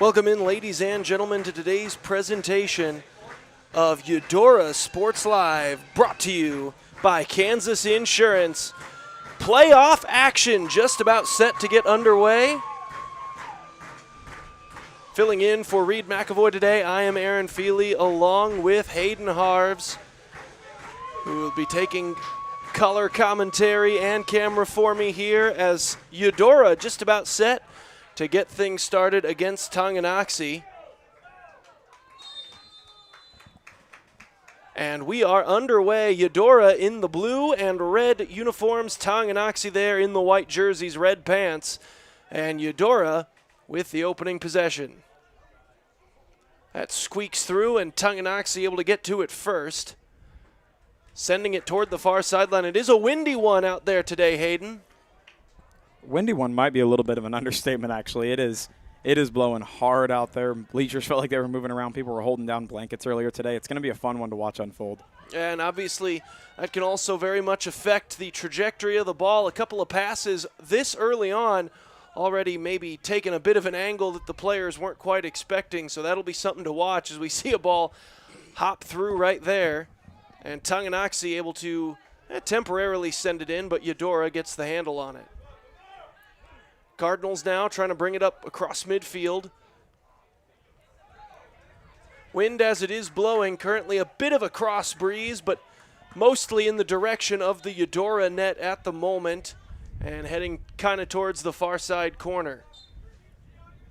Welcome in, ladies and gentlemen, to today's presentation of Eudora Sports Live, brought to you by Kansas Insurance. Playoff action just about set to get underway. Filling in for Reed McAvoy today, I am Aaron Feely, along with Hayden Harves, who will be taking color commentary and camera for me here as Eudora just about set to get things started against Tonganoxie. And we are underway. Eudora in the blue and red uniforms, Tonganoxie there in the white jerseys, red pants, and Eudora with the opening possession. That squeaks through, and Tonganoxie able to get to it first, sending it toward the far sideline. It is a windy one out there today, Hayden. Windy one might be a little bit of an understatement, actually. It is blowing hard out there. Bleachers felt like they were moving around. People were holding down blankets earlier today. It's going to be a fun one to watch unfold. And obviously, that can also very much affect the trajectory of the ball. A couple of passes this early on already maybe taking a bit of an angle that the players weren't quite expecting. So that'll be something to watch as we see a ball hop through right there. And Tonganoxie able to temporarily send it in, but Eudora gets the handle on it. Cardinals now trying to bring it up across midfield. Wind as it is blowing, currently a bit of a cross breeze, but mostly in the direction of the Eudora net at the moment and heading kind of towards the far side corner.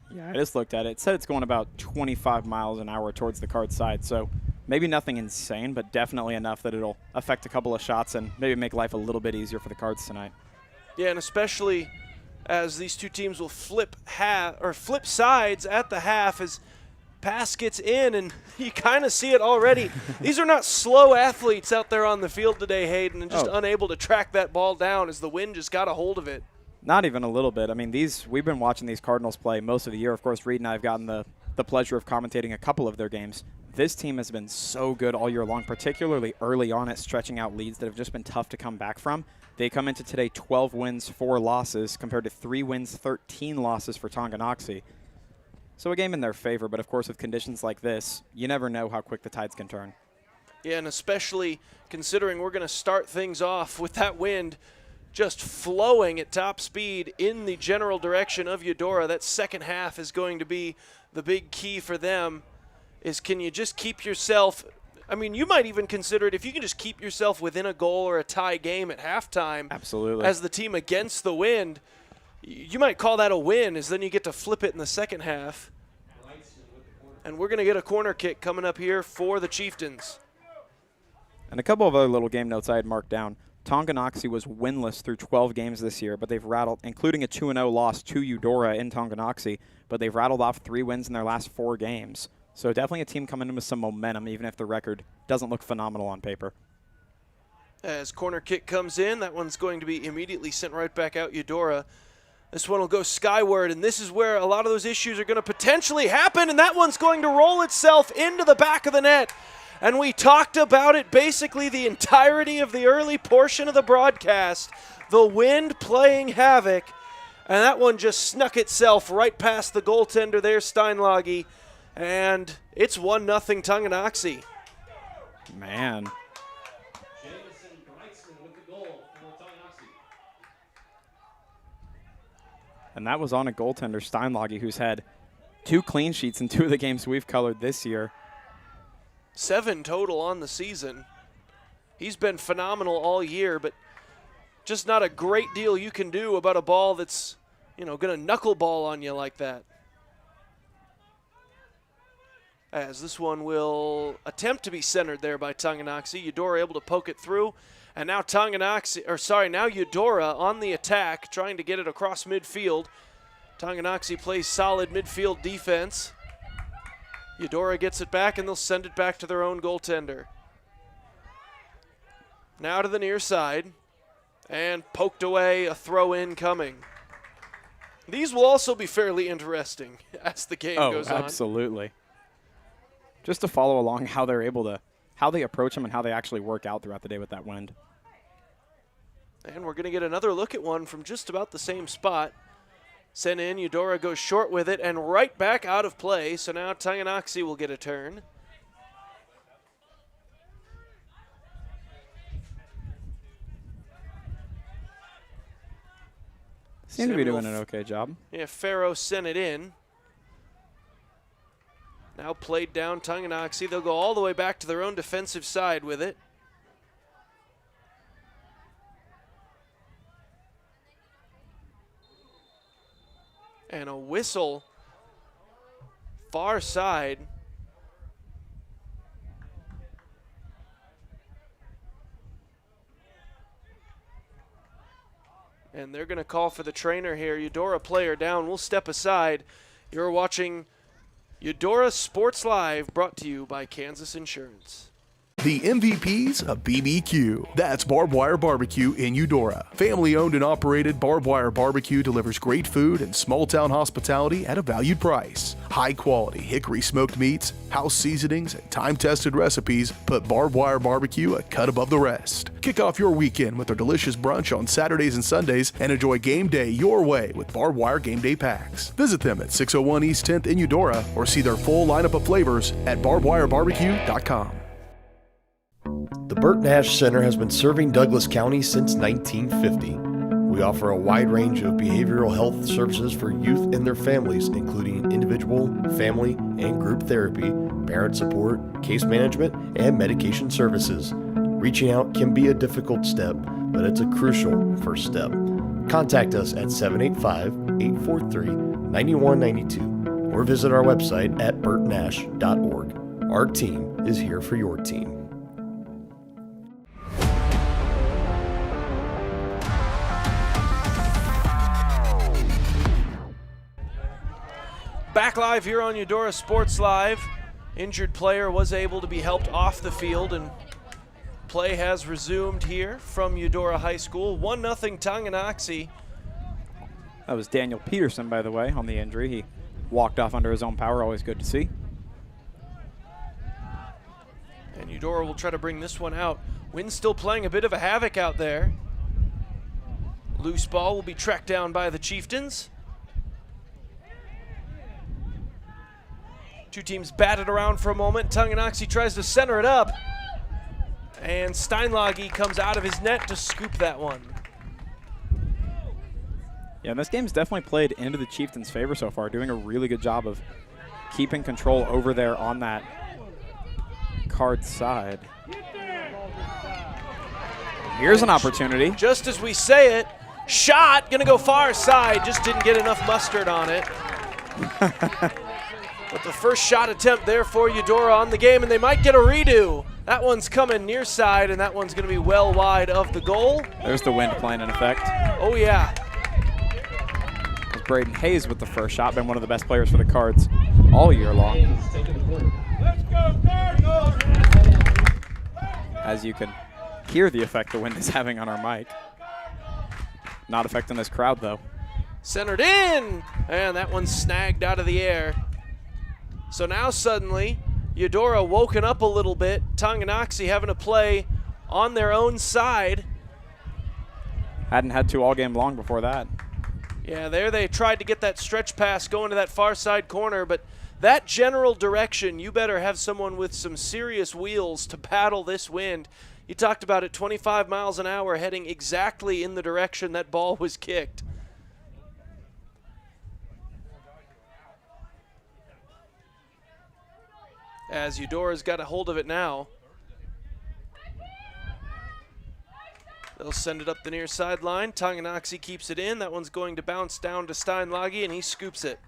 Yeah, I just looked at it. It said it's going about 25 miles an hour towards the Card side, so maybe nothing insane, but definitely enough that it'll affect a couple of shots and maybe make life a little bit easier for the Cards tonight. Yeah, and especially as these two teams will flip sides at the half as pass gets in, and you kind of see it already. These are not slow athletes out there on the field today, Hayden, and just unable to track that ball down as the wind just got a hold of it. Not even a little bit. I mean, we've been watching these Cardinals play most of the year. Of course, Reed and I have gotten the pleasure of commentating a couple of their games. This team has been so good all year long, particularly early on at stretching out leads that have just been tough to come back from. They come into today 12 wins, 4 losses, compared to 3 wins, 13 losses for Tonganoxie. So a game in their favor, but of course with conditions like this, you never know how quick the tides can turn. Yeah, and especially considering we're going to start things off with that wind just flowing at top speed in the general direction of Eudora. That second half is going to be the big key for them, is can you just keep yourself, I mean, you might even consider it if you can just keep yourself within a goal or a tie game at halftime. Absolutely. As the team against the wind, you might call that a win, as then you get to flip it in the second half. And we're going to get a corner kick coming up here for the Chieftains. And a couple of other little game notes I had marked down. Tonganoxie was winless through 12 games this year, but they've rattled, including a 2-0 loss to Eudora in Tonganoxie, but they've rattled off 3 wins in their last 4 games. So definitely a team coming in with some momentum, even if the record doesn't look phenomenal on paper. As corner kick comes in, that one's going to be immediately sent right back out Eudora. This one will go skyward, and this is where a lot of those issues are going to potentially happen, and that one's going to roll itself into the back of the net. And we talked about it basically the entirety of the early portion of the broadcast. The wind playing havoc, and that one just snuck itself right past the goaltender there, Steinlage. And it's 1-0 Tonganoxie. Man. And that was on a goaltender, Steinlage, who's had 2 clean sheets in 2 of the games we've colored this year. 7 total on the season. He's been phenomenal all year, but just not a great deal you can do about a ball that's, going to knuckleball on you like that. As this one will attempt to be centered there by Tonganoxie. Eudora able to poke it through. And now now Eudora on the attack, trying to get it across midfield. Tonganoxie plays solid midfield defense. Eudora gets it back, and they'll send it back to their own goaltender. Now to the near side, and poked away, a throw-in coming. These will also be fairly interesting as the game goes on. Oh, absolutely. Just to follow along how they're able to, how they approach them and how they actually work out throughout the day with that wind. And we're going to get another look at one from just about the same spot. Sent in, Eudora goes short with it and right back out of play. So now Tonganoxie will get a turn. Seem to be doing an okay job. Yeah, Farrow sent it in. Now played down Tonganoxie. They'll go all the way back to their own defensive side with it. And a whistle far side. And they're going to call for the trainer here. Eudora player down. We'll step aside. You're watching Eudora Sports Live, brought to you by Kansas Insurance. The MVPs of BBQ. That's Barbed Wire Barbecue in Eudora. Family owned and operated, Barbed Wire Barbecue delivers great food and small town hospitality at a valued price. High quality hickory smoked meats, house seasonings, and time tested recipes put Barbed Wire Barbecue a cut above the rest. Kick off your weekend with our delicious brunch on Saturdays and Sundays and enjoy game day your way with Barbed Wire Game Day Packs. Visit them at 601 East 10th in Eudora or see their full lineup of flavors at barbedwirebarbecue.com. The Burt Nash Center has been serving Douglas County since 1950. We offer a wide range of behavioral health services for youth and their families, including individual, family, and group therapy, parent support, case management, and medication services. Reaching out can be a difficult step, but it's a crucial first step. Contact us at 785-843-9192 or visit our website at burtnash.org. Our team is here for your team. Back live here on Eudora Sports Live. Injured player was able to be helped off the field, and play has resumed here from Eudora High School. 1-0 Tonganoxie. That was Daniel Peterson, by the way, on the injury. He walked off under his own power. Always good to see. And Eudora will try to bring this one out. Wind's still playing a bit of a havoc out there. Loose ball will be tracked down by the Chieftains. Two teams batted around for a moment. Tonganoxie tries to center it up. And Steinlage comes out of his net to scoop that one. Yeah, and this game's definitely played into the Chieftains' favor so far, doing a really good job of keeping control over there on that card side. Here's an opportunity. Just as we say it, shot, gonna go far side, just didn't get enough mustard on it. But the first shot attempt there for Eudora on the game, and they might get a redo. That one's coming near side, and that one's going to be well wide of the goal. There's the wind playing in effect. Oh, yeah. It was Braden Hayes with the first shot, been one of the best players for the Cards all year long. Let's go, Cardinals! As you can hear the effect the wind is having on our mic. Not affecting this crowd, though. Centered in, and that one's snagged out of the air. So now suddenly, Eudora woken up a little bit. Tonganoxie having to play on their own side. Hadn't had to all game long before that. Yeah, there they tried to get that stretch pass going to that far side corner, but that general direction, you better have someone with some serious wheels to paddle this wind. You talked about it, 25 miles an hour heading exactly in the direction that ball was kicked. As Eudora's got a hold of it now. They'll send it up the near sideline. Tonganoxie keeps it in. That one's going to bounce down to Steinlage, and he scoops it.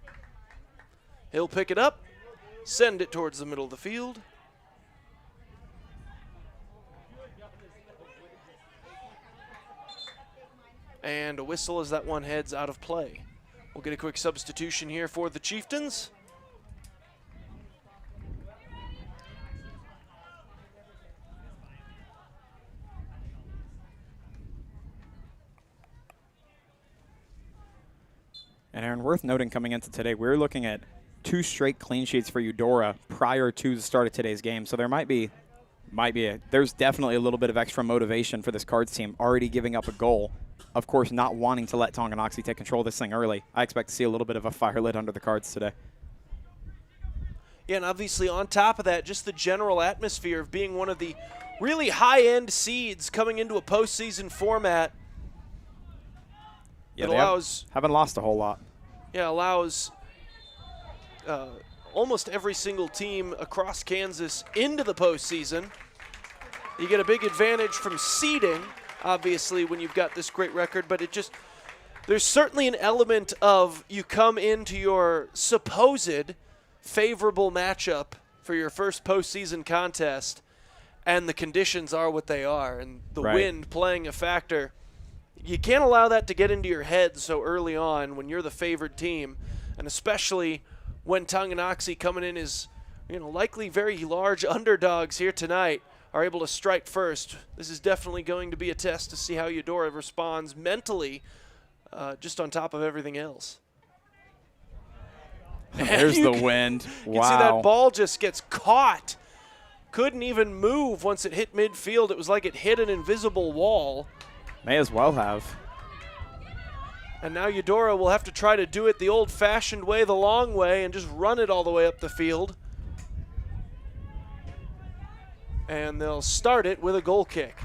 He'll pick it up, send it towards the middle of the field. And a whistle as that one heads out of play. We'll get a quick substitution here for the Chieftains. And Aaron, worth noting coming into today, we're looking at 2 straight clean sheets for Eudora prior to the start of today's game. So there there's definitely a little bit of extra motivation for this Cards team already giving up a goal of course, not wanting to let Tonganoxie take control of this thing early. I expect to see a little bit of a fire lit under the Cards today. Yeah, and obviously on top of that, just the general atmosphere of being one of the really high-end seeds coming into a postseason format. Yeah, it they allows haven't lost a whole lot. Yeah, allows almost every single team across Kansas into the postseason. You get a big advantage from seeding, obviously, when you've got this great record, but there's certainly an element of you come into your supposed favorable matchup for your first postseason contest, and the conditions are what they are, and the wind playing a factor. You can't allow that to get into your head so early on when you're the favored team, and especially when Tonganoxie coming in is, likely very large underdogs here tonight, are able to strike first. This is definitely going to be a test to see how Eudora responds mentally, just on top of everything else. There's the wind. Wow. You can see that ball just gets caught. Couldn't even move once it hit midfield. It was like it hit an invisible wall. May as well have. And now Eudora will have to try to do it the old-fashioned way, the long way, and just run it all the way up the field. And they'll start it with a goal kick.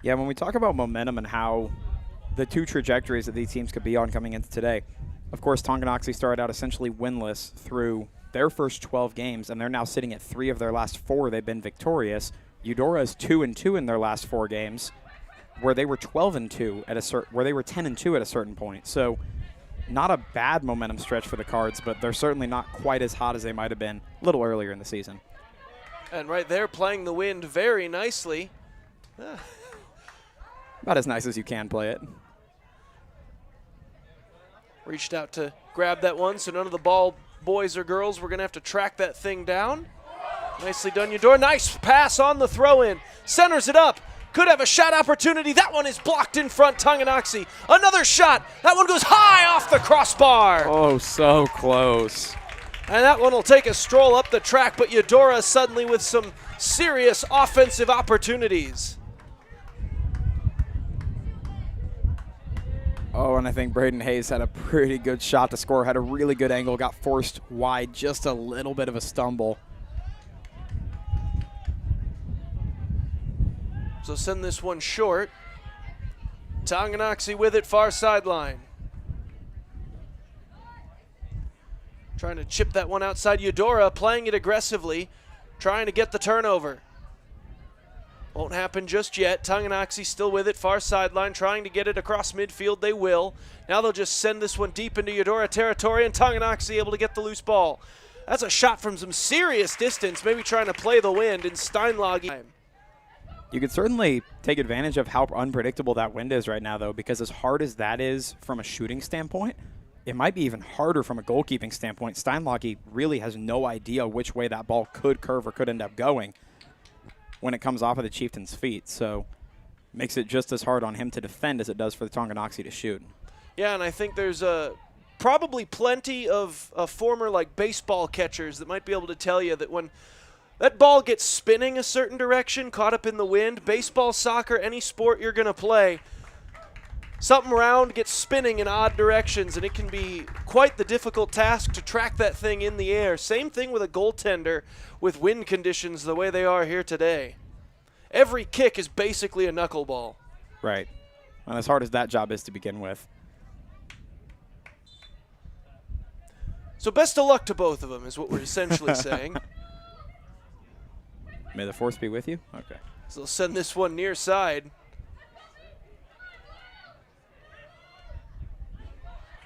Yeah, when we talk about momentum and how the two trajectories that these teams could be on coming into today, of course, Tonganoxie started out essentially winless through their first 12 games, and they're now sitting at 3 of their last 4 they've been victorious. Eudora is 2-2 in their last 4 games, where they were 12-2 where they were 10-2 at a certain point. So not a bad momentum stretch for the Cards, but they're certainly not quite as hot as they might have been a little earlier in the season. And right there, playing the wind very nicely. About as nice as you can play it. Reached out to grab that one, so none of the ball boys or girls were going to have to track that thing down. Nicely done, Eudora. Nice pass on the throw-in. Centers it up. Could have a shot opportunity. That one is blocked in front. Tonganoxie. Another shot. That one goes high off the crossbar. Oh, so close. And that one will take a stroll up the track, but Eudora suddenly with some serious offensive opportunities. Oh, and I think Braden Hayes had a pretty good shot to score, had a really good angle, got forced wide, just a little bit of a stumble. So send this one short. Tonganoxie with it, far sideline. Trying to chip that one outside. Eudora playing it aggressively, trying to get the turnover. Won't happen just yet. Tonganoxie still with it, far sideline, trying to get it across midfield. They will. Now they'll just send this one deep into Eudora territory, and Tonganoxie able to get the loose ball. That's a shot from some serious distance, maybe trying to play the wind in Steinlage. You could certainly take advantage of how unpredictable that wind is right now, though, because as hard as that is from a shooting standpoint, it might be even harder from a goalkeeping standpoint. Steinlage really has no idea which way that ball could curve or could end up going when it comes off of the Chieftains' feet. So makes it just as hard on him to defend as it does for the Tonganoxie to shoot. Yeah, and I think there's probably plenty of former baseball catchers that might be able to tell you that when that ball gets spinning a certain direction, caught up in the wind, baseball, soccer, any sport you're going to play, something round gets spinning in odd directions, and it can be quite the difficult task to track that thing in the air. Same thing with a goaltender with wind conditions the way they are here today. Every kick is basically a knuckleball. Right. And as hard as that job is to begin with. So best of luck to both of them is what we're essentially saying. May the force be with you? Okay. So they'll send this one near side.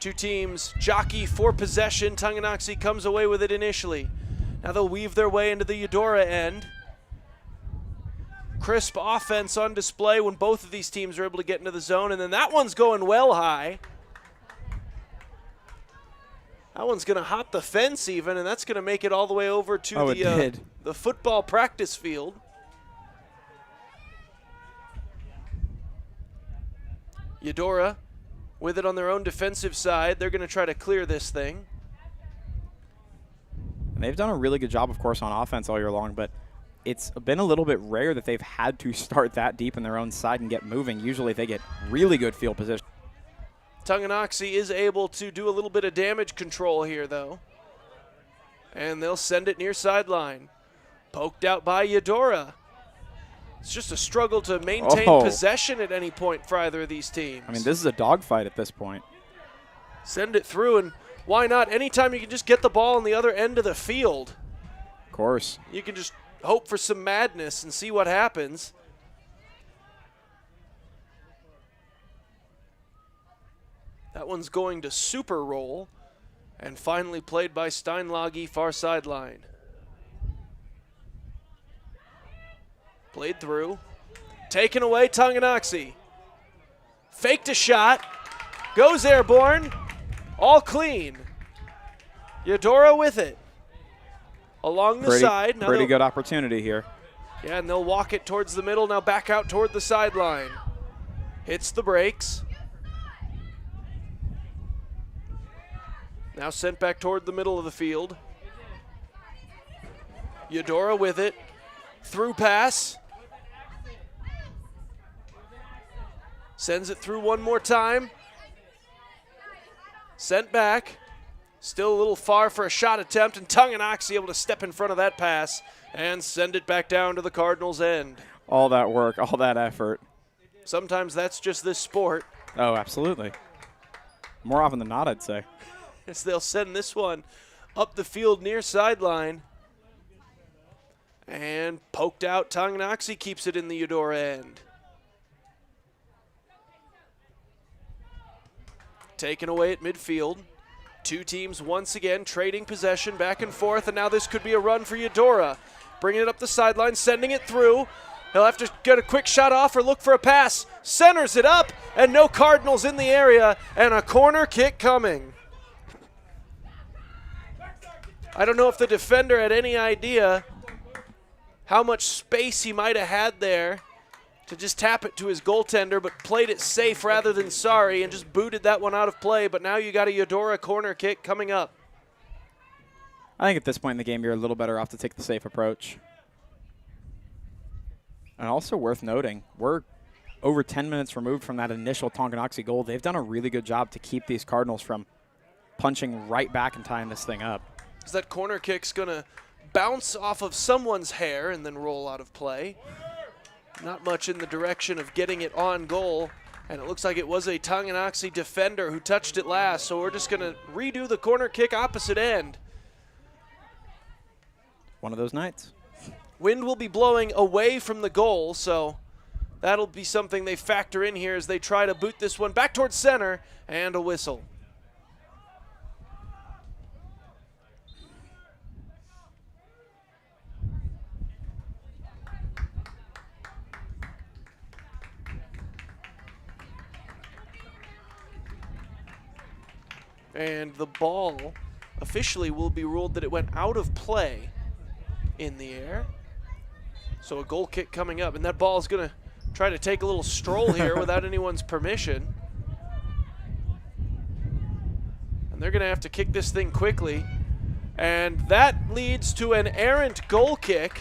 Two teams jockey for possession. Tonganoxie comes away with it initially. Now they'll weave their way into the Eudora end. Crisp offense on display when both of these teams are able to get into the zone, and then that one's going well high. That one's going to hop the fence even, and that's going to make it all the way over to the football practice field. Eudora with it on their own defensive side. They're going to try to clear this thing. And they've done a really good job, of course, on offense all year long, but it's been a little bit rare that they've had to start that deep in their own side and get moving. Usually they get really good field position. Tonganoxie is able to do a little bit of damage control here, though. And they'll send it near sideline. Poked out by Eudora. It's just a struggle to maintain possession at any point for either of these teams. I mean, this is a dogfight at this point. Send it through, and why not? Anytime you can just get the ball on the other end of the field. Of course. You can just hope for some madness and see what happens. That one's going to super roll, and finally played by Steinlage, far sideline. Played through. Taken away, Tonganoxie. Faked a shot. Goes airborne. All clean. Eudora with it. Along the side. Now pretty good opportunity here. Yeah, and they'll walk it towards the middle. Now back out toward the sideline. Hits the brakes. Now sent back toward the middle of the field. Eudora with it. Through pass. Sends it through one more time. Sent back. Still a little far for a shot attempt, and Tonganoxie able to step in front of that pass and send it back down to the Cardinals' end. All that work, all that effort. Sometimes that's just this sport. Oh, absolutely. More often than not, I'd say. As they'll send this one up the field near sideline. And poked out. Tonganoxie keeps it in the Eudora end. Taken away at midfield. Two teams once again trading possession back and forth, and now this could be a run for Eudora. Bringing it up the sideline, sending it through. He'll have to get a quick shot off or look for a pass. Centers it up, and no Cardinals in the area, and a corner kick coming. I don't know if the defender had any idea how much space he might have had there to just tap it to his goaltender, but played it safe rather than sorry and just booted that one out of play. But now you got a Eudora corner kick coming up. I think at this point in the game, you're a little better off to take the safe approach. And also worth noting, we're over 10 minutes removed from that initial Tonganoxie goal. They've done a really good job to keep these Cardinals from punching right back and tying this thing up. So that corner kick's going to bounce off of someone's hair and then roll out of play. Not much in the direction of getting it on goal, and it looks like it was a Tonganoxie defender who touched it last, so we're just going to redo the corner kick opposite end. One of those nights. Wind will be blowing away from the goal, so that'll be something they factor in here as they try to boot this one back towards center, and a whistle. And the ball officially will be ruled that it went out of play in the air. So a goal kick coming up, and that ball is going to try to take a little stroll here without anyone's permission. And they're going to have to kick this thing quickly. And that leads to an errant goal kick.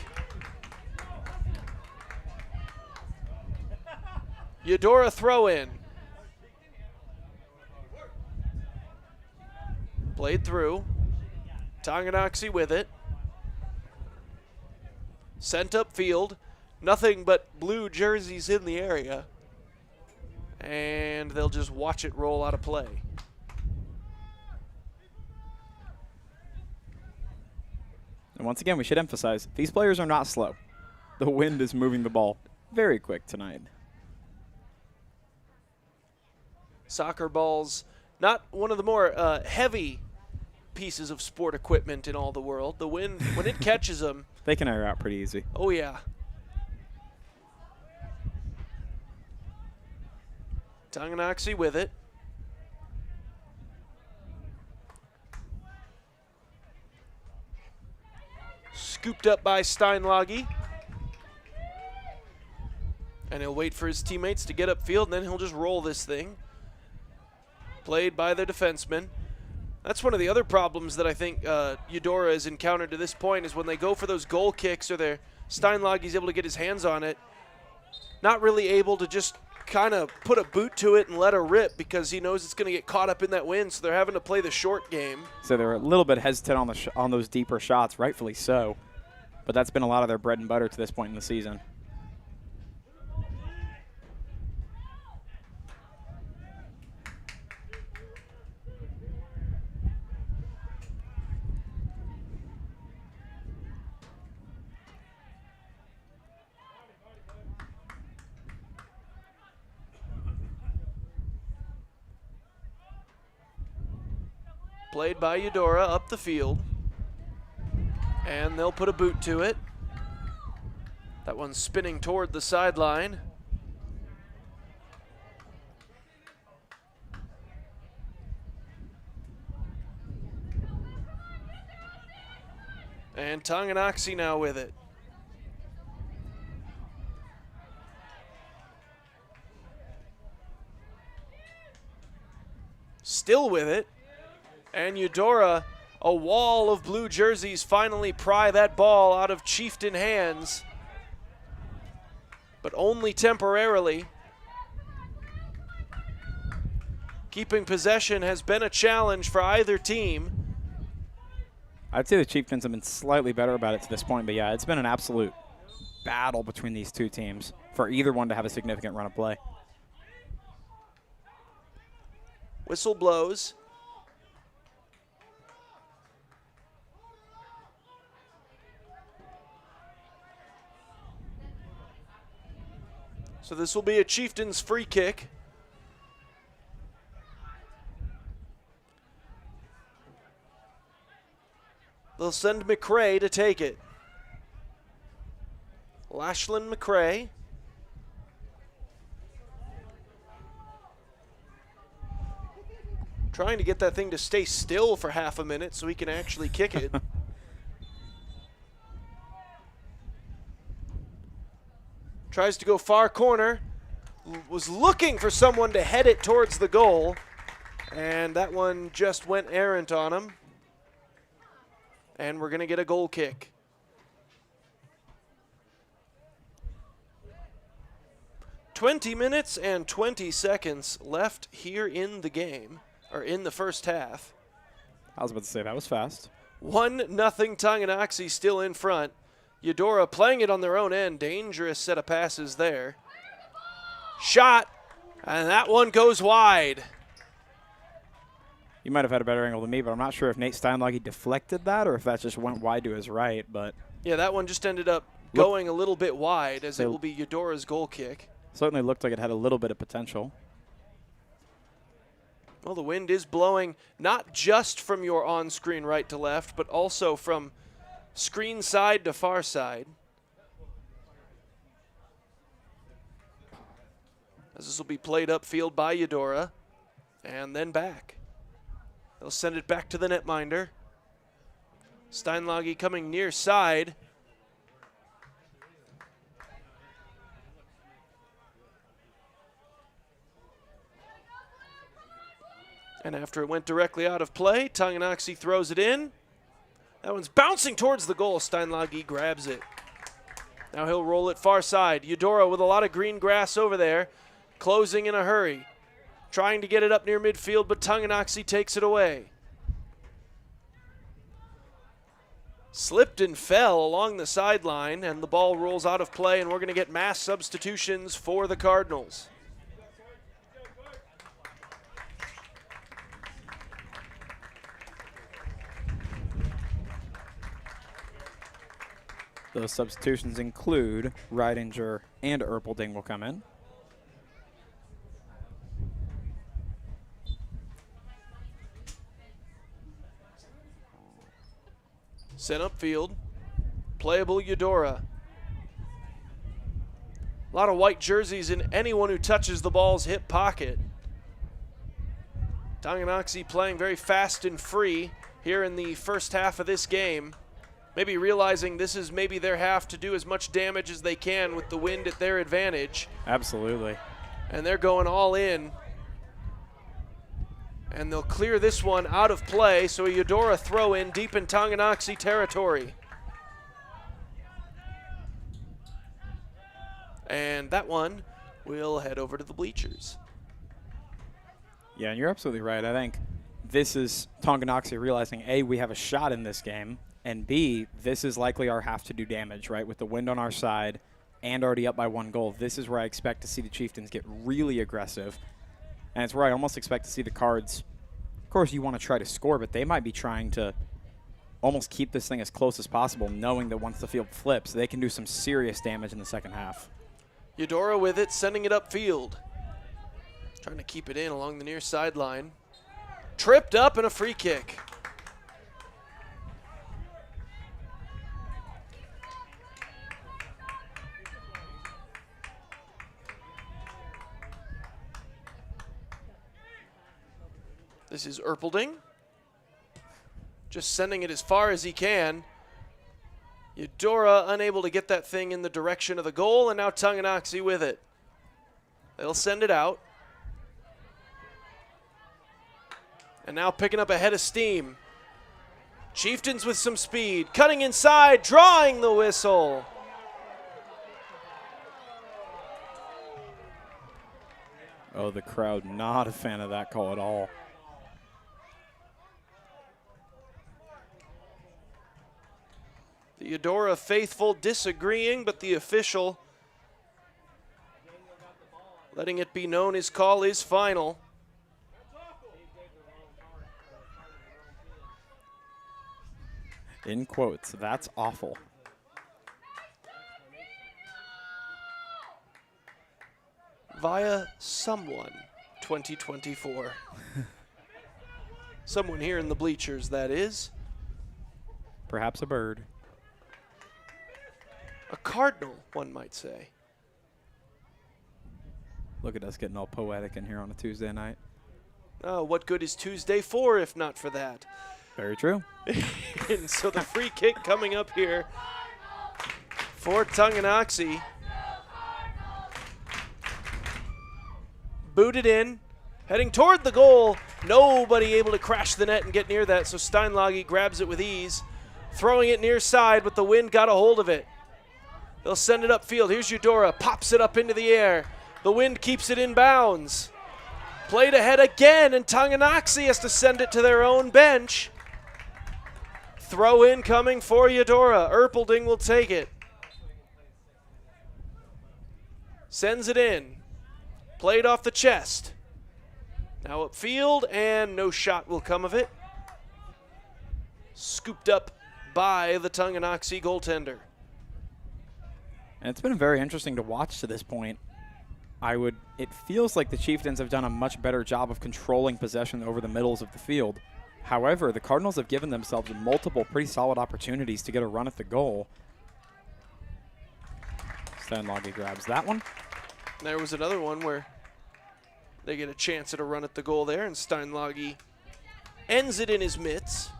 Eudora throw in. Played through. Tonganoxie with it. Sent upfield. Nothing but blue jerseys in the area. And they'll just watch it roll out of play. And once again, we should emphasize, these players are not slow. The wind is moving the ball very quick tonight. Soccer balls, not one of the more heavy pieces of sport equipment in all the world. The wind, when it catches them, they can air out pretty easy. Oh, yeah. Tonganoxie with it. Scooped up by Steinlage. And he'll wait for his teammates to get upfield, and then he'll just roll this thing. Played by the defenseman. That's one of the other problems that I think Eudora has encountered to this point is when they go for those goal kicks or they're Steinlage's able to get his hands on it. Not really able to just kind of put a boot to it and let her rip because he knows it's going to get caught up in that wind, so they're having to play the short game. So they're a little bit hesitant on on those deeper shots, rightfully so. But that's been a lot of their bread and butter to this point in the season. Played by Eudora up the field. And they'll put a boot to it. That one's spinning toward the sideline. And Tonganoxie now with it. Still with it. And Eudora, a wall of blue jerseys, finally pry that ball out of Chieftain hands. But only temporarily. Keeping possession has been a challenge for either team. I'd say the Chieftains have been slightly better about it to this point, but yeah, it's been an absolute battle between these two teams for either one to have a significant run of play. Whistle blows. So this will be a Chieftains free kick. They'll send McRae to take it. Lashlyn McRae. Trying to get that thing to stay still for half a minute so he can actually kick it. Tries to go far corner. Was looking for someone to head it towards the goal. And that one just went errant on him. And we're going to get a goal kick. "20 minutes and 20 seconds left here in the game, or in the first half. I was about to say, that was fast. 1-0 Tonganoxie still in front. Eudora playing it on their own end. Dangerous set of passes there. Shot, and that one goes wide. You might have had a better angle than me, but I'm not sure if Nate Steinlage deflected that or if that just went wide to his right. But yeah, that one just ended up going a little bit wide, as it will be Eudora's goal kick. Certainly looked like it had a little bit of potential. Well, the wind is blowing not just from your on-screen right to left, but also from screen side to far side. As this will be played upfield by Eudora, and then back. They'll send it back to the netminder. Steinlage coming near side. And after it went directly out of play, Tonganoxie throws it in. That one's bouncing towards the goal. Steinlage grabs it. Now he'll roll it far side. Eudora with a lot of green grass over there, closing in a hurry. Trying to get it up near midfield, but Tonganoxie takes it away. Slipped and fell along the sideline, and the ball rolls out of play, and we're going to get mass substitutions for the Cardinals. Those substitutions include Reidinger and Erpelding will come in. Sent upfield. Playable Eudora. A lot of white jerseys in anyone who touches the ball's hip pocket. Tonganoxie playing very fast and free here in the first half of this game. Maybe realizing this is maybe their half to do as much damage as they can with the wind at their advantage. Absolutely. And they're going all in. And they'll clear this one out of play, so a Eudora throw in deep in Tonganoxie territory. And that one will head over to the bleachers. Yeah, and you're absolutely right. I think this is Tonganoxie realizing, A, we have a shot in this game, and B, this is likely our have to do damage, right? With the wind on our side and already up by 1 goal, this is where I expect to see the Chieftains get really aggressive. And it's where I almost expect to see the Cards. Of course, you want to try to score, but they might be trying to almost keep this thing as close as possible, knowing that once the field flips, they can do some serious damage in the second half. Eudora with it, sending it upfield. Trying to keep it in along the near sideline. Tripped up and a free kick. This is Erpelding. Just sending it as far as he can. Eudora unable to get that thing in the direction of the goal, and now Tonganoxie with it. They'll send it out. And now picking up a head of steam. Chieftains with some speed, cutting inside, drawing the whistle. Oh, the crowd not a fan of that call at all. The Eudora faithful disagreeing, but the official letting it be known his call is final. In quotes, that's awful. Via someone 2024. Someone here in the bleachers, that is. Perhaps a bird. A cardinal, one might say. Look at us getting all poetic in here on a Tuesday night. Oh, what good is Tuesday for if not for that? Very true. And so the free kick coming up here for Tonganoxie. Booted in, heading toward the goal. Nobody able to crash the net and get near that, so Steinlage grabs it with ease. Throwing it near side, but the wind got a hold of it. They'll send it upfield. Here's Eudora, pops it up into the air. The wind keeps it in bounds. Played ahead again, and Tonganoxie has to send it to their own bench. Throw in coming for Eudora. Erpelding will take it. Sends it in. Played off the chest. Now upfield, and no shot will come of it. Scooped up by the Tonganoxie goaltender. And it's been very interesting to watch to this point. It feels like the Chieftains have done a much better job of controlling possession over the middles of the field. However, the Cardinals have given themselves multiple pretty solid opportunities to get a run at the goal. Steinlage grabs that one. There was another one where they get a chance at a run at the goal there, and Steinlage ends it in his mitts.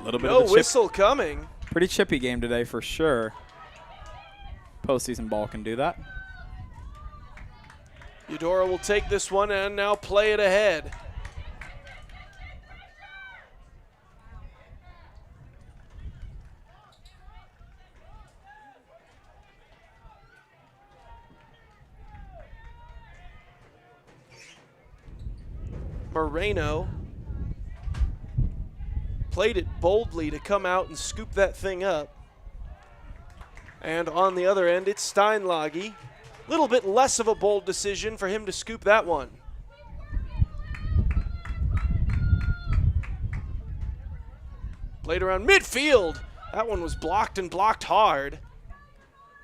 Little bit No of a whistle coming. pretty chippy game today for sure. Postseason ball can do that. Eudora will take this one and now play it ahead. Moreno played it boldly to come out and scoop that thing up. And on the other end, it's Steinlage. A little bit less of a bold decision for him to scoop that one. Played around midfield. That one was blocked and blocked hard.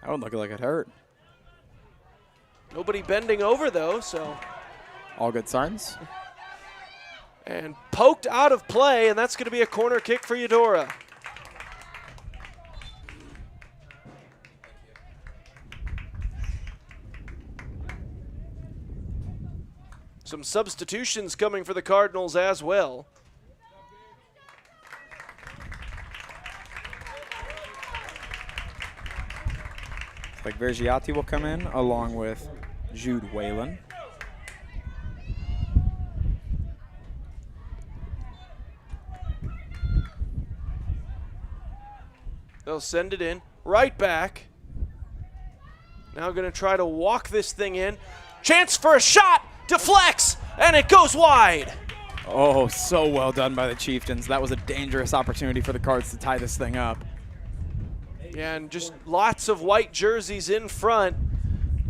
That would look like it hurt. Nobody bending over, though, so. All good signs. And poked out of play, and that's going to be a corner kick for Eudora. Some substitutions coming for the Cardinals as well. Like Vergiati will come in along with Jude Whalen. They'll send it in. Right back. Now going to try to walk this thing in. Chance for a shot. Deflects. And it goes wide. Oh, so well done by the Chieftains. That was a dangerous opportunity for the Cards to tie this thing up. Yeah, and just lots of white jerseys in front.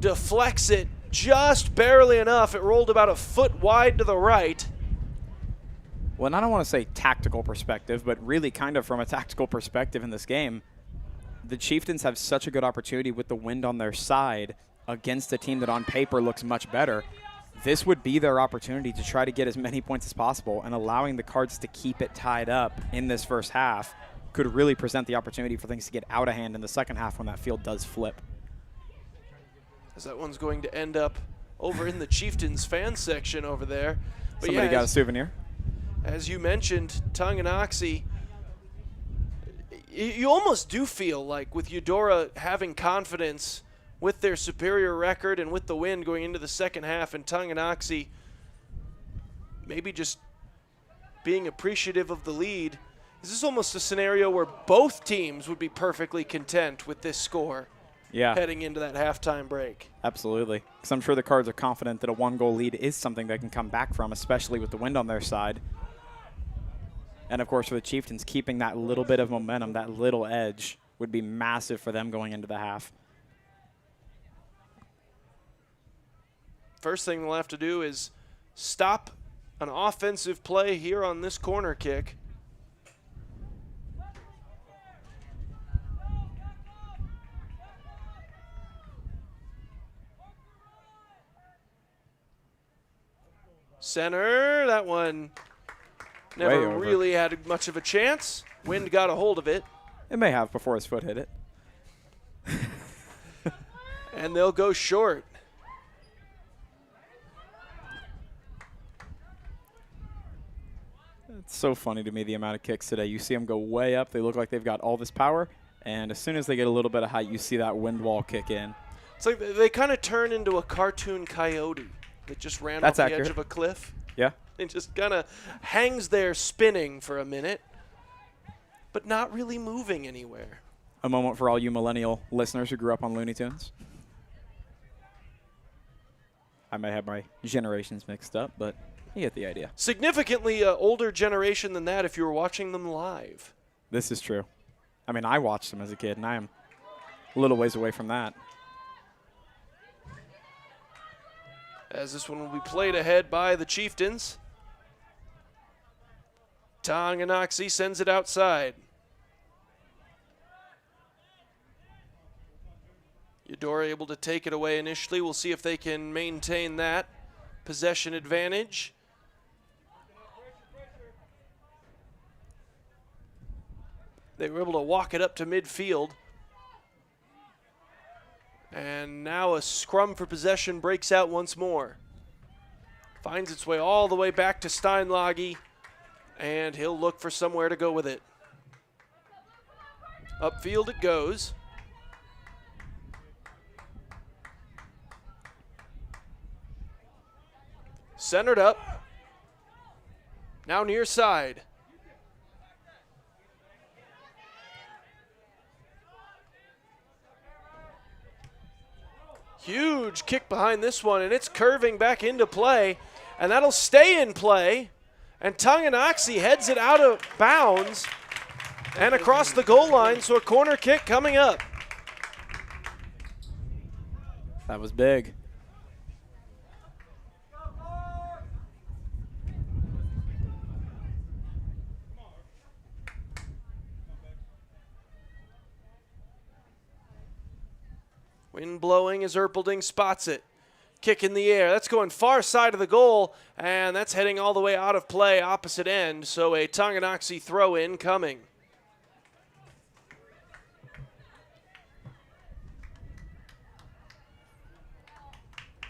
Deflects it just barely enough. It rolled about a foot wide to the right. Well, and I don't want to say tactical perspective, but really kind of from a tactical perspective in this game, the Chieftains have such a good opportunity with the wind on their side against a team that on paper looks much better. This would be their opportunity to try to get as many points as possible, and allowing the Cards to keep it tied up in this first half could really present the opportunity for things to get out of hand in the second half when that field does flip. As that one's going to end up over in the Chieftains fan section over there. But Somebody yeah, got a souvenir. As you mentioned, Tonganoxie, you almost do feel like with Eudora having confidence with their superior record and with the win going into the second half, and Tonganoxie maybe just being appreciative of the lead, is this almost a scenario where both teams would be perfectly content with this score heading into that halftime break? Absolutely. Because I'm sure the Cards are confident that a one-goal lead is something they can come back from, especially with the wind on their side. And, of course, for the Chieftains, keeping that little bit of momentum, that little edge, would be massive for them going into the half. First thing they'll have to do is stop an offensive play here on this corner kick. Center, that one never really had much of a chance. Wind got a hold of it. It may have before his foot hit it. And they'll go short. It's so funny to me, the amount of kicks today. You see them go way up. They look like they've got all this power. And as soon as they get a little bit of height, you see that wind wall kick in. It's like they kind of turn into a cartoon coyote that just ran off the edge of a cliff. Yeah. It just kind of hangs there spinning for a minute, but not really moving anywhere. A moment for all you millennial listeners who grew up on Looney Tunes. I may have my generations mixed up, but you get the idea. Significantly older generation than that if you were watching them live. This is true. I mean, I watched them as a kid, and I am a little ways away from that. As this one will be played ahead by the Chieftains. Tonganoxie sends it outside. Eudora able to take it away initially. We'll see if they can maintain that possession advantage. They were able to walk it up to midfield. And now a scrum for possession breaks out once more. Finds its way all the way back to Steinlage, and he'll look for somewhere to go with it. Upfield it goes. Centered up. Now near side. Huge kick behind this one, and it's curving back into play, and that'll stay in play. And Tonganoxie heads it out of bounds and across the goal line, so a corner kick coming up. That was big. Wind blowing as Erpelding spots it. Kick in the air. That's going far side of the goal, and that's heading all the way out of play, opposite end. So a Tonganoxie throw-in coming.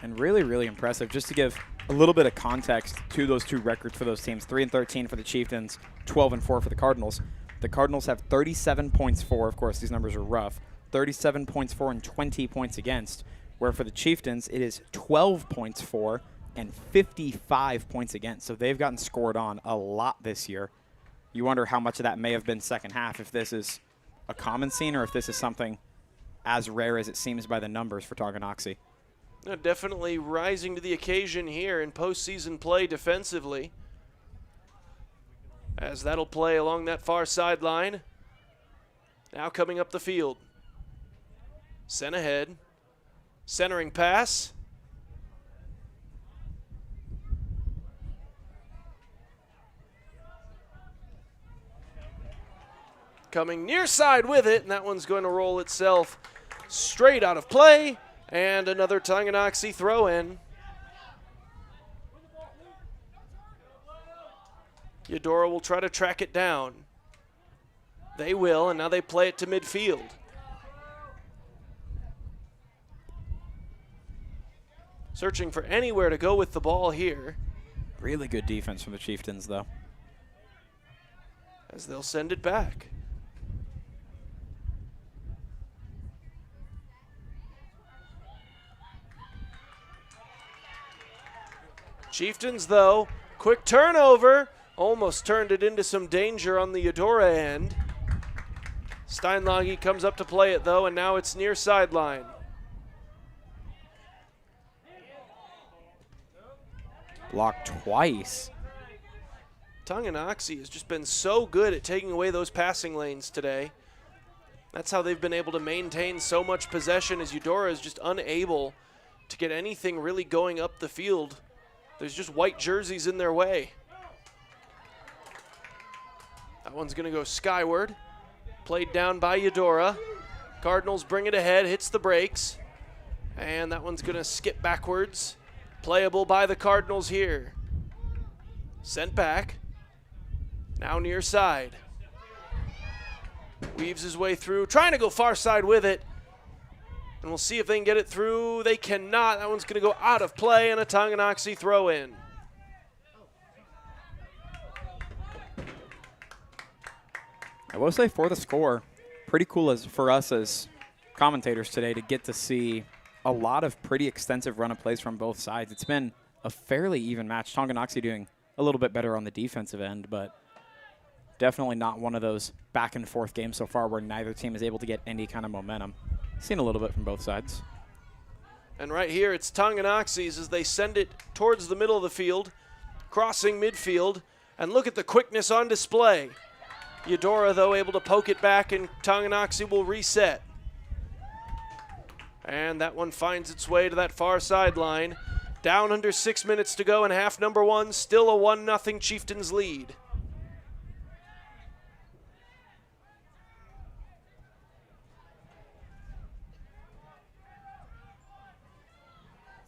And really, really impressive. Just to give a little bit of context to those two records for those teams, 3-13 for the Chieftains, 12-4 for the Cardinals. The Cardinals have 37 points for, of course, these numbers are rough, 37 points for and 20 points against. where for the Chieftains, it is 12 points for and 55 points against. So they've gotten scored on a lot this year. You wonder how much of that may have been second half, if this is a common scene or if this is something as rare as it seems by the numbers for Tonganoxie. Definitely rising to the occasion here in postseason play defensively, as that'll play along that far sideline. Now coming up the field. Sent ahead. Centering pass. Coming near side with it, and that one's going to roll itself straight out of play. And another Tonganoxie throw in. Eudora will try to track it down. They will, and now they play it to midfield. Searching for anywhere to go with the ball here. Really good defense from the Chieftains, though. As they'll send it back. Chieftains, though, quick turnover. Almost turned it into some danger on the Eudora end. Steinlage comes up to play it, though, and now it's near sideline. Blocked twice. Tonganoxie has just been so good at taking away those passing lanes today. That's how they've been able to maintain so much possession, as Eudora is just unable to get anything really going up the field. There's just white jerseys in their way. That one's going to go skyward. Played down by Eudora. Cardinals bring it ahead, hits the brakes. And that one's going to skip backwards. Playable by the Cardinals here. Sent back. Now near side. Weaves his way through, trying to go far side with it. And we'll see if they can get it through. They cannot. That one's going to go out of play, and a Tonganoxie throw in. I will say for the score, pretty cool for us as commentators today to get to see a lot of pretty extensive run of plays from both sides. It's been a fairly even match. Tonganoxie doing a little bit better on the defensive end, but definitely not one of those back and forth games so far where neither team is able to get any kind of momentum. Seen a little bit from both sides. And right here, it's Tonganoxie's as they send it towards the middle of the field, crossing midfield, and look at the quickness on display. Eudora, though, able to poke it back, and Tonganoxie will reset. And that one finds its way to that far sideline. Down under 6 minutes to go in half number one. Still a 1-0 Chieftains lead.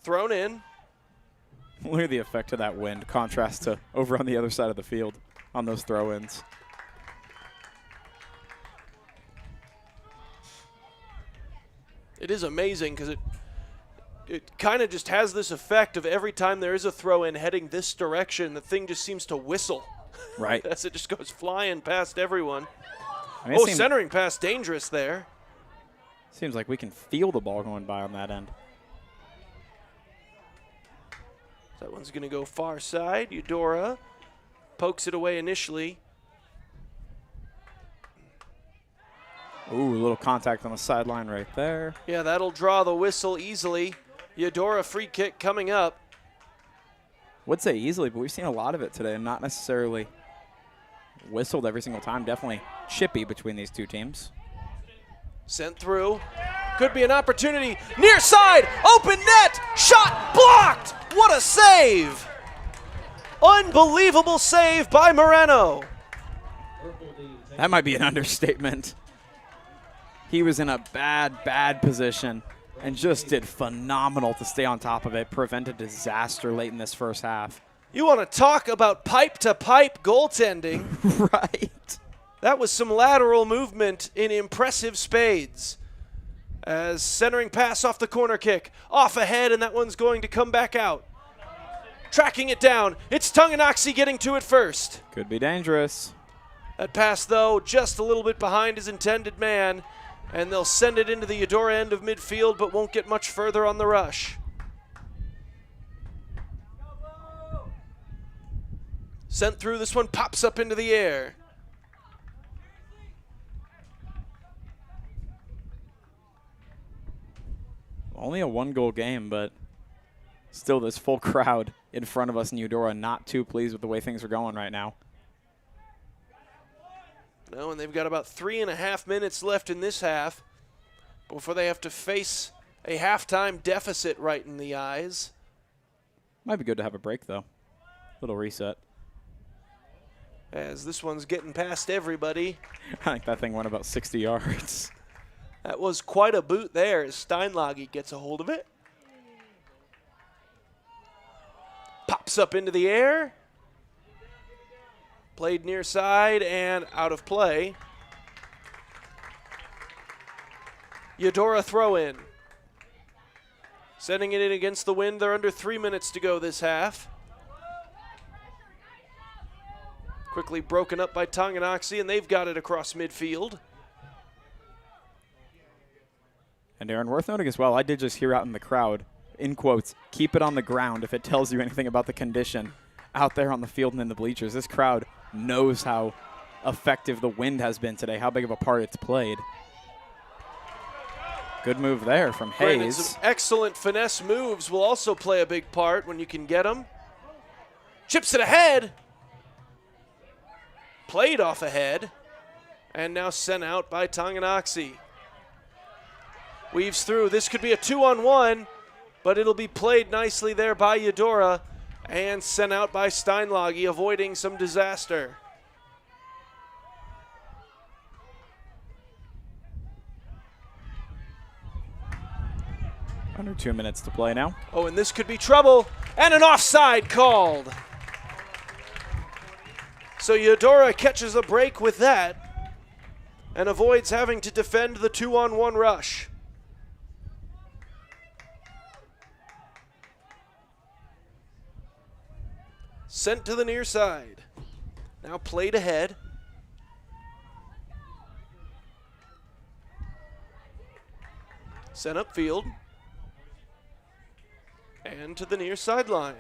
Thrown in. Look at the effect of that wind, contrast to over on the other side of the field on those throw-ins. It is amazing because it kind of just has this effect of every time there is a throw-in heading this direction, the thing just seems to whistle. Right. As it just goes flying past everyone. I mean, Centering pass dangerous there. Seems like we can feel the ball going by on that end. That one's going to go far side. Eudora pokes it away initially. Ooh, a little contact on the sideline right there. Yeah, that'll draw the whistle easily. Eudora free kick coming up. Would say easily, but we've seen a lot of it today and not necessarily whistled every single time. Definitely chippy between these two teams. Sent through. Could be an opportunity. Near side. Open net. Shot blocked. What a save. Unbelievable save by Moreno. That might be an understatement. He was in a bad position and just did phenomenal to stay on top of it, prevent a disaster late in this first half. You want to talk about pipe-to-pipe goaltending. Right. That was some lateral movement in impressive spades. As centering pass off the corner kick. Off ahead, and that one's going to come back out. Tracking it down. It's Tonganoxie getting to it first. Could be dangerous. That pass, though, just a little bit behind his intended man. And they'll send it into the Eudora end of midfield, but won't get much further on the rush. Sent through, this one pops up into the air. Only a 1-goal game, but still this full crowd in front of us in Eudora, not too pleased with the way things are going right now. No, and they've got about 3.5 minutes left in this half before they have to face a halftime deficit right in the eyes. Might be good to have a break, though. Little reset. As this one's getting past everybody. I think that thing went about 60 yards. That was quite a boot there as Steinlage gets a hold of it. Pops up into the air. Played near side and out of play. Eudora throw in. Sending it in against the wind. They're under 3 minutes to go this half. Quickly broken up by Tonganoxie, and they've got it across midfield. And Aaron, worth noting as well, I did just hear out in the crowd, in quotes, keep it on the ground if it tells you anything about the condition out there on the field and in the bleachers. This crowd knows how effective the wind has been today, how big of a part it's played. Good move there from Hayes. Some excellent finesse moves will also play a big part when you can get them. Chips it ahead. Played off ahead. And now sent out by Tonganoxie. Weaves through. This could be a 2-on-1, but it'll be played nicely there by Eudora and sent out by Steinlage, avoiding some disaster. Under 2 minutes to play now. Oh, and this could be trouble, and an offside called. So Eudora catches a break with that and avoids having to defend the 2-on-1 rush. Sent to the near side. Now played ahead. Sent upfield. And to the near sideline.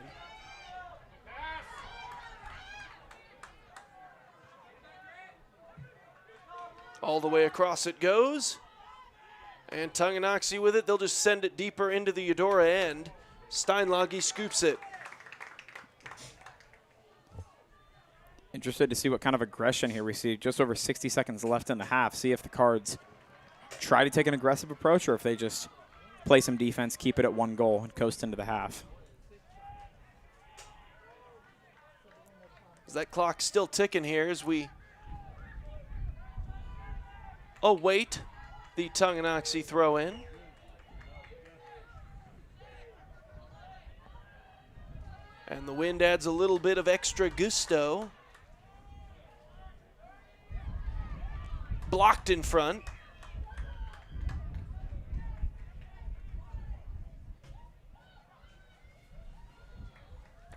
All the way across it goes. And Tonganoxie with it. They'll just send it deeper into the Eudora end. Steinlage scoops it. Interested to see what kind of aggression here we see. Just over 60 seconds left in the half. See if the Cards try to take an aggressive approach or if they just play some defense, keep it at 1 goal, and coast into the half. That clock's still ticking here as we await the Tonganoxie throw in. And the wind adds a little bit of extra gusto. Blocked in front.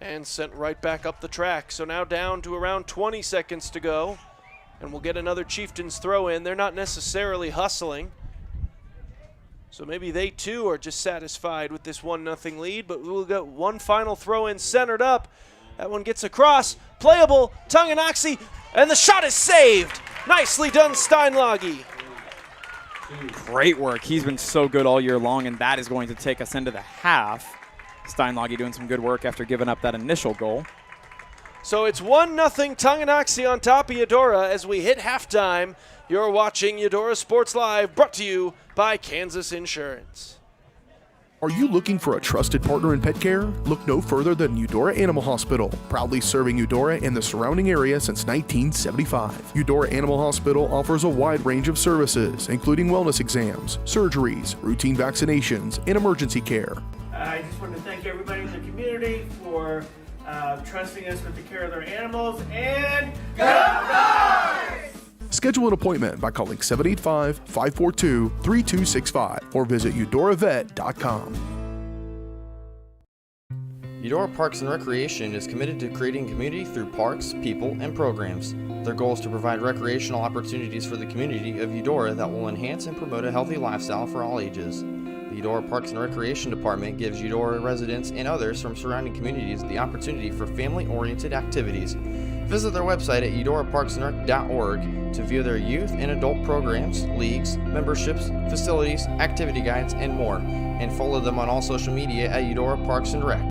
And sent right back up the track. So now down to around 20 seconds to go. And we'll get another Chieftains throw in. They're not necessarily hustling. So maybe they too are just satisfied with this 1-0 lead. But we'll get one final throw in centered up. That one gets across. Playable. Tonganoxie. And the shot is saved. Nicely done, Steinlage. Great work. He's been so good all year long, and that is going to take us into the half. Steinlage doing some good work after giving up that initial goal. So it's 1-0 Tonganoxie on top of Eudora as we hit halftime. You're watching Eudora Sports Live, brought to you by Kansas Insurance. Are you looking for a trusted partner in pet care? Look no further than Eudora Animal Hospital, proudly serving Eudora and the surrounding area since 1975. Eudora Animal Hospital offers a wide range of services, including wellness exams, surgeries, routine vaccinations, and emergency care. I just want to thank everybody in the community for trusting us with the care of their animals, and go Cards! Schedule an appointment by calling 785-542-3265 or visit eudoravet.com. Eudora Parks and Recreation is committed to creating community through parks, people, and programs. Their goal is to provide recreational opportunities for the community of Eudora that will enhance and promote a healthy lifestyle for all ages. The Eudora Parks and Recreation Department gives Eudora residents and others from surrounding communities the opportunity for family-oriented activities. Visit their website at eudoraparksandrec.org to view their youth and adult programs, leagues, memberships, facilities, activity guides, and more, and follow them on all social media at Eudora Parks and Rec.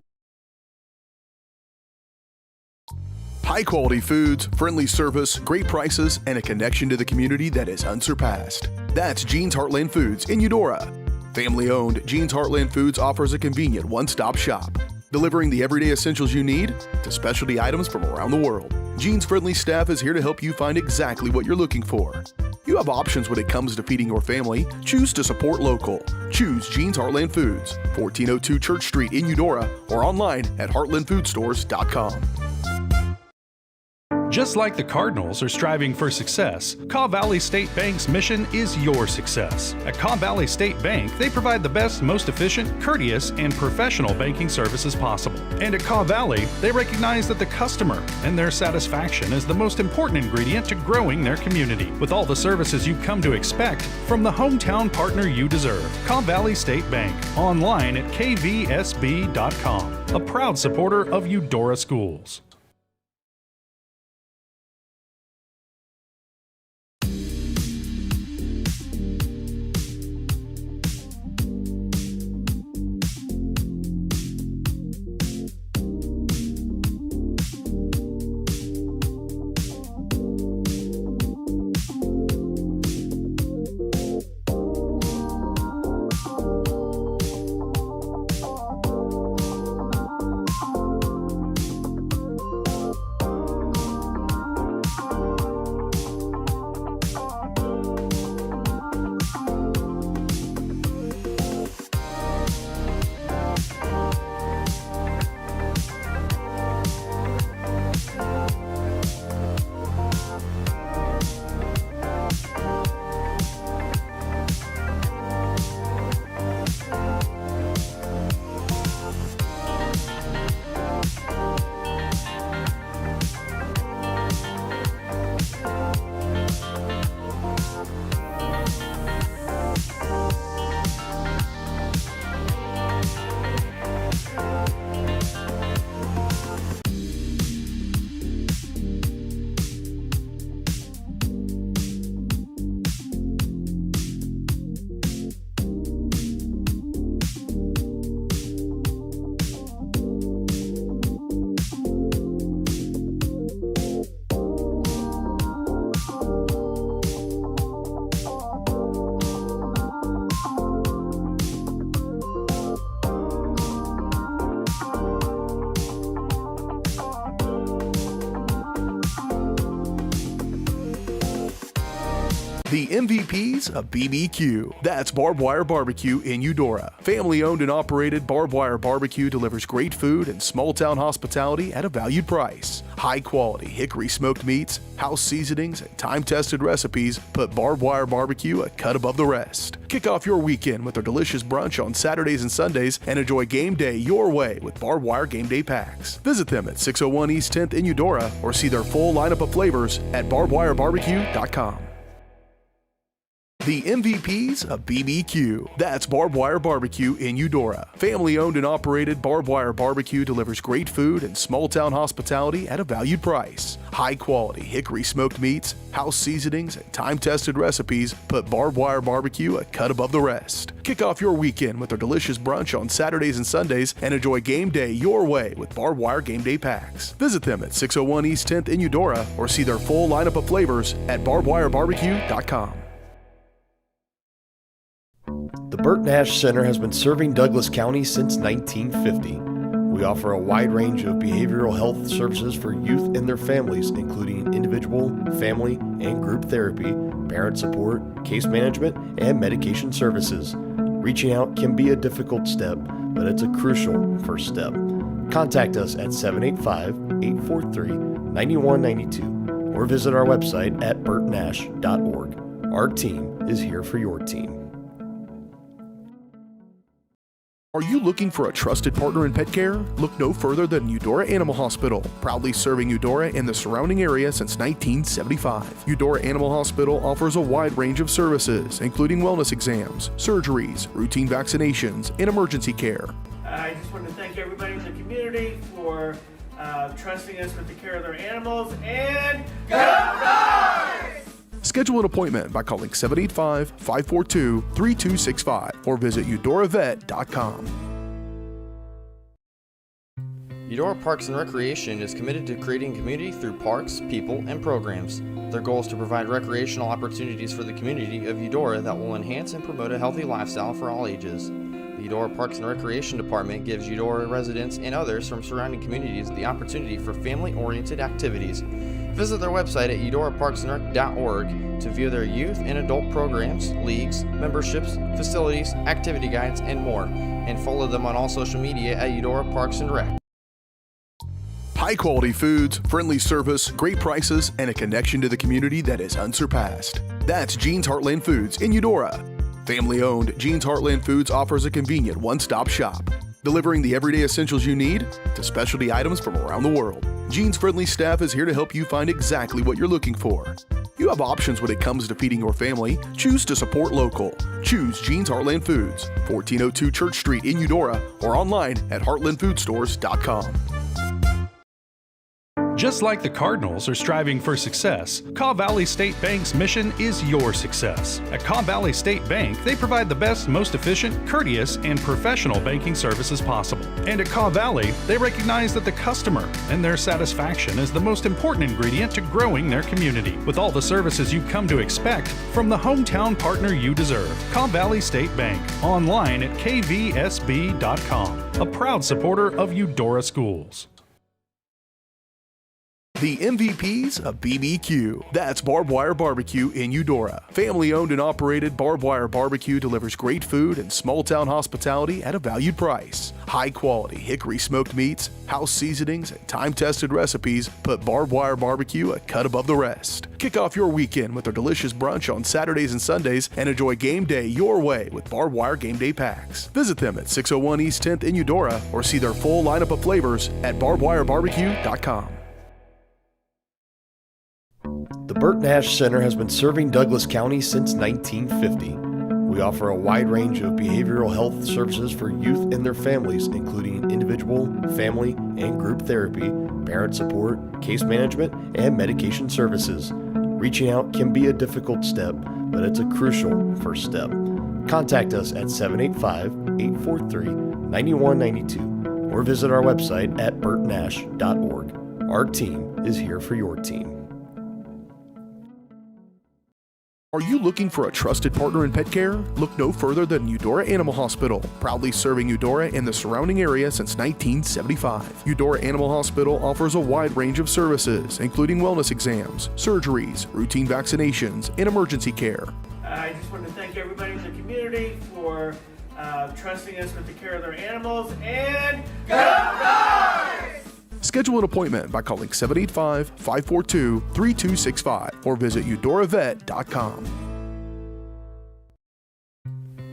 High-quality foods, friendly service, great prices, and a connection to the community that is unsurpassed. That's Jean's Heartland Foods in Eudora. Family-owned, Jean's Heartland Foods offers a convenient one-stop shop, delivering the everyday essentials you need to specialty items from around the world. Jean's friendly staff is here to help you find exactly what you're looking for. You have options when it comes to feeding your family. Choose to support local. Choose Jean's Heartland Foods, 1402 Church Street in Eudora, or online at heartlandfoodstores.com. Just like the Cardinals are striving for success, Cobb Valley State Bank's mission is your success. At Cobb Valley State Bank, they provide the best, most efficient, courteous, and professional banking services possible. And at Cobb Valley, they recognize that the customer and their satisfaction is the most important ingredient to growing their community. With all the services you've come to expect from the hometown partner you deserve, Cobb Valley State Bank, online at kvsb.com, a proud supporter of Eudora Schools. The MVPs of BBQ. That's Barbed Wire Barbecue in Eudora. Family-owned and operated, Barbed Wire Barbecue delivers great food and small-town hospitality at a valued price. High-quality hickory-smoked meats, house seasonings, and time-tested recipes put Barbed Wire Barbecue a cut above the rest. Kick off your weekend with their delicious brunch on Saturdays and Sundays and enjoy game day your way with Barbed Wire Game Day Packs. Visit them at 601 East 10th in Eudora or see their full lineup of flavors at barbedwirebarbecue.com. The MVPs of BBQ. That's Barbed Wire Barbecue in Eudora. Family-owned and operated, Barbed Wire Barbecue delivers great food and small-town hospitality at a valued price. High-quality hickory-smoked meats, house seasonings, and time-tested recipes put Barbed Wire Barbecue a cut above the rest. Kick off your weekend with their delicious brunch on Saturdays and Sundays and enjoy game day your way with Barbed Wire Game Day Packs. Visit them at 601 East 10th in Eudora or see their full lineup of flavors at barbedwirebarbecue.com. The Burt Nash Center has been serving Douglas County since 1950. We offer a wide range of behavioral health services for youth and their families, including individual, family, and group therapy, parent support, case management, and medication services. Reaching out can be a difficult step, but it's a crucial first step. Contact us at 785-843-9192 or visit our website at burtnash.org. Our team is here for your team. Are you looking for a trusted partner in pet care? Look no further than Eudora Animal Hospital, proudly serving Eudora and the surrounding area since 1975. Eudora Animal Hospital offers a wide range of services, including wellness exams, surgeries, routine vaccinations, and emergency care. I just want to thank everybody in the community for trusting us with the care of their animals, and go Dogs! Schedule an appointment by calling 785-542-3265 or visit eudoravet.com. Eudora Parks and Recreation is committed to creating community through parks, people, and programs. Their goal is to provide recreational opportunities for the community of Eudora that will enhance and promote a healthy lifestyle for all ages. The Eudora Parks and Recreation Department gives Eudora residents and others from surrounding communities the opportunity for family-oriented activities. Visit their website at eudoraparksandrec.org to view their youth and adult programs, leagues, memberships, facilities, activity guides, and more, and follow them on all social media at Eudora Parks and Rec. High quality foods, friendly service, great prices, and a connection to the community that is unsurpassed. That's Jean's Heartland Foods in Eudora. Family owned, Jean's Heartland Foods offers a convenient one-stop shop, delivering the everyday essentials you need to specialty items from around the world. Jean's friendly staff is here to help you find exactly what you're looking for. You have options when it comes to feeding your family. Choose to support local. Choose Jean's Heartland Foods, 1402 Church Street in Eudora, or online at heartlandfoodstores.com. Just like the Cardinals are striving for success, Kaw Valley State Bank's mission is your success. At Kaw Valley State Bank, they provide the best, most efficient, courteous, and professional banking services possible. And at Kaw Valley, they recognize that the customer and their satisfaction is the most important ingredient to growing their community. With all the services you've come to expect from the hometown partner you deserve, Kaw Valley State Bank, online at kvsb.com, a proud supporter of Eudora Schools. The MVPs of BBQ. That's Barbed Wire Barbecue in Eudora. Family owned and operated, Barbed Wire Barbecue delivers great food and small town hospitality at a valued price. High quality hickory smoked meats, house seasonings, and time tested recipes put Barbed Wire Barbecue a cut above the rest. Kick off your weekend with their delicious brunch on Saturdays and Sundays and enjoy game day your way with Barbed Wire Game Day Packs. Visit them at 601 East 10th in Eudora or see their full lineup of flavors at barbedwirebarbecue.com. The Burt Nash Center has been serving Douglas County since 1950. We offer a wide range of behavioral health services for youth and their families, including individual, family, and group therapy, parent support, case management, and medication services. Reaching out can be a difficult step, but it's a crucial first step. Contact us at 785-843-9192 or visit our website at burtnash.org. Our team is here for your team. Are you looking for a trusted partner in pet care? Look no further than Eudora Animal Hospital, proudly serving Eudora and the surrounding area since 1975. Eudora Animal Hospital offers a wide range of services, including wellness exams, surgeries, routine vaccinations, and emergency care. I just want to thank everybody in the community for trusting us with the care of their animals, and go Dogs! Schedule an appointment by calling 785-542-3265 or visit eudoravet.com.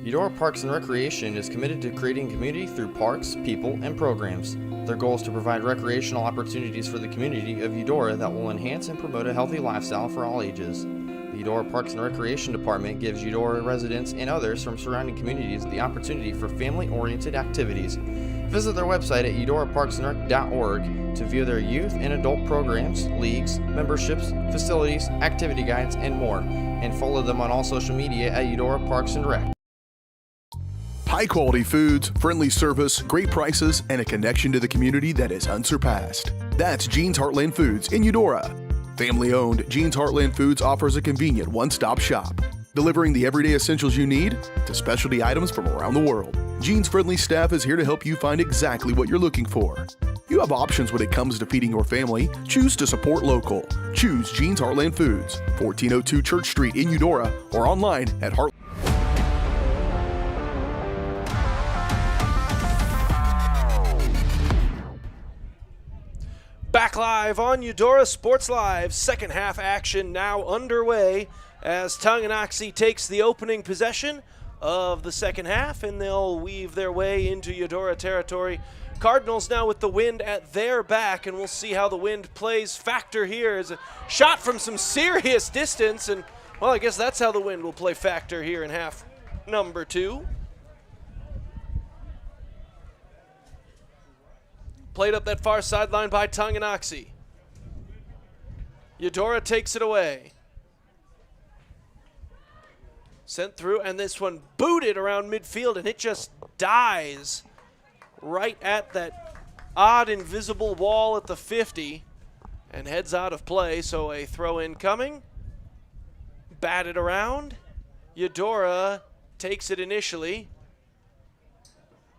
Eudora Parks and Recreation is committed to creating community through parks, people, and programs. Their goal is to provide recreational opportunities for the community of Eudora that will enhance and promote a healthy lifestyle for all ages. The Eudora Parks and Recreation Department gives Eudora residents and others from surrounding communities the opportunity for family-oriented activities. Visit their website at eudoraparksandrec.org to view their youth and adult programs, leagues, memberships, facilities, activity guides, and more, and follow them on all social media at Eudora Parks and Rec. High quality foods, friendly service, great prices, and a connection to the community that is unsurpassed. That's Jean's Heartland Foods in Eudora. Family owned, Jean's Heartland Foods offers a convenient one-stop shop, delivering the everyday essentials you need to specialty items from around the world. Jean's friendly staff is here to help you find exactly what you're looking for. You have options when it comes to feeding your family. Choose to support local. Choose Jean's Heartland Foods, 1402 Church Street in Eudora, or online at Heartland. Back live on Eudora Sports Live. Second half action now underway as Tonganoxie takes the opening possession of the second half, and they'll weave their way into Eudora territory. Cardinals now with the wind at their back, and we'll see how the wind plays factor here. As a shot from some serious distance, and well, I guess that's how the wind will play factor here in half number 2. Played up that far sideline by Tonganoxie. Eudora takes it away. Sent through, and this one booted around midfield, and it just dies right at that odd invisible wall at the 50 and heads out of play. So a throw in coming. Batted around. Eudora takes it initially,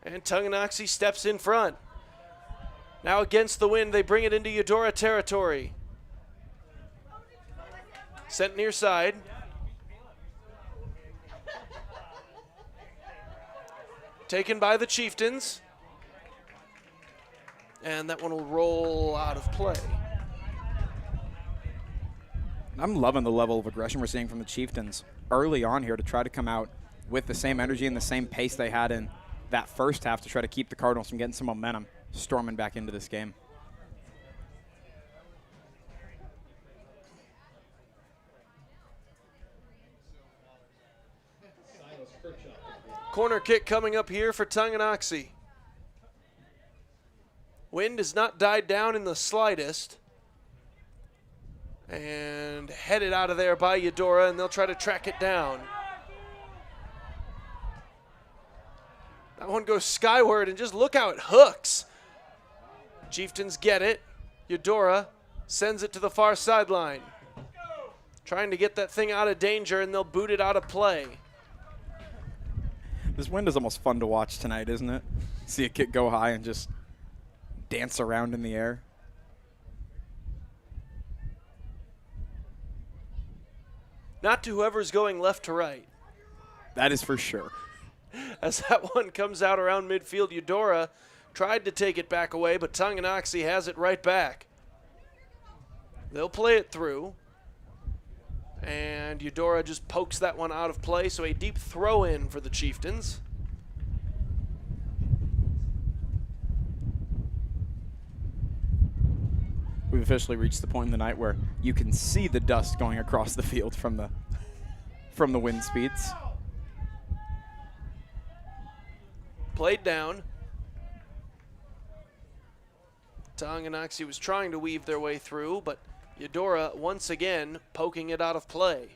and Tonganoxie steps in front. Now against the wind, they bring it into Eudora territory. Sent near side. Taken by the Chieftains. And that one will roll out of play. I'm loving the level of aggression we're seeing from the Chieftains early on here to try to come out with the same energy and the same pace they had in that first half to try to keep the Cardinals from getting some momentum storming back into this game. Corner kick coming up here for Tonganoxie. Wind has not died down in the slightest. And headed out of there by Eudora, and they'll try to track it down. That one goes skyward, and just look how it hooks. Chieftains get it. Eudora sends it to the far sideline. Trying to get that thing out of danger, and they'll boot it out of play. This wind is almost fun to watch tonight, isn't it? See a kick go high and just dance around in the air. Not to whoever's going left to right. That is for sure. As that one comes out around midfield, Eudora tried to take it back away, but Tonganoxie has it right back. They'll play it through. And Eudora just pokes that one out of play, so a deep throw in for the Chieftains. We've officially reached the point in the night where you can see the dust going across the field from the wind speeds. Played down. Tonganoxie was trying to weave their way through, but Eudora once again poking it out of play.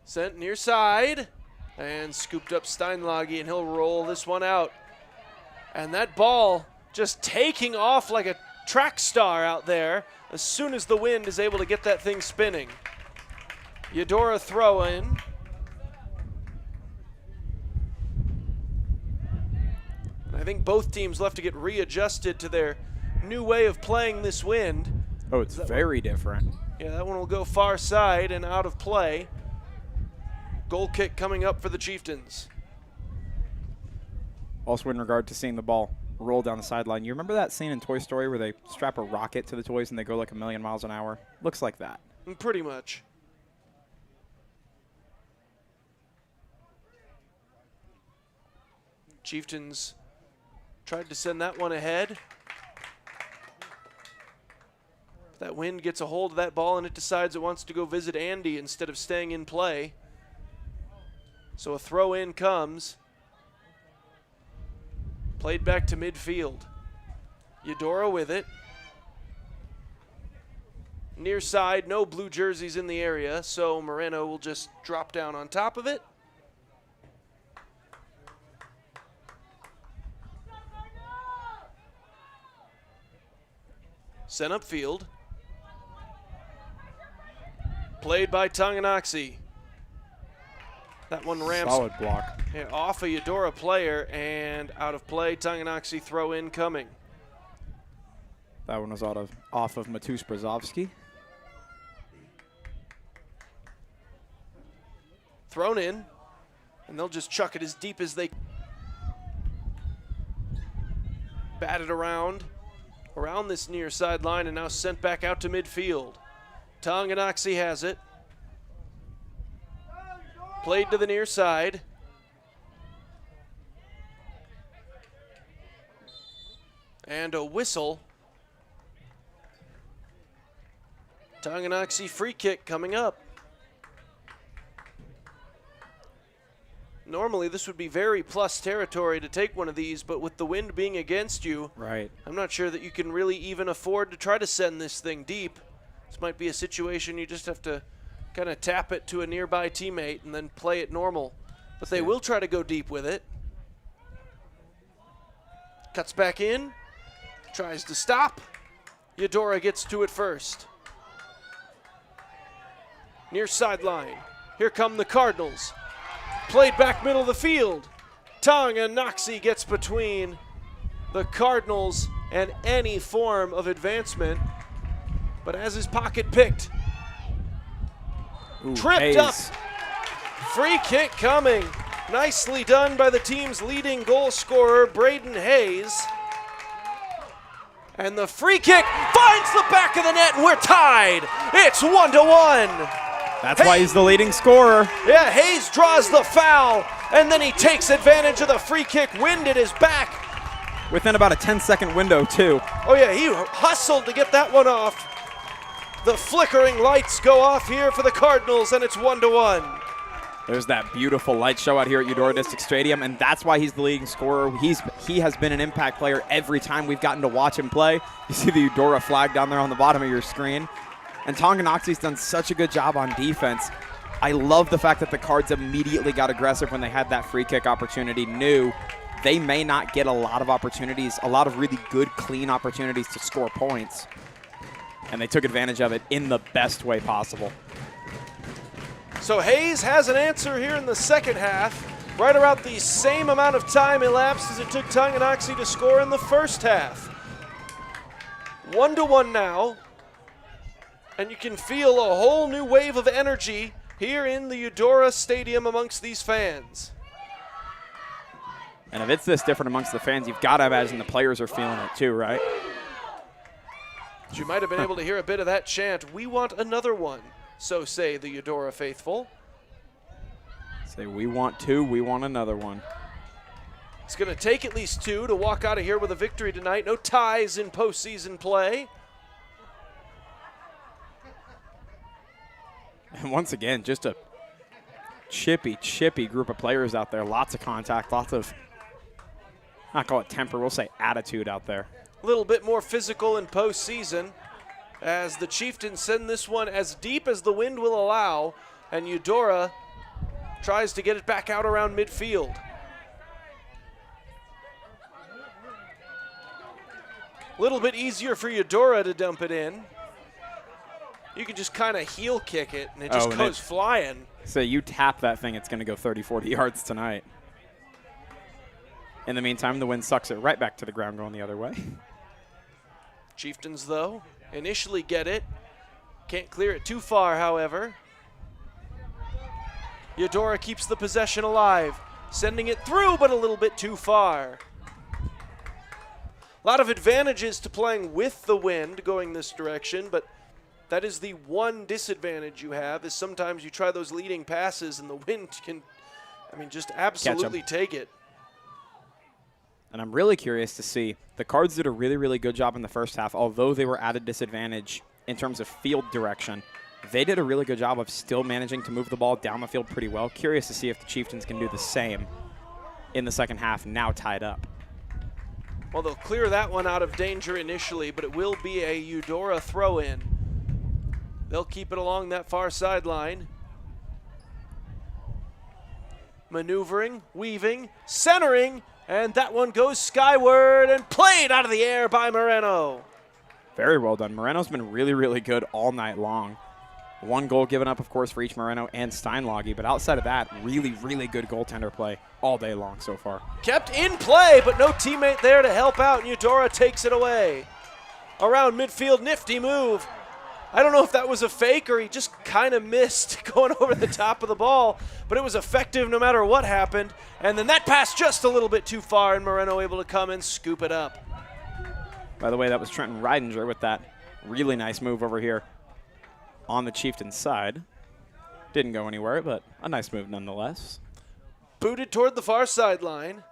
Sent near side and scooped up Steinlage, and he'll roll this one out. And that ball just taking off like a track star out there as soon as the wind is able to get that thing spinning. Eudora throw in. I think both teams left to get readjusted to their new way of playing this wind. Oh, it's very different. Yeah, that one will go far side and out of play. Goal kick coming up for the Chieftains. Also in regard to seeing the ball roll down the sideline, you remember that scene in Toy Story where they strap a rocket to the toys and they go like 1,000,000 miles an hour? Looks like that. Pretty much. Chieftains tried to send that one ahead. That wind gets a hold of that ball and it decides it wants to go visit Andy instead of staying in play. So a throw in comes. Played back to midfield. Eudora with it. Near side, no blue jerseys in the area, so Moreno will just drop down on top of it. Sent upfield. Played by Tonganoxie. That one ramps solid block. off a Eudora player and out of play. Tonganoxie throw in coming. That one was off of Matus Brzezowski. Thrown in, and they'll just chuck it as deep as they bat it around this near sideline, and now sent back out to midfield. Tonganoxie has it. Played to the near side. And a whistle. Tonganoxie free kick coming up. Normally this would be very plus territory to take one of these, but with the wind being against you, right, I'm not sure that you can really even afford to try to send this thing deep. This might be a situation you just have to kind of tap it to a nearby teammate and then play it normal. But they will try to go deep with it. Cuts back in, tries to stop. Eudora gets to it first. Near sideline. Here come the Cardinals. Played back middle of the field. Tonganoxie gets between the Cardinals and any form of advancement, but has his pocket picked. Ooh, Tripped Hayes. up. Free kick coming. Nicely done by the team's leading goal scorer, Braden Hayes. And the free kick finds the back of the net, and we're tied. It's 1-1. That's why he's the leading scorer. Yeah, Hayes draws the foul, and then he takes advantage of the free kick. Wind at his back. Within about a 10-second window, too. Oh, yeah, he hustled to get that one off. The flickering lights go off here for the Cardinals, and it's 1-1. There's that beautiful light show out here at Eudora District Stadium, and that's why he's the leading scorer. He has been an impact player every time we've gotten to watch him play. You see the Eudora flag down there on the bottom of your screen. And Tonganoxie's done such a good job on defense. I love the fact that the Cards immediately got aggressive when they had that free kick opportunity, knew they may not get a lot of opportunities, a lot of really good, clean opportunities to score points. And they took advantage of it in the best way possible. So Hayes has an answer here in the second half. Right around the same amount of time elapsed as it took Tonganoxie to score in the first half. 1-1 now. And you can feel a whole new wave of energy here in the Eudora Stadium amongst these fans. And if it's this different amongst the fans, you've got to imagine the players are feeling it too, right? You might have been able to hear a bit of that chant, "We want another one," so say the Eudora faithful. Say, we want two, we want another one. It's going to take at least two to walk out of here with a victory tonight. No ties in postseason play. And once again, just a chippy group of players out there. Lots of contact, lots of, not call it temper, we'll say attitude out there. A little bit more physical in postseason as the Chieftains send this one as deep as the wind will allow, and Eudora tries to get it back out around midfield. A little bit easier for Eudora to dump it in. You can just kind of heel kick it, and it just goes flying. So you tap that thing, it's going to go 30, 40 yards tonight. In the meantime, the wind sucks it right back to the ground going the other way. Chieftains, though, initially get it. Can't clear it too far, however. Eudora keeps the possession alive, sending it through, but a little bit too far. A lot of advantages to playing with the wind going this direction, but that is the one disadvantage you have, is sometimes you try those leading passes and the wind can, just absolutely take it. And I'm really curious to see. The Cards did a really, really good job in the first half, although they were at a disadvantage in terms of field direction. They did a really good job of still managing to move the ball down the field pretty well. Curious to see if the Chieftains can do the same in the second half, now tied up. Well, they'll clear that one out of danger initially, but it will be a Eudora throw-in. They'll keep it along that far sideline. Maneuvering, weaving, centering, and that one goes skyward and played out of the air by Moreno. Very well done. Moreno's been really, really good all night long. One goal given up, of course, for each Moreno and Steinlage, but outside of that, really, really good goaltender play all day long so far. Kept in play, but no teammate there to help out, and Eudora takes it away. around midfield. Nifty move. I don't know if that was a fake or he just kind of missed going over the top of the ball, but it was effective no matter what happened. And then that pass just a little bit too far, and Moreno able to come and scoop it up. By the way, that was Trenton Reidinger with that really nice move over here on the Chieftains side. Didn't go anywhere, but a nice move nonetheless. Booted toward the far sideline.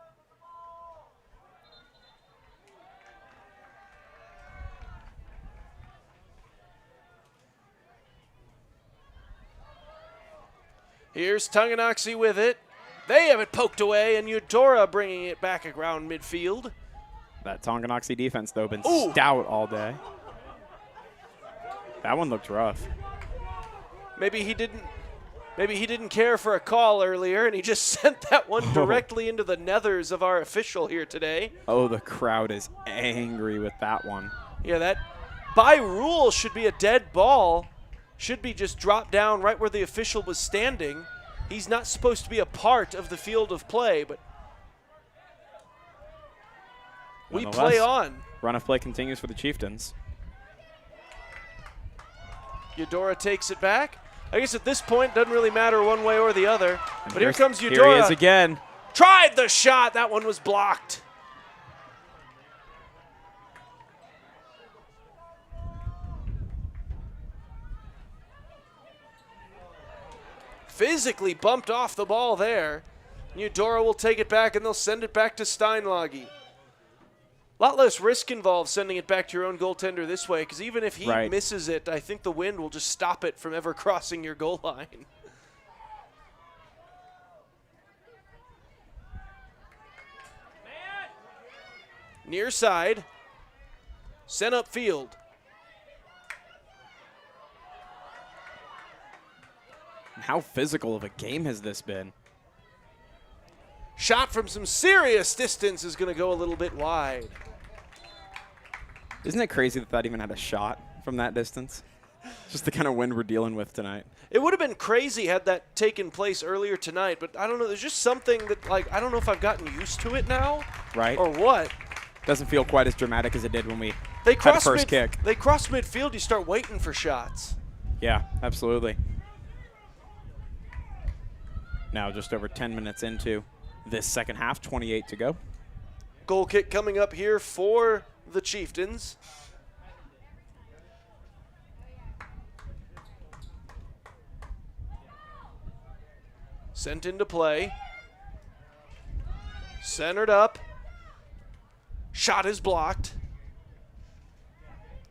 Here's Tonganoxie with it. They have it poked away, and Eudora bringing it back around midfield. That Tonganoxie defense, though, been Ooh. stout all day. That one looked rough. Maybe he didn't care for a call earlier, and he just sent that one directly into the nethers of our official here today. Oh, the crowd is angry with that one. Yeah, that by rule should be a dead ball. Should be just dropped down right where the official was standing. He's not supposed to be a part of the field of play, but we play on. Run of play continues for the Chieftains. Eudora takes it back. I guess at this point, it doesn't really matter one way or the other. And But here comes Eudora. Here he is again. Tried the shot. That one was blocked. Physically bumped off the ball there. Eudora will take it back, and they'll send it back to Steinlage. A lot less risk involved sending it back to your own goaltender this way, because even if he misses it, I think the wind will just stop it from ever crossing your goal line. Near side. Sent upfield. How physical of a game has this been? Shot from some serious distance is going to go a little bit wide. Isn't it crazy that that even had a shot from that distance? Just the kind of wind we're dealing with tonight. It would have been crazy had that taken place earlier tonight, but I don't know. There's just something that, like, I don't know if I've gotten used to it now. Right. Or what. Doesn't feel quite as dramatic as it did when we They had the first kick. They cross midfield, you start waiting for shots. Yeah, absolutely. Now just over 10 minutes into this second half, 28 to go. Goal kick coming up here for the Chieftains. Sent into play. Centered up. Shot is blocked.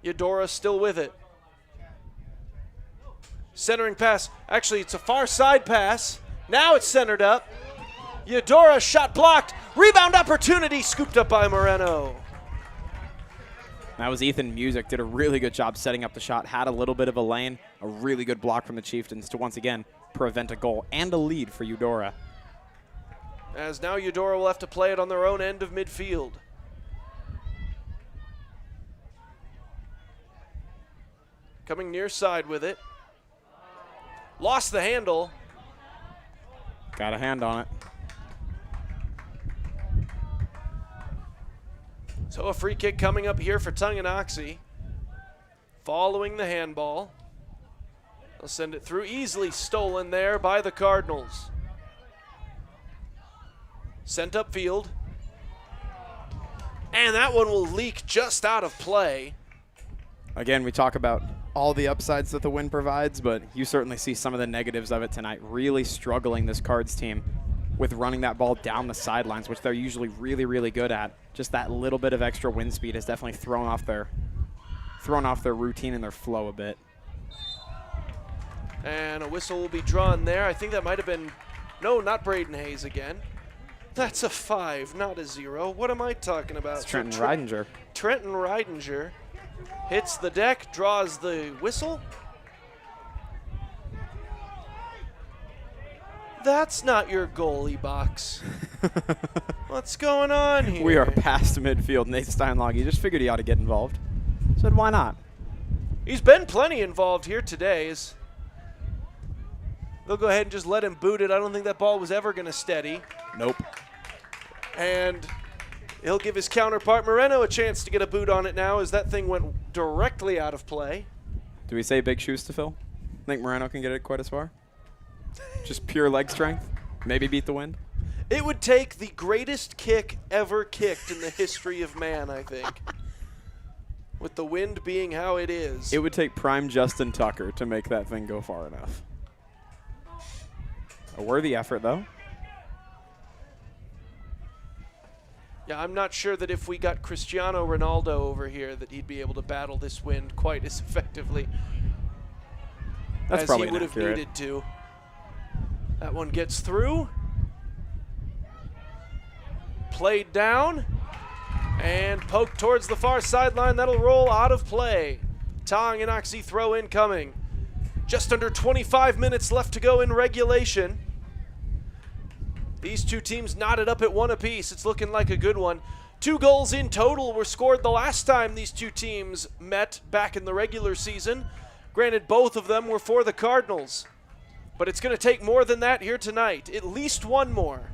Eudora still with it. Centering pass. Actually, it's a far side pass. Now it's centered up. Eudora shot blocked. Rebound opportunity scooped up by Moreno. That was Ethan Music. Did a really good job setting up the shot. Had a little bit of a lane. A really good block from the Chieftains to once again prevent a goal and a lead for Eudora. As now Eudora will have to play it on their own end of midfield. Coming near side with it. Lost the handle. Got a hand on it. So a free kick coming up here for Tonganoxie. Following the handball. They'll send it through. Easily stolen there by the Cardinals. Sent upfield. And that one will leak just out of play. Again, we talk about all the upsides that the win provides, but you certainly see some of the negatives of it tonight. Really struggling, this Cards team, with running that ball down the sidelines, which they're usually really, really good at. Just that little bit of extra wind speed has definitely thrown off their routine and their flow a bit. And a whistle will be drawn there. I think that might have been, no, not Braden Hayes again. That's a 5, not a 0. What am I talking about? It's Trenton Reidinger. Trenton Reidinger hits the deck, draws the whistle. That's not your goalie box. What's going on here? We are past midfield. Nate Steinlage just figured he ought to get involved. Said, why not? He's been plenty involved here today. They'll go ahead and just let him boot it. I don't think that ball was ever going to steady. Nope. And He'll give his counterpart Moreno a chance to get a boot on it now as that thing went directly out of play. Do we say big shoes to fill? Think Moreno can get it quite as far? Just pure leg strength? Maybe beat the wind? It would take the greatest kick ever kicked in the history of man, I think. With the wind being how it is. It would take prime Justin Tucker to make that thing go far enough. A worthy effort, though. Yeah, I'm not sure that if we got Cristiano Ronaldo over here that he'd be able to battle this wind quite as effectively That's as probably he would have inaccurate. needed to. That one gets through. Played down. And poked towards the far sideline. That'll roll out of play. Tonganoxie throw incoming. Just under 25 minutes left to go in regulation. These two teams knotted up at one apiece. It's looking like a good one. 2 goals in total were scored the last time these two teams met back in the regular season. Granted, both of them were for the Cardinals. But it's going to take more than that here tonight. At least one more.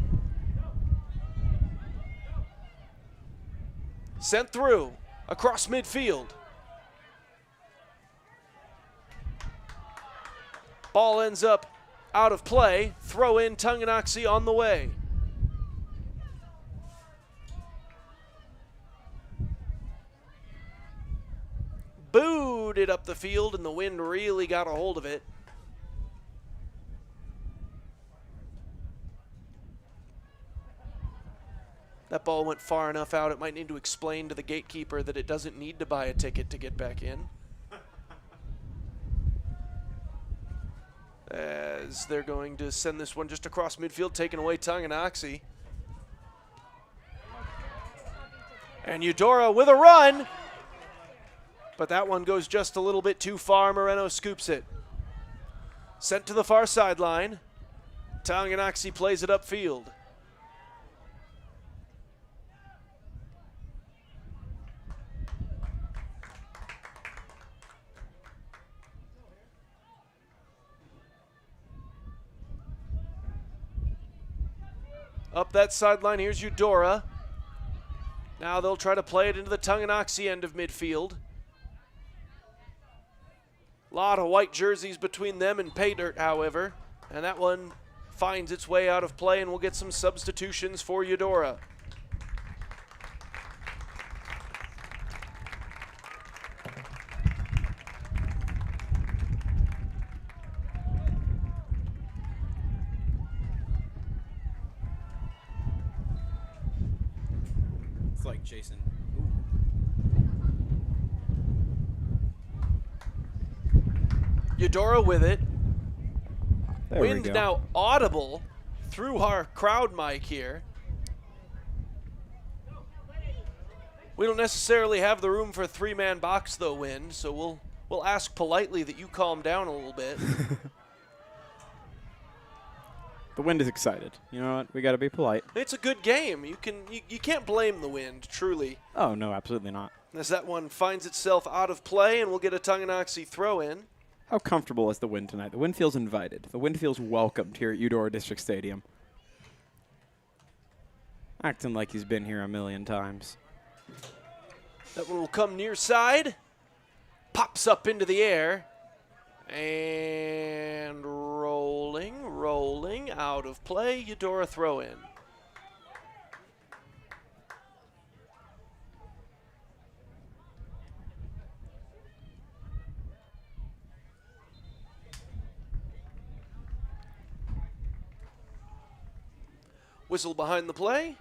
Sent through across midfield. Ball ends up out of play. Throw in, Tonganoxie on the way. Booted up the field, and the wind really got a hold of it. That ball went far enough out, it might need to explain to the gatekeeper that it doesn't need to buy a ticket to get back in. As they're going to send this one just across midfield, taking away Tonganoxie. And Eudora with a run. But that one goes just a little bit too far. Moreno scoops it. Sent to the far sideline. Tonganoxie plays it upfield. Up that sideline, here's Eudora. Now they'll try to play it into the Tonganoxie end of midfield. A lot of white jerseys between them and pay dirt, however. And that one finds its way out of play, and we'll get some substitutions for Eudora. It's like Jason. Eudora with it. There we Wind go. now audible through our crowd mic here. We don't necessarily have the room for a 3-man box though, Wind, so we'll ask politely that you calm down a little bit. The wind is excited. You know what? We got to be polite. It's a good game. You can't blame the Wind, truly. Oh, no, absolutely not. As that one finds itself out of play, and we'll get a Tonganoxie throw in. How comfortable is the wind tonight? The wind feels invited. The wind feels welcomed here at Eudora District Stadium. Acting like he's been here a million times. That one will come near side. Pops up into the air. And rolling, out of play. Eudora throw in. Whistle behind the play.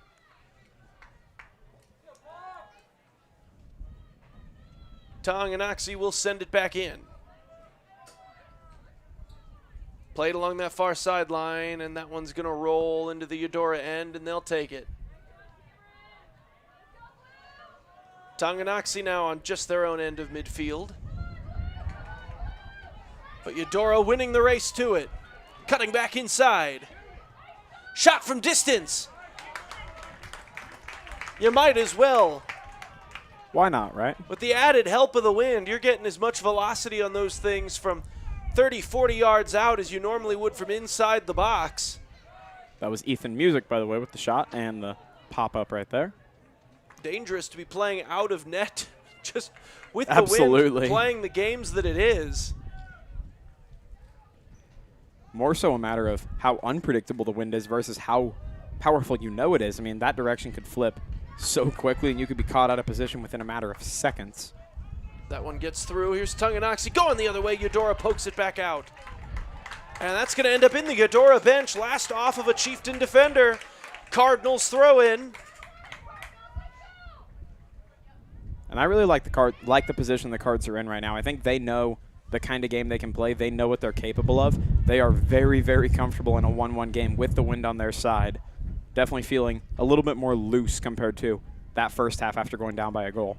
Tonganoxie will send it back in. Played along that far sideline, and that one's going to roll into the Eudora end, and they'll take it. Tonganoxie now on just their own end of midfield. But Eudora winning the race to it. Cutting back inside. Shot from distance. You might as well. Why not, right? With the added help of the wind, you're getting as much velocity on those things from 30, 40 yards out as you normally would from inside the box. That was Ethan Music, by the way, with the shot and the pop-up right there. Dangerous to be playing out of net just with Absolutely. the wind, playing the games that it is. More so a matter of how unpredictable the wind is versus how powerful you know it is. I mean, that direction could flip so quickly, and you could be caught out of position within a matter of seconds. That one gets through. Here's Tonganoxie going the other way. Eudora pokes it back out. And that's going to end up in the Eudora bench. Last off of a Chieftain defender. Cardinals throw in. And I really like the position the Cards are in right now. I think they know the kind of game they can play. They know what they're capable of. They are very, very comfortable in a 1-1 game with the wind on their side. Definitely feeling a little bit more loose compared to that first half after going down by a goal.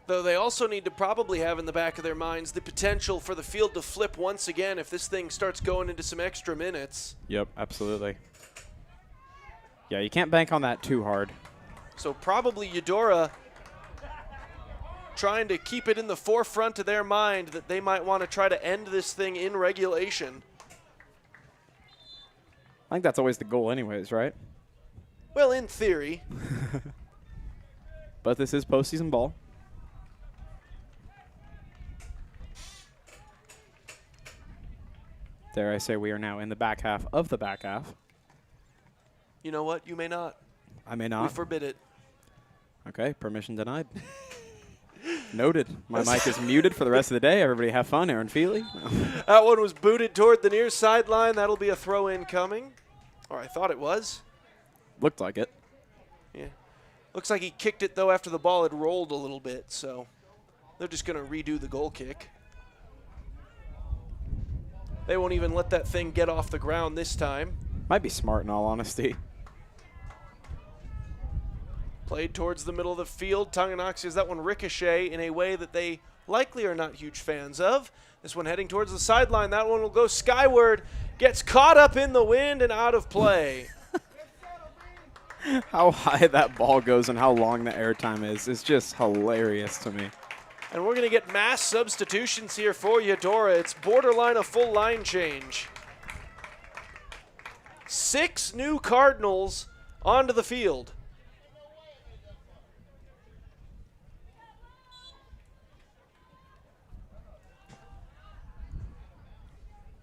Though they also need to probably have in the back of their minds the potential for the field to flip once again if this thing starts going into some extra minutes. Yep, absolutely. Yeah, you can't bank on that too hard. So probably Eudora trying to keep it in the forefront of their mind that they might want to try to end this thing in regulation. I think that's always the goal anyways, right? Well, in theory. But this is postseason ball. Dare I say we are now in the back half of the back half. You know what? You may not. I may We not. forbid it. Okay, permission denied. Noted. My mic is muted for the rest of the day. Everybody have fun. Aaron Feely. That one was booted toward the near sideline. That'll be a throw-in coming. Or I thought it was. Looked like it. Yeah. Looks like he kicked it, though, after the ball had rolled a little bit. So they're just going to redo the goal kick. They won't even let that thing get off the ground this time. Might be smart in all honesty. Played towards the middle of the field. Tonganoxie has that one ricochet in a way that they likely are not huge fans of. This one heading towards the sideline. That one will go skyward. Gets caught up in the wind and out of play. How high that ball goes and how long the airtime is just hilarious to me. And we're going to get mass substitutions here for Eudora. It's borderline a full line change. 6 new Cardinals onto the field.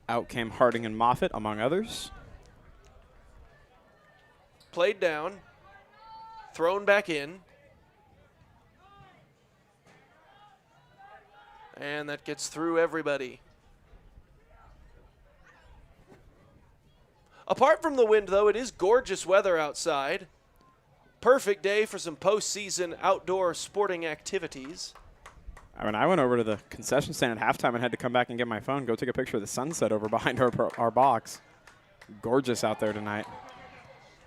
Out came Harding and Moffitt, among others. Played down. Thrown back in. And that gets through everybody. Apart from the wind, though, it is gorgeous weather outside. Perfect day for some postseason outdoor sporting activities. I mean, I went over to the concession stand at halftime and had to come back and get my phone, go take a picture of the sunset over behind our box. Gorgeous out there tonight.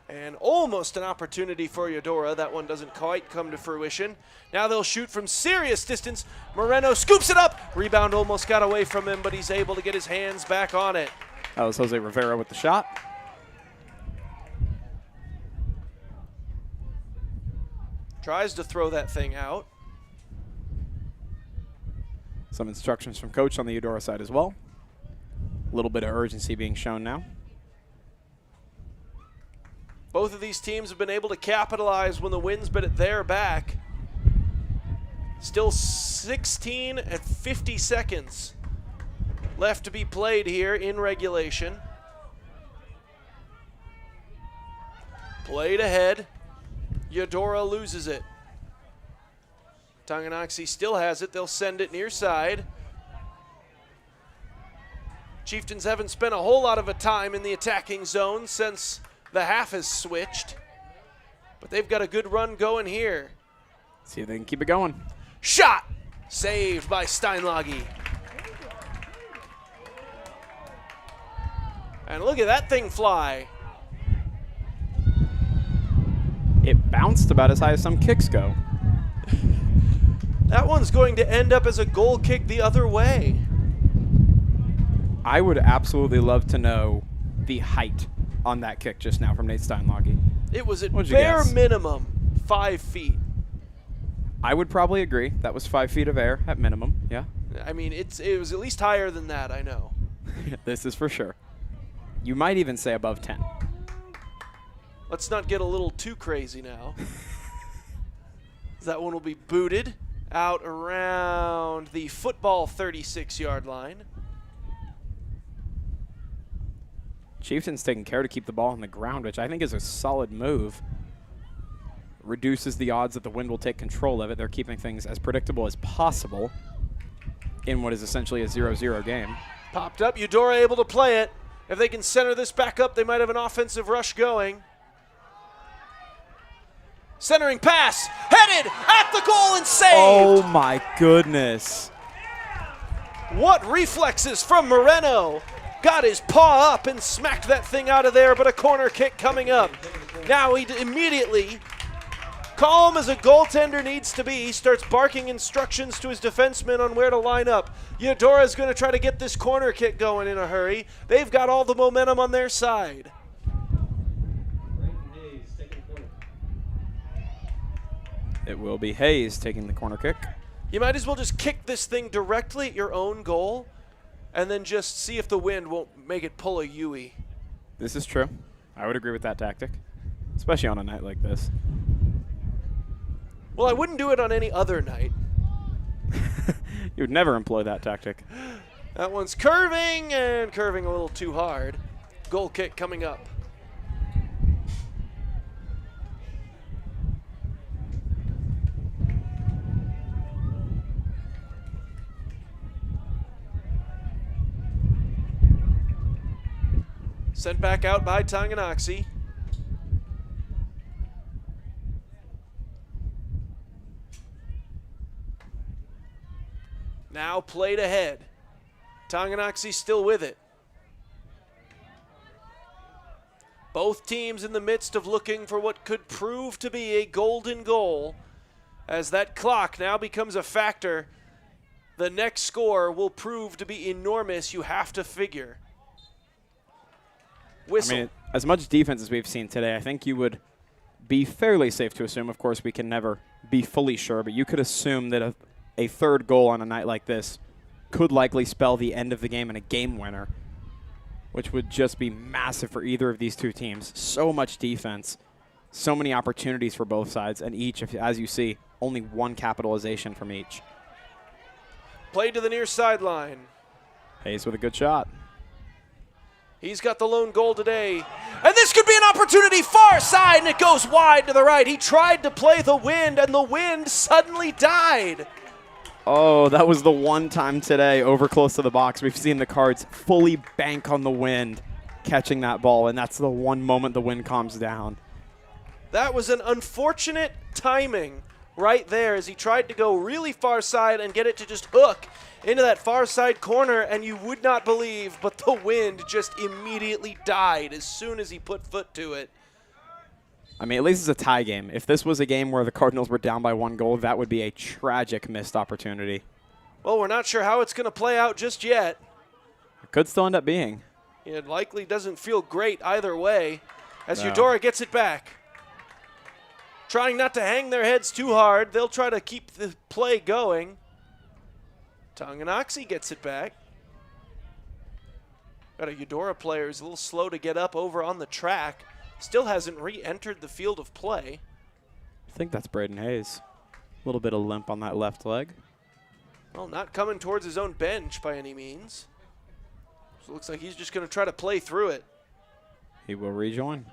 And almost an opportunity for Eudora. That one doesn't quite come to fruition. Now they'll shoot from serious distance. Moreno scoops it up. Rebound almost got away from him, but he's able to get his hands back on it. That was Jose Rivera with the shot. Tries to throw that thing out. Some instructions from coach on the Eudora side as well. A little bit of urgency being shown now. Both of these teams have been able to capitalize when the wind's been at their back. Still 16 at 50 seconds left to be played here in regulation. Played ahead. Eudora loses it. Tonganoxie still has it. They'll send it near side. Chieftains haven't spent a whole lot of a time in the attacking zone since the half has switched. But they've got a good run going here. See if they can keep it going. Shot! Saved by Steinlage. And look at that thing fly. It bounced about as high as some kicks go. That one's going to end up as a goal kick the other way. I would absolutely love to know the height on that kick just now from Nate Steinlage. It was at What'd you bare guess? minimum 5 feet. I would probably agree. That was 5 feet of air at minimum, yeah. I mean, it was at least higher than that, I know. This is for sure. You might even say above 10. Let's not get a little too crazy now. That one will be booted out around the football 36-yard line. Chieftains taking care to keep the ball on the ground, which I think is a solid move. Reduces the odds that the wind will take control of it. They're keeping things as predictable as possible in what is essentially a 0-0 game. Popped up, Eudora able to play it. If they can center this back up, they might have an offensive rush going. Centering pass, headed at the goal and saved. Oh my goodness. What reflexes from Moreno. Got his paw up and smacked that thing out of there, but a corner kick coming up. Now he immediately, calm as a goaltender needs to be, he starts barking instructions to his defensemen on where to line up. Eudora is going to try to get this corner kick going in a hurry. They've got all the momentum on their side. It will be Hayes taking the corner kick. You might as well just kick this thing directly at your own goal and then just see if the wind won't make it pull a Yui. This is true. I would agree with that tactic, especially on a night like this. Well, I wouldn't do it on any other night. You would never employ that tactic. That one's curving and curving a little too hard. Goal kick coming up. Sent back out by Tonganoxie. Now played ahead. Tonganoxie still with it. Both teams in the midst of looking for what could prove to be a golden goal. As that clock now becomes a factor, the next score will prove to be enormous, you have to figure. Whistle. I mean, as much defense as we've seen today, I think you would be fairly safe to assume, of course, we can never be fully sure, but you could assume that a third goal on a night like this could likely spell the end of the game and a game winner, which would just be massive for either of these two teams. So much defense, so many opportunities for both sides, and each, as you see, only one capitalization from each. Play to the near sideline. Hayes with a good shot. He's got the lone goal today. And this could be an opportunity far side, and it goes wide to the right. He tried to play the wind, and the wind suddenly died. Oh, that was the one time today over close to the box. We've seen the Cards fully bank on the wind catching that ball, and that's the one moment the wind calms down. That was an unfortunate timing right there as he tried to go really far side and get it to just hook into that far side corner, and you would not believe, but the wind just immediately died as soon as he put foot to it. I mean, at least it's a tie game. If this was a game where the Cardinals were down by 1 goal, that would be a tragic missed opportunity. Well, we're not sure how it's going to play out just yet. It could still end up being. It likely doesn't feel great either way as No. Eudora gets it back. Trying not to hang their heads too hard. They'll try to keep the play going. Tonganoxie gets it back. Got a Eudora player who's a little slow to get up over on the track. Still hasn't re-entered the field of play. I think that's Braden Hayes. A little bit of limp on that left leg. Well, not coming towards his own bench by any means. So it looks like he's just going to try to play through it. He will rejoin.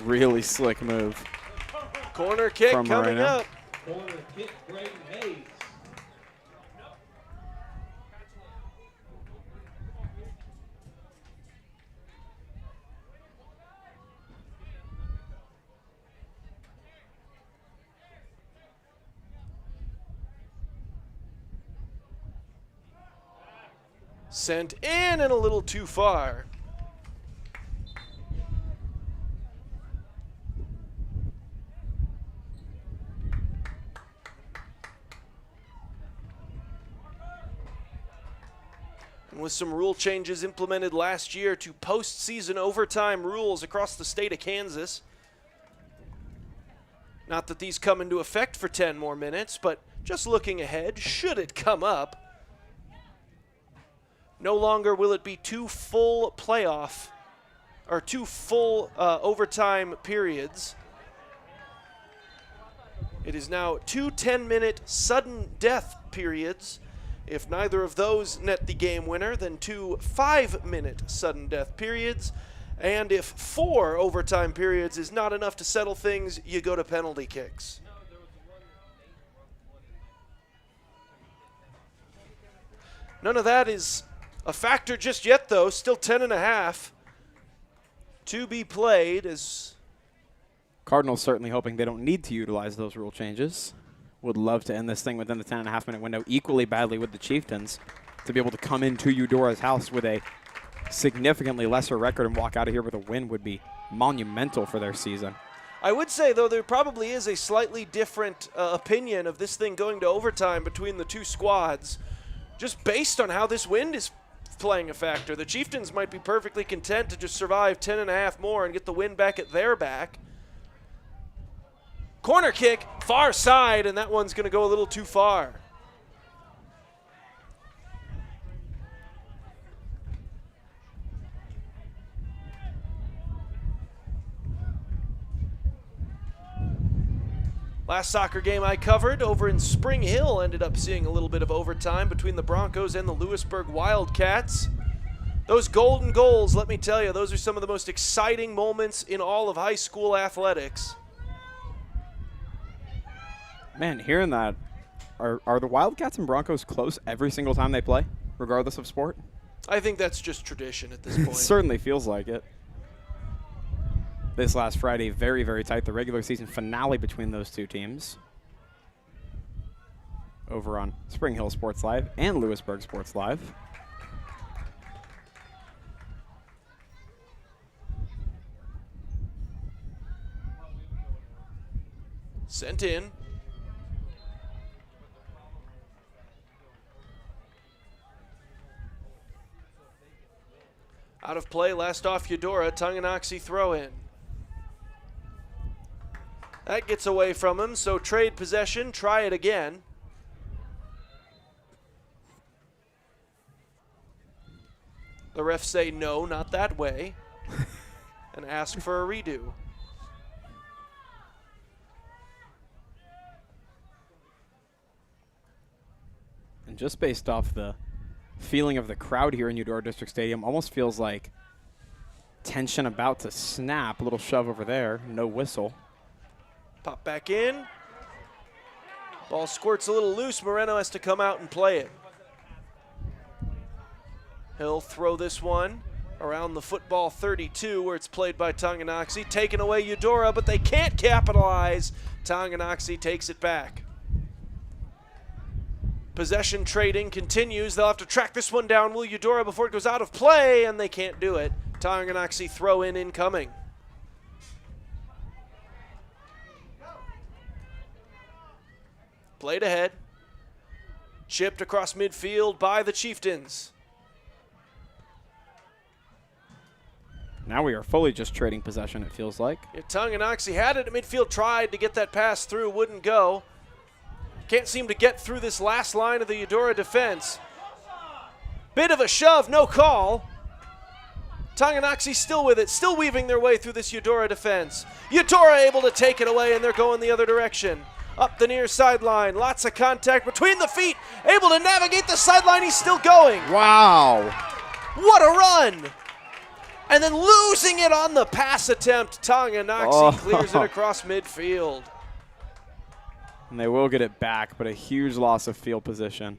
Really slick move. Corner kick From coming Moreno. up. Corner kick, Braden Hayes. Sent in and a little too far. With some rule changes implemented last year to postseason overtime rules across the state of Kansas, Not that these come into effect for 10 more minutes, but just looking ahead, should it come up, no longer will it be two full overtime periods. It is now two 10-minute sudden death periods. If neither of those net the game winner, then two 5-minute sudden death periods. And if 4 overtime periods is not enough to settle things, you go to penalty kicks. None of that is a factor just yet, though. Still 10.5 to be played. As Cardinals certainly hoping they don't need to utilize those rule changes. Would love to end this thing within the 10.5-minute window equally badly with the Chieftains to be able to come into Eudora's house with a significantly lesser record and walk out of here with a win would be monumental for their season. I would say, though, there probably is a slightly different opinion of this thing going to overtime between the two squads, just based on how this wind is playing a factor. The Chieftains might be perfectly content to just survive 10.5 more and get the win back at their back. Corner kick, far side, and that one's going to go a little too far. Last soccer game I covered over in Spring Hill ended up seeing a little bit of overtime between the Broncos and the Lewisburg Wildcats. Those golden goals, let me tell you, those are some of the most exciting moments in all of high school athletics. Man, hearing that, are the Wildcats and Broncos close every single time they play, regardless of sport? I think that's just tradition at this point. It certainly feels like it. This last Friday, very, very tight. The regular season finale between those two teams over on Spring Hill Sports Live and Lewisburg Sports Live. Sent in. Out of play, last off Eudora, Tonganoxie throw in. That gets away from him, so trade possession, try it again. The refs say no, not that way, and ask for a redo. And just based off the feeling of the crowd here in Eudora District Stadium, almost feels like tension about to snap. A little shove over there, no whistle. Pop back in. Ball squirts a little loose. Moreno has to come out and play it. He'll throw this one around the football 32 where it's played by Tonganoxie. Taken away Eudora, but they can't capitalize. Tonganoxie takes it back. Possession trading continues. They'll have to track this one down, will Eudora, before it goes out of play, and they can't do it. Tonganoxie throw in incoming. Played ahead. Chipped across midfield by the Chieftains. Now we are fully just trading possession, it feels like. Yeah, Tonganoxie had it at midfield, tried to get that pass through, wouldn't go. Can't seem to get through this last line of the Eudora defense. Bit of a shove, no call. Tonganoxie still with it, still weaving their way through this Eudora defense. Eudora able to take it away, and they're going the other direction. Up the near sideline, lots of contact between the feet, able to navigate the sideline, he's still going. Wow. What a run! And then losing it on the pass attempt, Tonganoxie clears it across midfield. And they will get it back, but a huge loss of field position.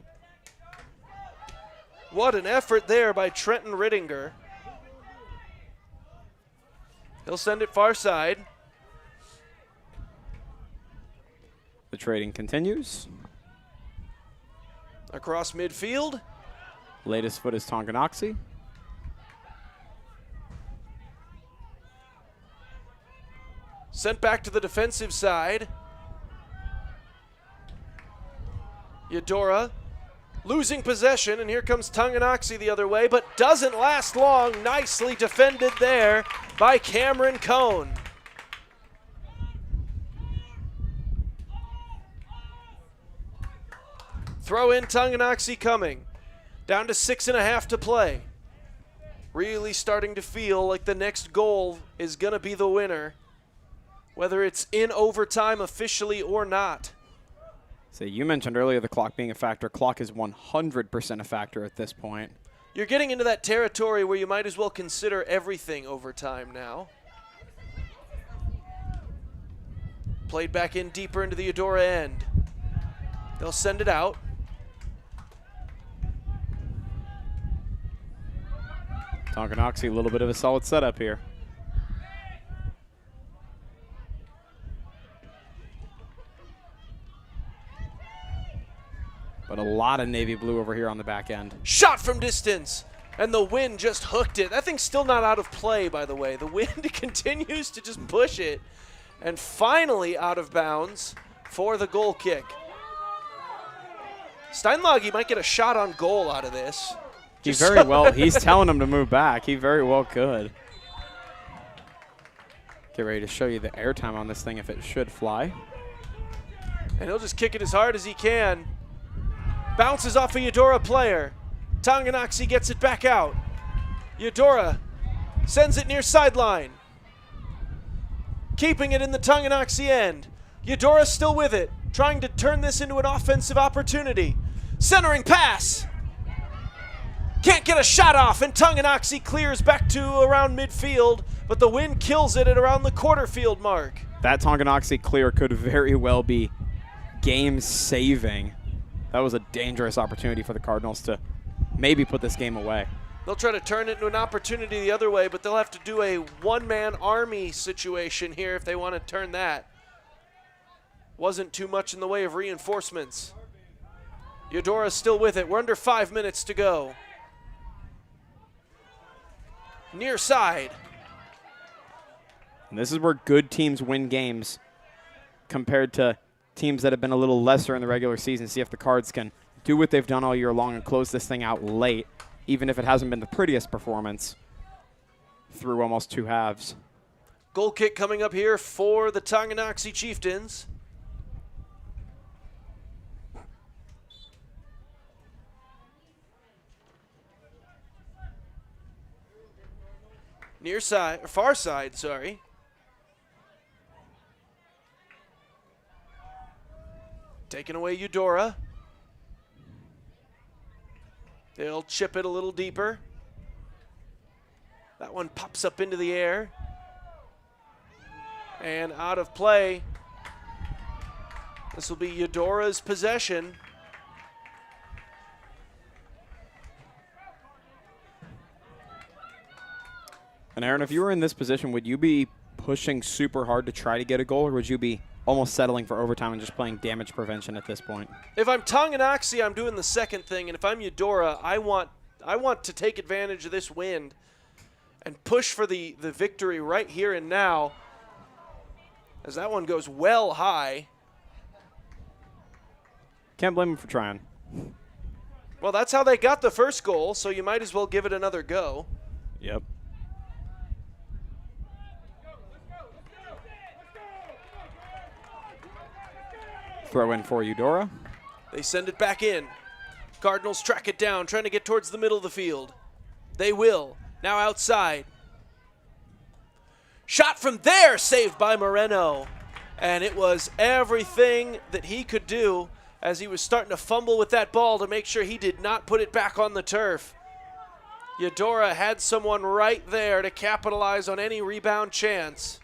What an effort there by Trenton Rittinger. He'll send it far side. The trading continues. Across midfield. Latest foot is Tonganoxie. Sent back to the defensive side. Eudora losing possession, and here comes Tonganoxie the other way, but doesn't last long. Nicely defended there by Cameron Cohn. Throw in Tonganoxie coming. Down to 6.5 to play. Really starting to feel like the next goal is going to be the winner, whether it's in overtime officially or not. So you mentioned earlier the clock being a factor. Clock is 100% a factor at this point. You're getting into that territory where you might as well consider everything overtime now. Played back in deeper into the Eudora end. They'll send it out. Tonganoxie, a little bit of a solid setup here. But a lot of navy blue over here on the back end. Shot from distance, and the wind just hooked it. That thing's still not out of play, by the way. The wind continues to just push it, and finally out of bounds for the goal kick. Steinlage might get a shot on goal out of this. He very well, he's telling him to move back. He very well could. Get ready to show you the airtime on this thing if it should fly. And he'll just kick it as hard as he can. Bounces off a Eudora player. Tonganoxie gets it back out. Eudora sends it near sideline. Keeping it in the Tonganoxie end. Eudora's still with it, trying to turn this into an offensive opportunity. Centering pass. Can't get a shot off, and Tonganoxie clears back to around midfield, but the wind kills it at around the quarter field mark. That Tonganoxie clear could very well be game-saving. That was a dangerous opportunity for the Cardinals to maybe put this game away. They'll try to turn it into an opportunity the other way, but they'll have to do a one-man army situation here if they want to turn that. Wasn't too much in the way of reinforcements. Eudora's still with it. We're under 5 minutes to go. Near side. And this is where good teams win games compared to teams that have been a little lesser in the regular season. See if the Cards can do what they've done all year long and close this thing out late, even if it hasn't been the prettiest performance through almost 2 halves. Goal kick coming up here for the Tonganoxie Chieftains. Near side, or far side, sorry. Taking away Eudora. They'll chip it a little deeper. That one pops up into the air. And out of play. This will be Eudora's possession. And Aaron, if you were in this position, would you be pushing super hard to try to get a goal, or would you be almost settling for overtime and just playing damage prevention at this point? If I'm Tonganoxie, I'm doing the second thing, and if I'm Eudora, I want to take advantage of this wind and push for the victory right here and now, as that one goes well high. Can't blame him for trying. Well, that's how they got the first goal, so you might as well give it another go. Yep. Throw in for Eudora. They send it back in. Cardinals track it down, trying to get towards the middle of the field. They will. Now outside. Shot from there, saved by Moreno. And it was everything that he could do as he was starting to fumble with that ball to make sure he did not put it back on the turf. Eudora had someone right there to capitalize on any rebound chance.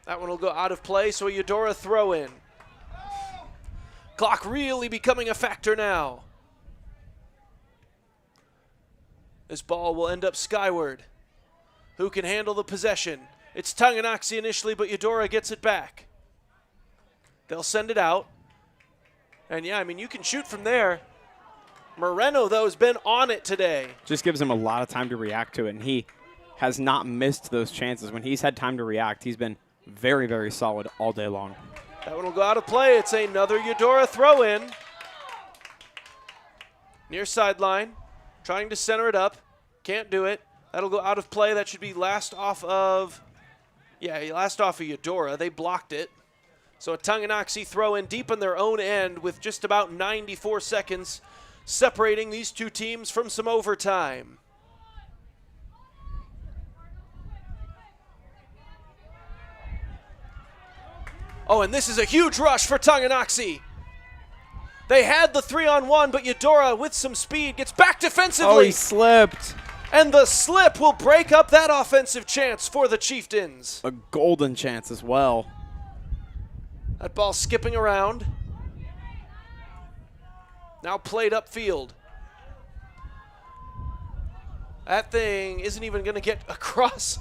That one will go out of play, so a Eudora throw in. Clock really becoming a factor now. This ball will end up skyward. Who can handle the possession? It's Tonganoxie initially, but Eudora gets it back. They'll send it out. And yeah, I mean, you can shoot from there. Moreno, though, has been on it today. Just gives him a lot of time to react to it, and he has not missed those chances. When he's had time to react, he's been very, very solid all day long. That one will go out of play. It's another Eudora throw in. Near sideline. Trying to center it up. Can't do it. That'll go out of play. That should be last off of Eudora. They blocked it. So a Tonganoxie throw in deep in their own end with just about 94 seconds separating these two teams from some overtime. Oh, and this is a huge rush for Tonganoxie. They had the 3-on-1, but Eudora, with some speed, gets back defensively. Oh, he slipped. And the slip will break up that offensive chance for the Chieftains. A golden chance as well. That ball skipping around. Now played upfield. That thing isn't even going to get across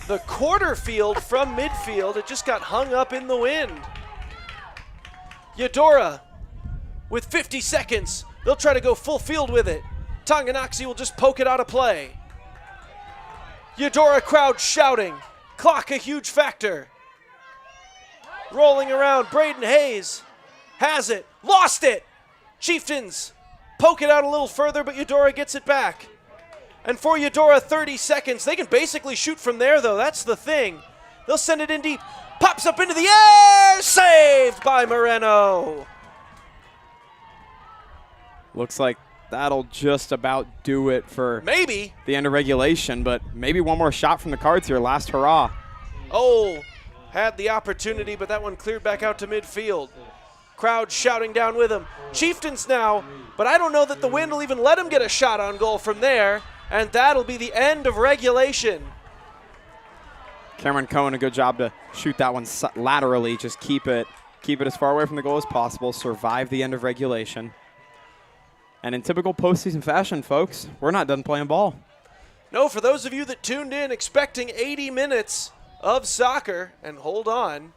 the quarter field from midfield. It just got hung up in the wind. Eudora with 50 seconds. They'll try to go full field with it. Tonganoxie will just poke it out of play. Eudora crowd shouting. Clock a huge factor. Rolling around, Braden Hayes has it, lost it. Chieftains poke it out a little further, but Eudora gets it back. And for Eudora, 30 seconds. They can basically shoot from there, though. That's the thing. They'll send it in deep. Pops up into the air. Saved by Moreno. Looks like that'll just about do it for maybe the end of regulation, but maybe one more shot from the Cards here. Last hurrah. Oh, had the opportunity, but that one cleared back out to midfield. Crowd shouting down with him. Chieftains now, but I don't know that the wind will even let him get a shot on goal from there, and that'll be the end of regulation. Cameron Cohen, a good job to shoot that one laterally. Just keep it as far away from the goal as possible. Survive the end of regulation. And in typical postseason fashion, folks, we're not done playing ball. No, for those of you that tuned in expecting 80 minutes of soccer, and hold on.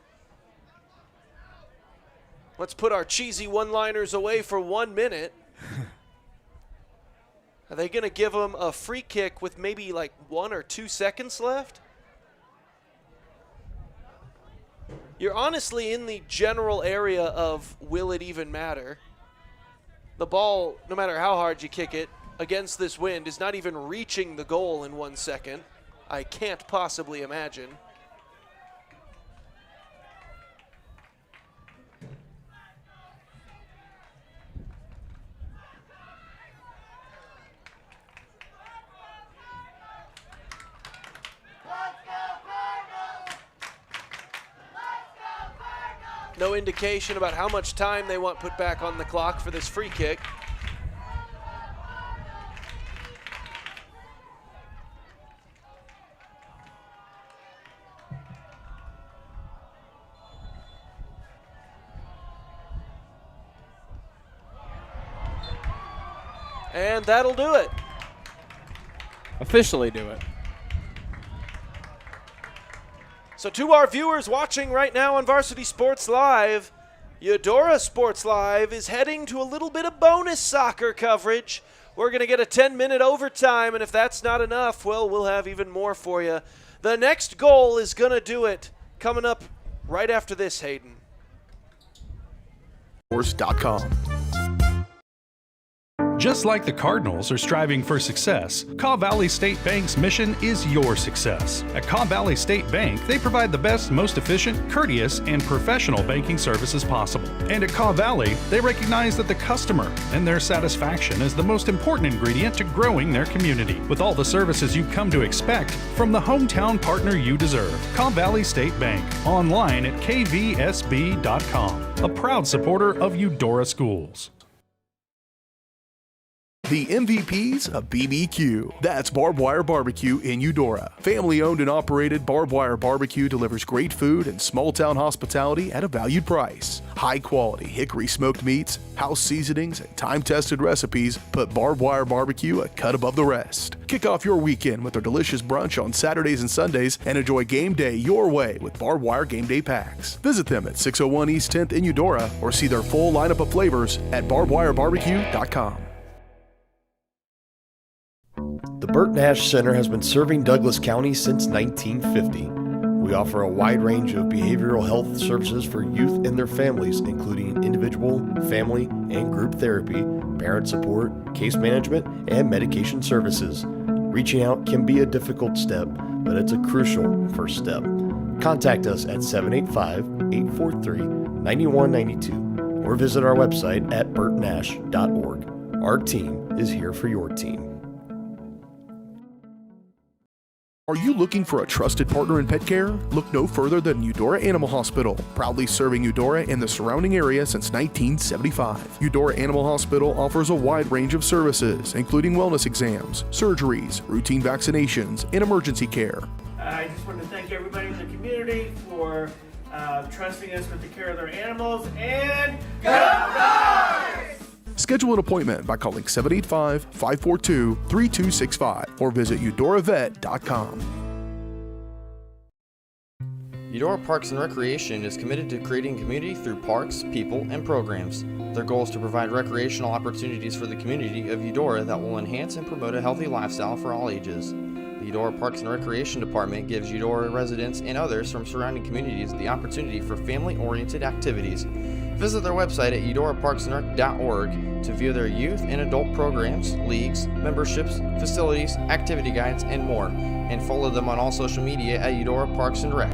Let's put our cheesy one-liners away for 1 minute. Are they going to give them a free kick with maybe like 1 or 2 seconds left? You're honestly in the general area of will it even matter? The ball, no matter how hard you kick it, against this wind is not even reaching the goal in 1 second. I can't possibly imagine. No indication about how much time they want put back on the clock for this free kick. And that'll do it. Officially do it. So to our viewers watching right now on Varsity Sports Live, Eudora Sports Live is heading to a little bit of bonus soccer coverage. We're going to get a 10-minute overtime, and if that's not enough, well, we'll have even more for you. The next goal is going to do it. Coming up right after this, Hayden. Horse.com. Just like the Cardinals are striving for success, Kaw Valley State Bank's mission is your success. At Kaw Valley State Bank, they provide the best, most efficient, courteous, and professional banking services possible. And at Kaw Valley, they recognize that the customer and their satisfaction is the most important ingredient to growing their community. With all the services you've come to expect from the hometown partner you deserve, Kaw Valley State Bank, online at kvsb.com, a proud supporter of Eudora Schools. The MVPs of BBQ. That's Barbed Wire Barbecue in Eudora. Family owned and operated, Barbed Wire Barbecue delivers great food and small town hospitality at a valued price. High quality hickory smoked meats, house seasonings, and time tested recipes put Barbed Wire Barbecue a cut above the rest. Kick off your weekend with their delicious brunch on Saturdays and Sundays and enjoy game day your way with Barbed Wire Game Day Packs. Visit them at 601 East 10th in Eudora or see their full lineup of flavors at barbedwirebarbecue.com. The Burt Nash Center has been serving Douglas County since 1950. We offer a wide range of behavioral health services for youth and their families, including individual, family, and group therapy, parent support, case management, and medication services. Reaching out can be a difficult step, but it's a crucial first step. Contact us at 785-843-9192 or visit our website at burtnash.org. Our team is here for your team. Are you looking for a trusted partner in pet care? Look no further than Eudora Animal Hospital, proudly serving Eudora and the surrounding area since 1975. Eudora Animal Hospital offers a wide range of services, including wellness exams, surgeries, routine vaccinations, and emergency care. I just want to thank everybody in the community for trusting us with the care of their animals, and go Dogs! Schedule an appointment by calling 785-542-3265 or visit eudoravet.com. Eudora Parks and Recreation is committed to creating community through parks, people, and programs. Their goal is to provide recreational opportunities for the community of Eudora that will enhance and promote a healthy lifestyle for all ages. The Eudora Parks and Recreation Department gives Eudora residents and others from surrounding communities the opportunity for family-oriented activities. Visit their website at eudoraparksandrec.org to view their youth and adult programs, leagues, memberships, facilities, activity guides, and more, and follow them on all social media at Eudora Parks and Rec.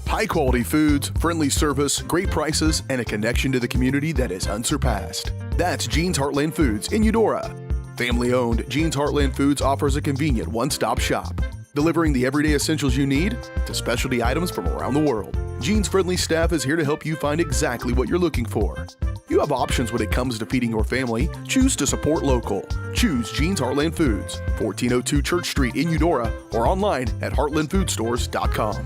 High quality foods, friendly service, great prices, and a connection to the community that is unsurpassed. That's Gene's Heartland Foods in Eudora. Family owned, Gene's Heartland Foods offers a convenient one-stop shop, delivering the everyday essentials you need to specialty items from around the world. Gene's friendly staff is here to help you find exactly what you're looking for. You have options when it comes to feeding your family. Choose to support local. Choose Gene's Heartland Foods, 1402 Church Street in Eudora, or online at heartlandfoodstores.com.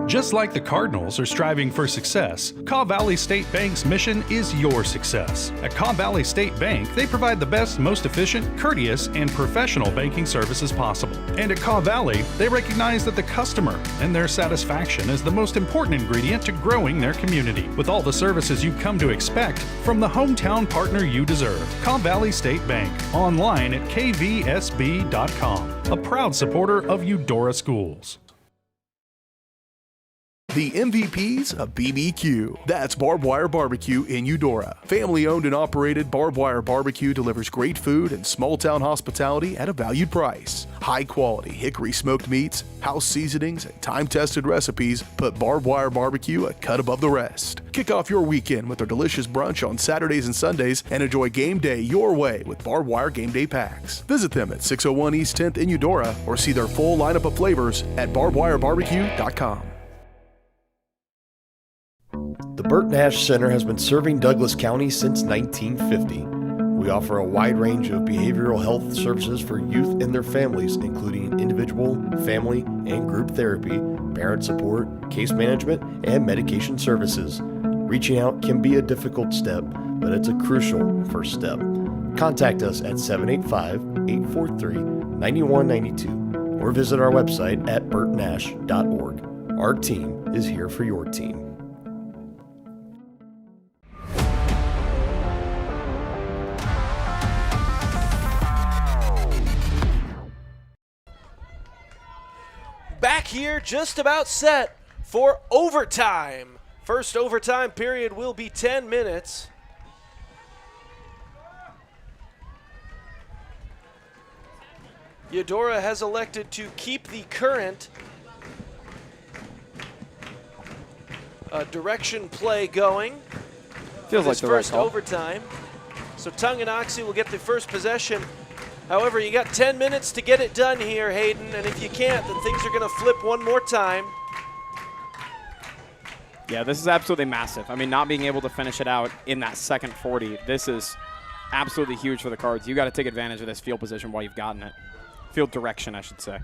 Just like the Cardinals are striving for success, Kaw Valley State Bank's mission is your success. At Kaw Valley State Bank, they provide the best, most efficient, courteous, and professional banking services possible. And at Kaw Valley, they recognize that the customer and their satisfaction is the most important ingredient to growing their community. With all the services you've come to expect from the hometown partner you deserve, Kaw Valley State Bank, online at kvsb.com, a proud supporter of Eudora Schools. The MVPs of BBQ. That's Barbed Wire Barbecue in Eudora. Family owned and operated, Barbed Wire Barbecue delivers great food and small town hospitality at a valued price. High quality hickory smoked meats, house seasonings, and time tested recipes put Barbed Wire Barbecue a cut above the rest. Kick off your weekend with their delicious brunch on Saturdays and Sundays and enjoy game day your way with Barbed Wire Game Day Packs. Visit them at 601 East 10th in Eudora or see their full lineup of flavors at barbedwirebarbecue.com. The Burt Nash Center has been serving Douglas County since 1950. We offer a wide range of behavioral health services for youth and their families, including individual, family, and group therapy, parent support, case management, and medication services. Reaching out can be a difficult step, but it's a crucial first step. Contact us at 785-843-9192 or visit our website at burtnash.org. Our team is here for your team. Back here, just about set for overtime. First overtime period will be 10 minutes. Eudora has elected to keep the current direction play going. Feels like this the right first call. overtime. So Tonganoxie will get the first possession. However, you got 10 minutes to get it done here, Hayden, and if you can't, then things are going to flip one more time. Yeah, this is absolutely massive. I mean, not being able to finish it out in that second 40, this is absolutely huge for the Cards. You got to take advantage of this field position while you've gotten it. Field direction, I should say.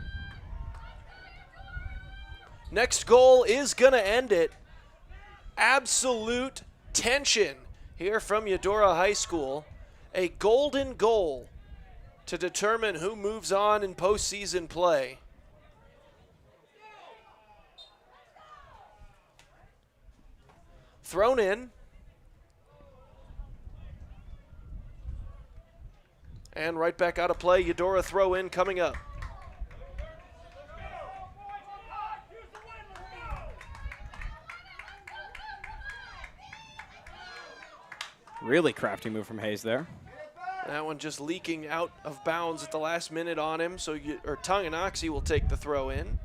Next goal is going to end it. Absolute tension here from Eudora High School. A golden goal to determine who moves on in postseason play. Thrown in. And right back out of play. Eudora throw in coming up. Really crafty move from Hayes there. That one just leaking out of bounds at the last minute on him, so Tonganoxie will take the throw in.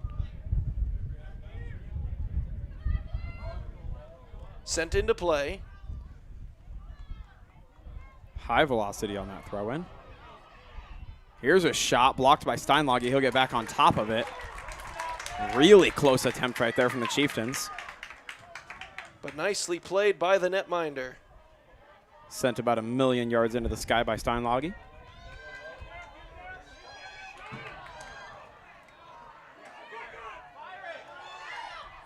Sent into play. High velocity on that throw in. Here's a shot blocked by Steinlage. He'll get back on top of it. Really close attempt right there from the Chieftains. But nicely played by the netminder. Sent about 1,000,000 yards into the sky by Steinlage.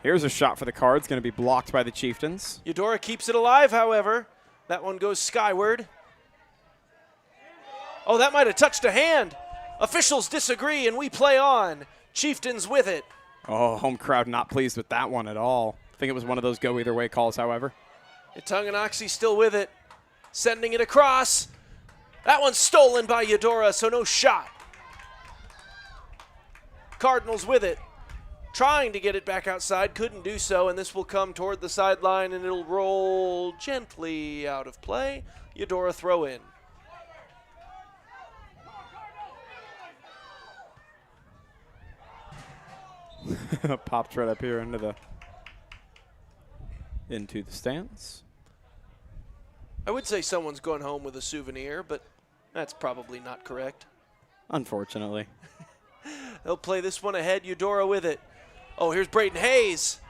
Here's a shot for the Cards, going to be blocked by the Chieftains. Eudora keeps it alive, however. That one goes skyward. Oh, that might have touched a hand. Officials disagree, and we play on. Chieftains with it. Oh, home crowd not pleased with that one at all. I think it was one of those go-either-way calls, however. Tonganoxie still with it. Sending it across. That one's stolen by Eudora, so no shot. Cardinals with it. Trying to get it back outside, couldn't do so, and this will come toward the sideline, and it'll roll gently out of play. Eudora throw in. Popped right up here into the stands. I would say someone's going home with a souvenir, but that's probably not correct. Unfortunately. They'll play this one ahead. Eudora with it. Oh, here's Braden Hayes.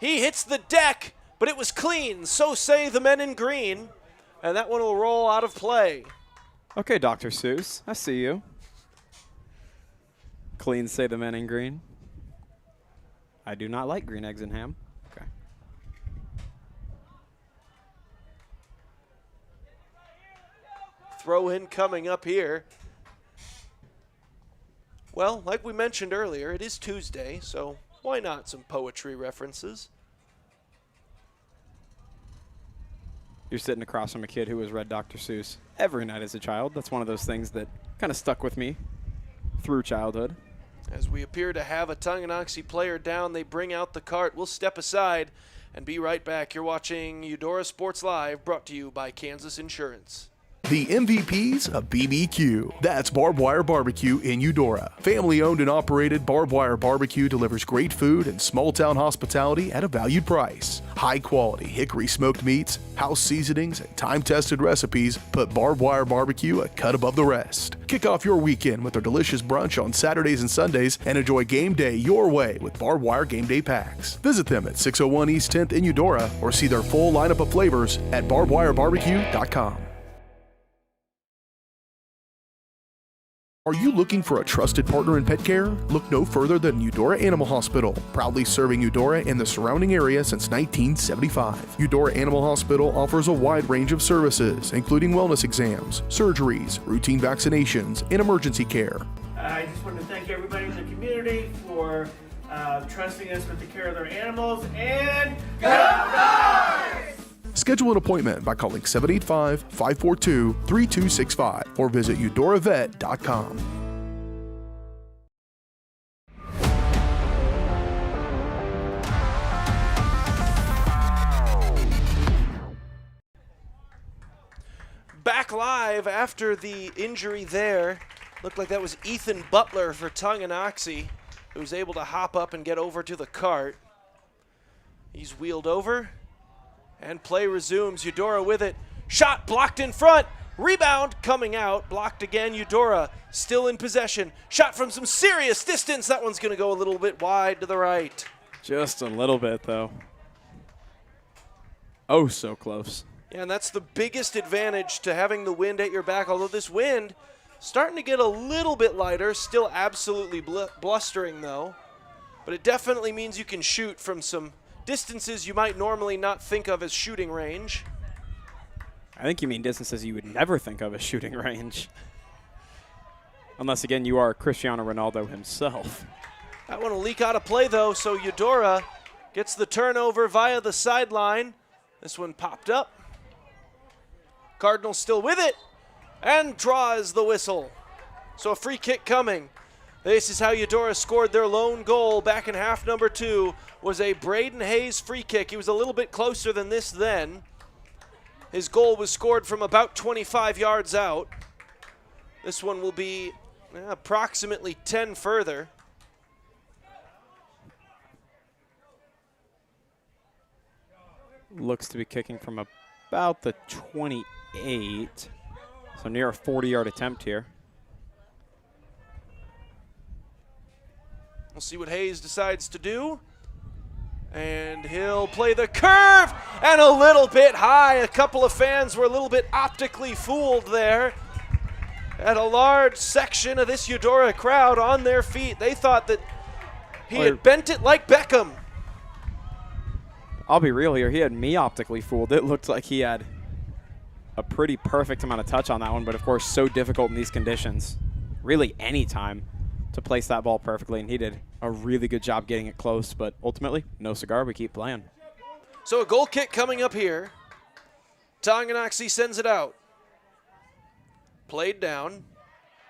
He hits the deck, but it was clean. So say the men in green. And that one will roll out of play. Okay, Dr. Seuss, I see you. Clean, say the men in green. I do not like green eggs and ham. Okay. Throw in coming up here. Well, like we mentioned earlier, it is Tuesday, so why not some poetry references? You're sitting across from a kid who has read Dr. Seuss every night as a child. That's one of those things that kind of stuck with me through childhood. As we appear to have a Tonganoxie player down, they bring out the cart. We'll step aside and be right back. You're watching Eudora Sports Live, brought to you by Kansas Insurance. The MVPs of BBQ. That's Barbed Wire Barbecue in Eudora. Family owned and operated, Barbed Wire Barbecue delivers great food and small town hospitality at a valued price. High quality hickory smoked meats, house seasonings, and time tested recipes put Barbed Wire Barbecue a cut above the rest. Kick off your weekend with their delicious brunch on Saturdays and Sundays and enjoy game day your way with Barbed Wire Game Day Packs. Visit them at 601 East 10th in Eudora or see their full lineup of flavors at barbedwirebarbecue.com. Are you looking for a trusted partner in pet care? Look no further than Eudora Animal Hospital, proudly serving Eudora and the surrounding area since 1975. Eudora Animal Hospital offers a wide range of services, including wellness exams, surgeries, routine vaccinations, and emergency care. I just want to thank everybody in the community for trusting us with the care of their animals, and go Dogs! Schedule an appointment by calling 785-542-3265 or visit eudoravet.com. Back live after the injury there. Looked like that was Ethan Butler for Tonganoxie, who was able to hop up and get over to the cart. He's wheeled over. And play resumes. Eudora with it. Shot blocked in front. Rebound coming out. Blocked again. Eudora still in possession. Shot from some serious distance. That one's going to go a little bit wide to the right. Just a little bit, though. Oh, so close. Yeah, and that's the biggest advantage to having the wind at your back. Although this wind starting to get a little bit lighter. Still absolutely blustering, though. But it definitely means you can shoot from some distances you might normally not think of as shooting range. I think you mean distances you would never think of as shooting range. Unless, again, you are Cristiano Ronaldo himself. That one will leak out of play, though, so Eudora gets the turnover via the sideline. This one popped up. Cardinals still with it and draws the whistle. So a free kick coming. This is how Eudora scored their lone goal back in half number 2. Was a Braden Hayes free kick. He was a little bit closer than this then. His goal was scored from about 25 yards out. This one will be approximately 10 further. Looks to be kicking from about the 28. So near a 40-yard attempt here. We'll see what Hayes decides to do. And he'll play the curve and a little bit high. A couple of fans were a little bit optically fooled there. At a large section of this Eudora crowd on their feet. They thought that he had bent it like Beckham. I'll be real here. He had me optically fooled. It looked like he had a pretty perfect amount of touch on that one, but of course so difficult in these conditions. Really any time to place that ball perfectly, and he did a really good job getting it close, but ultimately, no cigar. We keep playing. So a goal kick coming up here. Tonganoxie sends it out. Played down.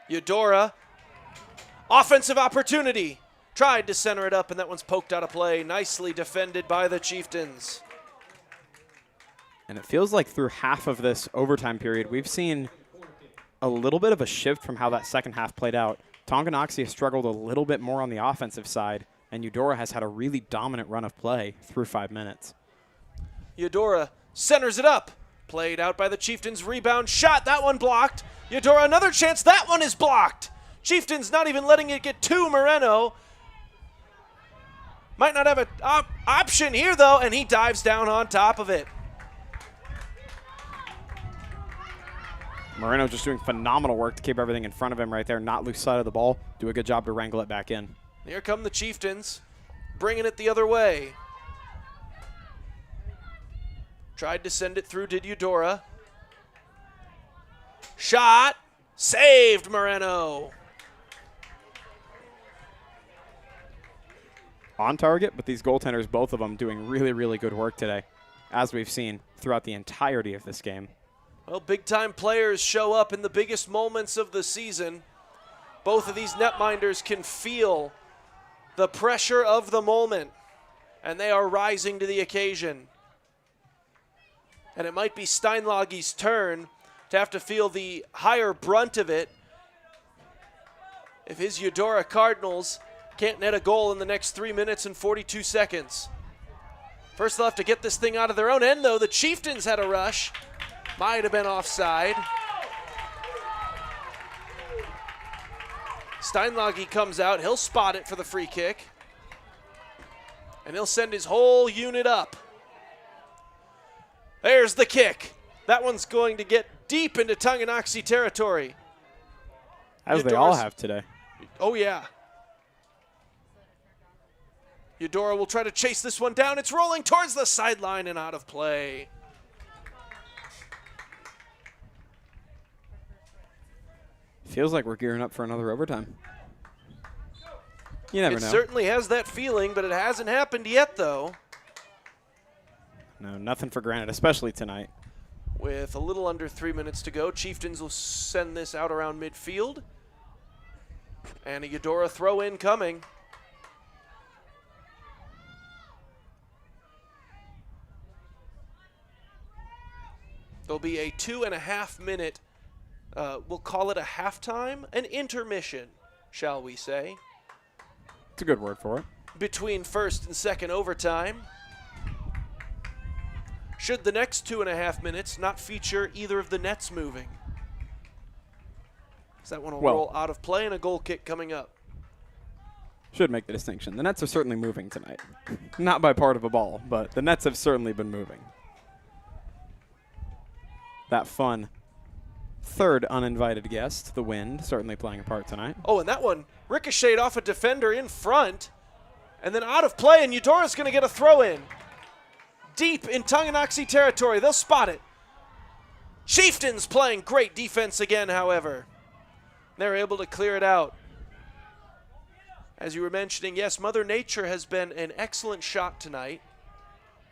Eudora. Offensive opportunity. Tried to center it up, and that one's poked out of play. Nicely defended by the Chieftains. And it feels like through half of this overtime period, we've seen a little bit of a shift from how that second half played out. Tonganoxie has struggled a little bit more on the offensive side, and Eudora has had a really dominant run of play through 5 minutes. Eudora centers it up. Played out by the Chieftains. Rebound shot. That one blocked. Eudora, another chance. That one is blocked. Chieftains not even letting it get to Moreno. Might not have an option here, though, and he dives down on top of it. Moreno just doing phenomenal work to keep everything in front of him right there, not lose sight of the ball, do a good job to wrangle it back in. Here come the Chieftains, bringing it the other way. Tried to send it through, did Eudora. Shot, saved Moreno. On target, but these goaltenders, both of them, doing really, really good work today, as we've seen throughout the entirety of this game. Well, big-time players show up in the biggest moments of the season. Both of these netminders can feel the pressure of the moment, and they are rising to the occasion. And it might be Steinlage's turn to have to feel the higher brunt of it if his Eudora Cardinals can't net a goal in the next 3 minutes and 42 seconds. First, they'll have to get this thing out of their own end, though. The Chieftains had a rush. Might have been offside. Steinlage comes out. He'll spot it for the free kick. And he'll send his whole unit up. There's the kick. That one's going to get deep into Tonganoxie territory. As they all have today. Oh, yeah. Eudora will try to chase this one down. It's rolling towards the sideline and out of play. Feels like we're gearing up for another overtime. You never know. It certainly has that feeling, but it hasn't happened yet, though. No, nothing for granted, especially tonight. With a little under 3 minutes to go, Chieftains will send this out around midfield. And a Eudora throw-in coming. There'll be a 2.5 minute, we'll call it a halftime, an intermission, shall we say. It's a good word for it. Between first and second overtime. Should the next 2.5 minutes not feature either of the nets moving? So that one will roll out of play and a goal kick coming up. Should make the distinction. The nets are certainly moving tonight. Not by part of a ball, but the nets have certainly been moving. That fun third uninvited guest, the wind, certainly playing a part tonight. Oh, and that one ricocheted off a defender in front and then out of play, and Eudora's going to get a throw-in. Deep in Tonganoxie territory. They'll spot it. Chieftains playing great defense again, however. They're able to clear it out. As you were mentioning, yes, Mother Nature has been an excellent shot tonight.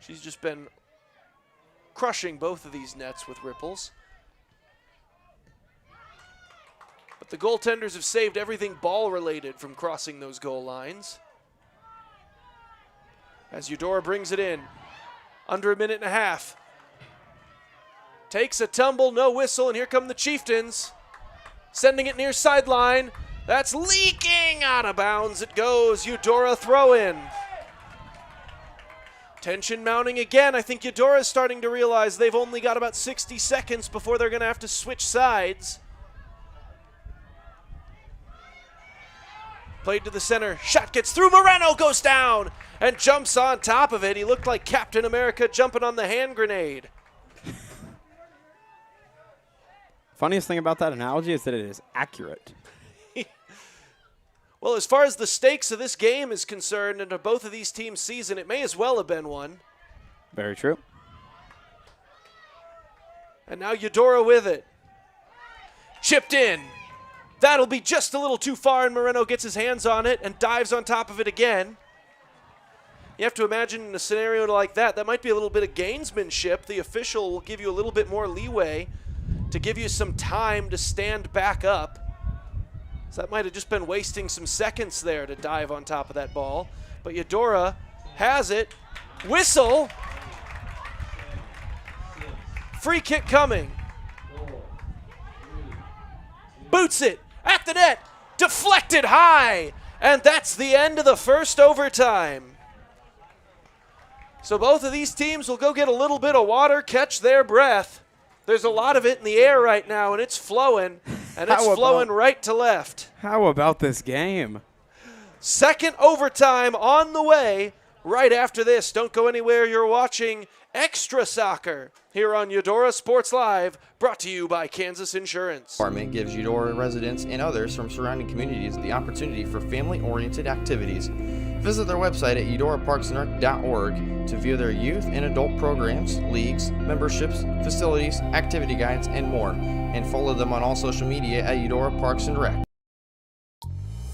She's just been crushing both of these nets with ripples. But the goaltenders have saved everything ball-related from crossing those goal lines. As Eudora brings it in. Under a minute and a half. Takes a tumble, no whistle, and here come the Chieftains. Sending it near sideline. That's leaking out of bounds. It goes. Eudora throw in. Tension mounting again. I think Eudora is starting to realize they've only got about 60 seconds before they're going to have to switch sides. Played to the center. Shot gets through. Moreno goes down and jumps on top of it. He looked like Captain America jumping on the hand grenade. Funniest thing about that analogy is that it is accurate. Well, as far as the stakes of this game is concerned and of both of these teams' season, it may as well have been one. Very true. And now Eudora with it. Chipped in. That'll be just a little too far, and Moreno gets his hands on it and dives on top of it again. You have to imagine in a scenario like that, that might be a little bit of gamesmanship. The official will give you a little bit more leeway to give you some time to stand back up. So that might have just been wasting some seconds there to dive on top of that ball. But Eudora has it. Whistle. Free kick coming. Boots it at the net. Deflected high. And that's the end of the first overtime. So both of these teams will go get a little bit of water, catch their breath. There's a lot of it in the air right now, and it's flowing. And it's flowing right to left. How about this game? Second overtime on the way right after this. Don't go anywhere. You're watching Extra Soccer here on Eudora Sports Live, brought to you by Kansas Insurance. Department gives Eudora residents and others from surrounding communities the opportunity for family-oriented activities. Visit their website at eudoraparksandrec.org to view their youth and adult programs, leagues, memberships, facilities, activity guides, and more, and follow them on all social media at Eudora Parks and Rec.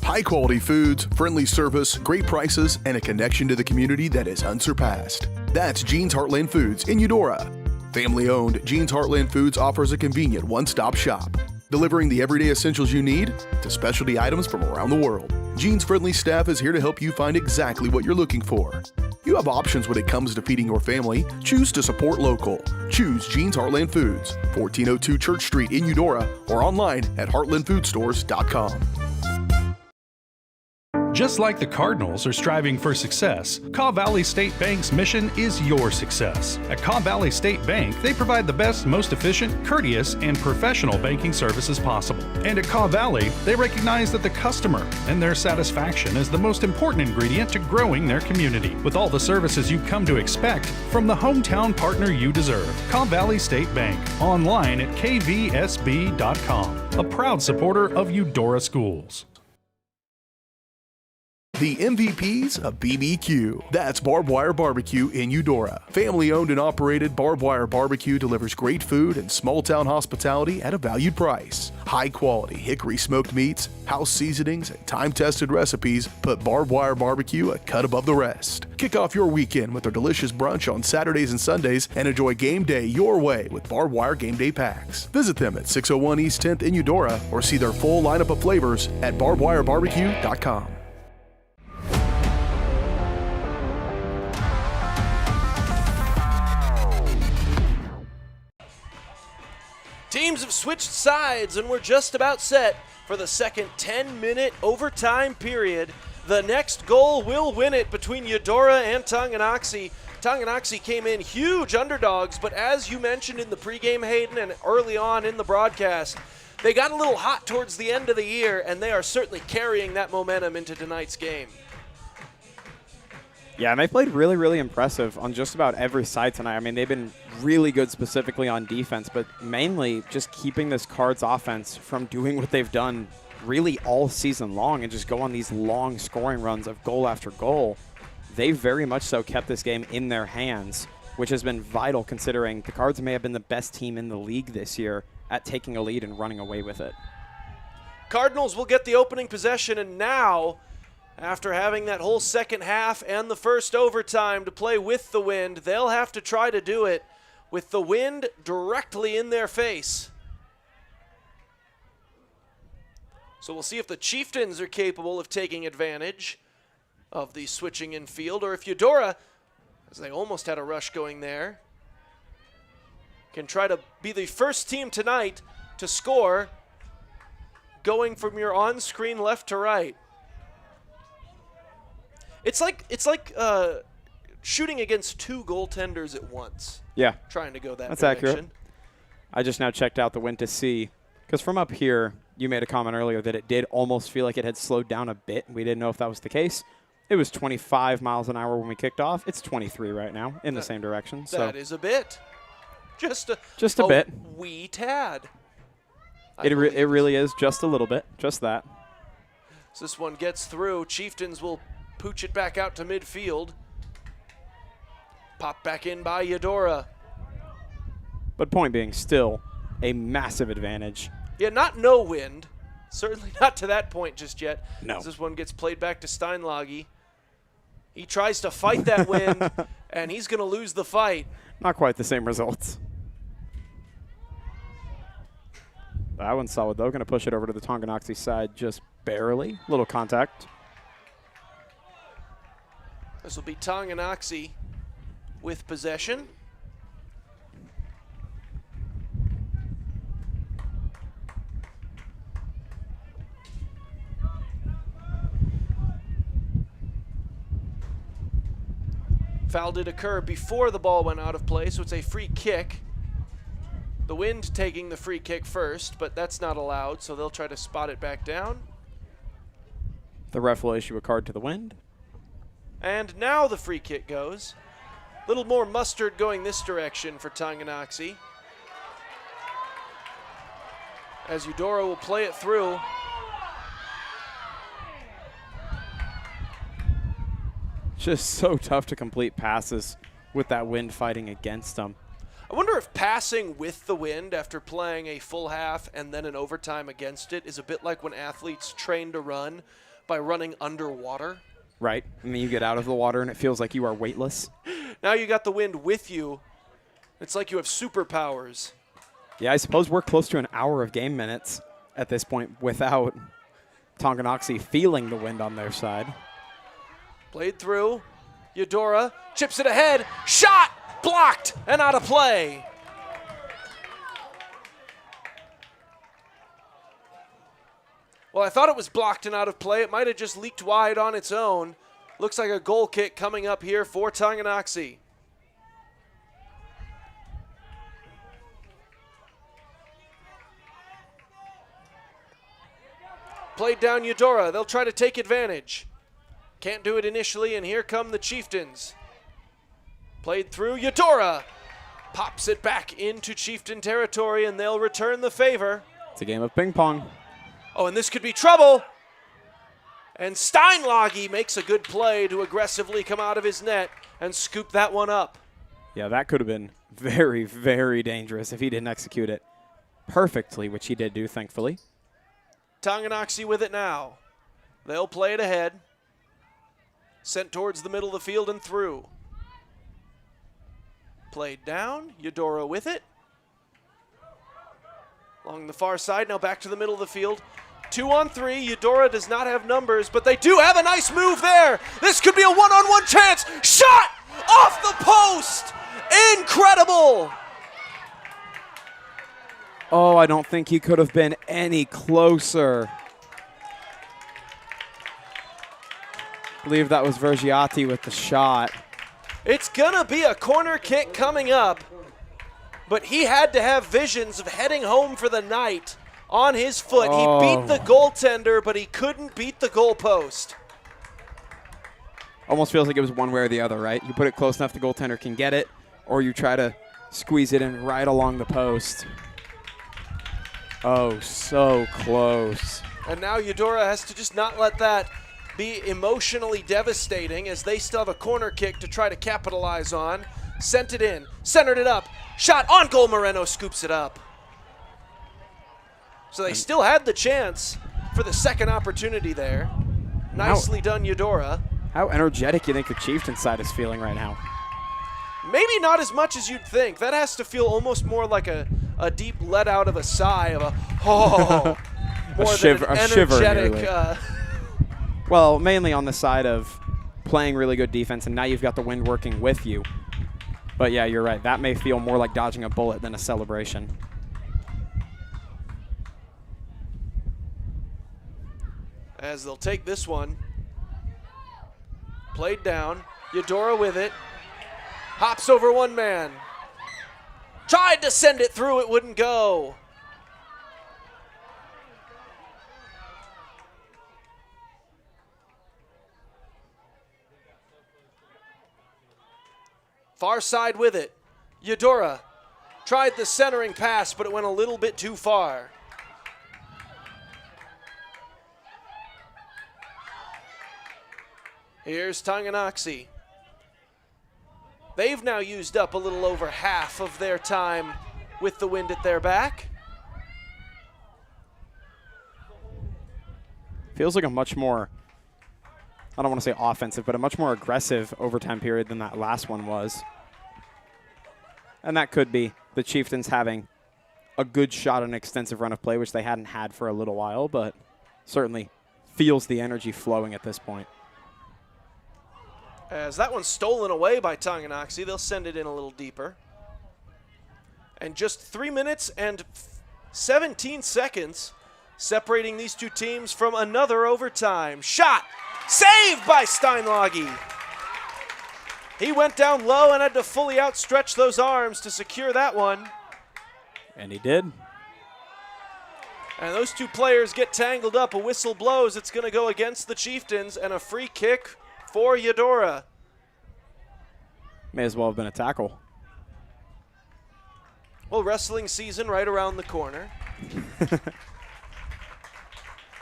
High quality foods, friendly service, great prices, and a connection to the community that is unsurpassed. That's Jean's Heartland Foods in Eudora. Family owned, Jean's Heartland Foods offers a convenient one-stop shop, delivering the everyday essentials you need to specialty items from around the world. Jean's friendly staff is here to help you find exactly what you're looking for. You have options when it comes to feeding your family. Choose to support local. Choose Jean's Heartland Foods, 1402 Church Street in Eudora, or online at heartlandfoodstores.com. Just like the Cardinals are striving for success, Kaw Valley State Bank's mission is your success. At Kaw Valley State Bank, they provide the best, most efficient, courteous, and professional banking services possible. And at Kaw Valley, they recognize that the customer and their satisfaction is the most important ingredient to growing their community, with all the services you've come to expect from the hometown partner you deserve. Kaw Valley State Bank, online at kvsb.com, a proud supporter of Eudora Schools. The MVPs of BBQ. That's Barbed Wire Barbecue in Eudora. Family owned and operated, Barbed Wire Barbecue delivers great food and small town hospitality at a valued price. High quality hickory smoked meats, house seasonings, and time tested recipes put Barbed Wire Barbecue a cut above the rest. Kick off your weekend with their delicious brunch on Saturdays and Sundays and enjoy game day your way with Barbed Wire Game Day Packs. Visit them at 601 East 10th in Eudora or see their full lineup of flavors at barbedwirebarbecue.com. Teams have switched sides, and we're just about set for the second 10-minute overtime period. The next goal will win it between Eudora and Tonganoxie. Tonganoxie came in huge underdogs, but as you mentioned in the pregame, Hayden, and early on in the broadcast, they got a little hot towards the end of the year, and they are certainly carrying that momentum into tonight's game. Yeah, and they played really, really impressive on just about every side tonight. I mean, they've been really good specifically on defense, but mainly just keeping this Cards offense from doing what they've done really all season long and just go on these long scoring runs of goal after goal. They very much so kept this game in their hands, which has been vital considering the Cards may have been the best team in the league this year at taking a lead and running away with it. Cardinals will get the opening possession, and now, after having that whole second half and the first overtime to play with the wind, they'll have to try to do it with the wind directly in their face. So we'll see if the Chieftains are capable of taking advantage of the switching in field, or if Eudora, as they almost had a rush going there, can try to be the first team tonight to score going from your on-screen left to right. It's like shooting against two goaltenders at once. Yeah. Trying to go that That's direction. accurate. I just now checked out the wind to see, because from up here, you made a comment earlier that it did almost feel like it had slowed down a bit. We didn't know if that was the case. It was 25 miles an hour when we kicked off. It's 23 right now in the same direction. That is a bit. Just a bit. Wee tad. It really is just a little bit. Just that. So this one gets through. Chieftains will pooch it back out to midfield. Pop back in by Eudora. But point being, still a massive advantage. Yeah, not no wind. Certainly not to that point just yet. No. As this one gets played back to Steinlage. He tries to fight that wind, and he's going to lose the fight. Not quite the same results. That one's solid, though. Going to push it over to the Tonganoxie side just barely. Little contact. This will be Tonganoxie with possession. Foul did occur before the ball went out of play, so it's a free kick. The Wind taking the free kick first, but that's not allowed, so they'll try to spot it back down. The ref will issue a card to the Wind. And now the free kick goes. A little more mustard going this direction for Tonganoxie. As Eudora will play it through. Just so tough to complete passes with that wind fighting against them. I wonder if passing with the wind after playing a full half and then an overtime against it is a bit like when athletes train to run by running underwater. Right. And then you get out of the water and it feels like you are weightless. Now you got the wind with you. It's like you have superpowers. Yeah, I suppose we're close to an hour of game minutes at this point without Tonganoxie feeling the wind on their side. Played through. Eudora chips it ahead. Shot! Blocked and out of play. Well, I thought it was blocked and out of play. It might have just leaked wide on its own. Looks like a goal kick coming up here for Tonganoxie. Played down Eudora. They'll try to take advantage. Can't do it initially, and here come the Chieftains. Played through Eudora. Pops it back into Chieftain territory, and they'll return the favor. It's a game of ping pong. Oh, and this could be trouble. And Steinlage makes a good play to aggressively come out of his net and scoop that one up. Yeah, that could have been very, very dangerous if he didn't execute it perfectly, which he did do, thankfully. Tonganoxie with it now. They'll play it ahead. Sent towards the middle of the field and through. Played down. Eudora with it. Along the far side, now back to the middle of the field. 2-on-3. Eudora does not have numbers, but they do have a nice move there. This could be a one-on-one chance. Shot off the post. Incredible. Oh, I don't think he could have been any closer. I believe that was Vergiati with the shot. It's going to be a corner kick coming up, but he had to have visions of heading home for the night on his foot. Oh. He beat the goaltender, but he couldn't beat the goalpost. Almost feels like it was one way or the other, right? You put it close enough the goaltender can get it, or you try to squeeze it in right along the post. Oh, so close. And now Eudora has to just not let that be emotionally devastating, as they still have a corner kick to try to capitalize on. Sent it in, centered it up, shot on goal. Moreno scoops it up. So they still had the chance for the second opportunity there. Nicely done, Eudora. How energetic you think the Chieftain side is feeling right now? Maybe not as much as you'd think. That has to feel almost more like a deep let out of a sigh of a oh, more shiver, than an a shiver energetic. nearly. Well, mainly on the side of playing really good defense, and now you've got the wind working with you. But yeah, you're right. That may feel more like dodging a bullet than a celebration. As they'll take this one. Played down. Eudora with it. Hops over one man. Tried to send it through, it wouldn't go. Far side with it. Eudora tried the centering pass, but it went a little bit too far. Here's Tonganoxie. They've now used up a little over half of their time with the wind at their back. Feels like a much more, I don't want to say offensive, but a much more aggressive overtime period than that last one was. And that could be the Chieftains having a good shot at an extensive run of play, which they hadn't had for a little while, but certainly feels the energy flowing at this point. As that one's stolen away by Tonganoxie, they'll send it in a little deeper. And just 3 minutes and 17 seconds separating these two teams from another overtime. Shot! Saved by Steinlage! He went down low and had to fully outstretch those arms to secure that one. And he did. And those two players get tangled up. A whistle blows. It's going to go against the Chieftains, and a free kick for Eudora. May as well have been a tackle. Well, wrestling season right around the corner.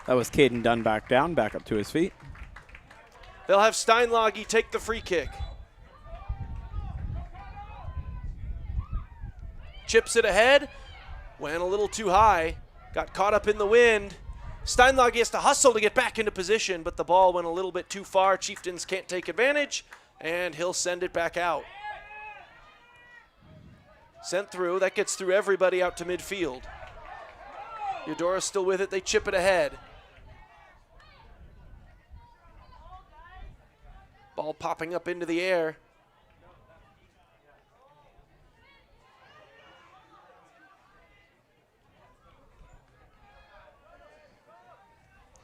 That was Caden Dunn back down, back up to his feet. They'll have Steinlage take the free kick. Chips it ahead. Went a little too high. Got caught up in the wind. Steinlage has to hustle to get back into position, but the ball went a little bit too far. Chieftains can't take advantage, and he'll send it back out. Sent through. That gets through everybody out to midfield. Eudora's still with it. They chip it ahead. Ball popping up into the air.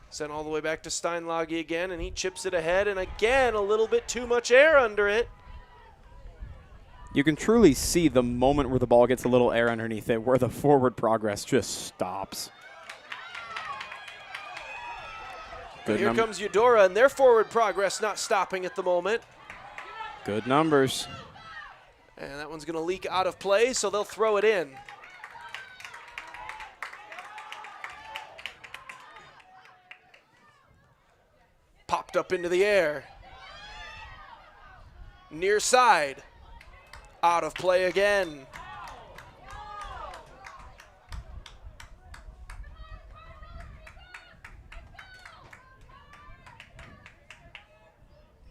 Sent all the way back to Steinlage again, and he chips it ahead, and again, a little bit too much air under it. You can truly see the moment where the ball gets a little air underneath it, where the forward progress just stops. But here comes Eudora, and their forward progress not stopping at the moment. Good numbers. And that one's going to leak out of play, so they'll throw it in. Popped up into the air. Near side. Out of play again.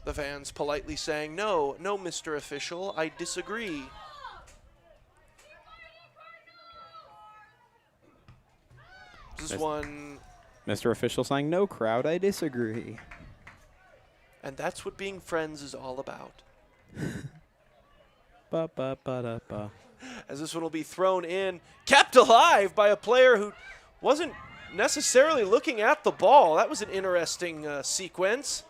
The fans politely saying, "No, no, Mr. Official, I disagree." This is one. Mr. Official saying, "No, crowd, I disagree." And that's what being friends is all about. Ba-ba-ba-da-ba. As this one will be thrown in, kept alive by a player who wasn't necessarily looking at the ball. That was an interesting sequence.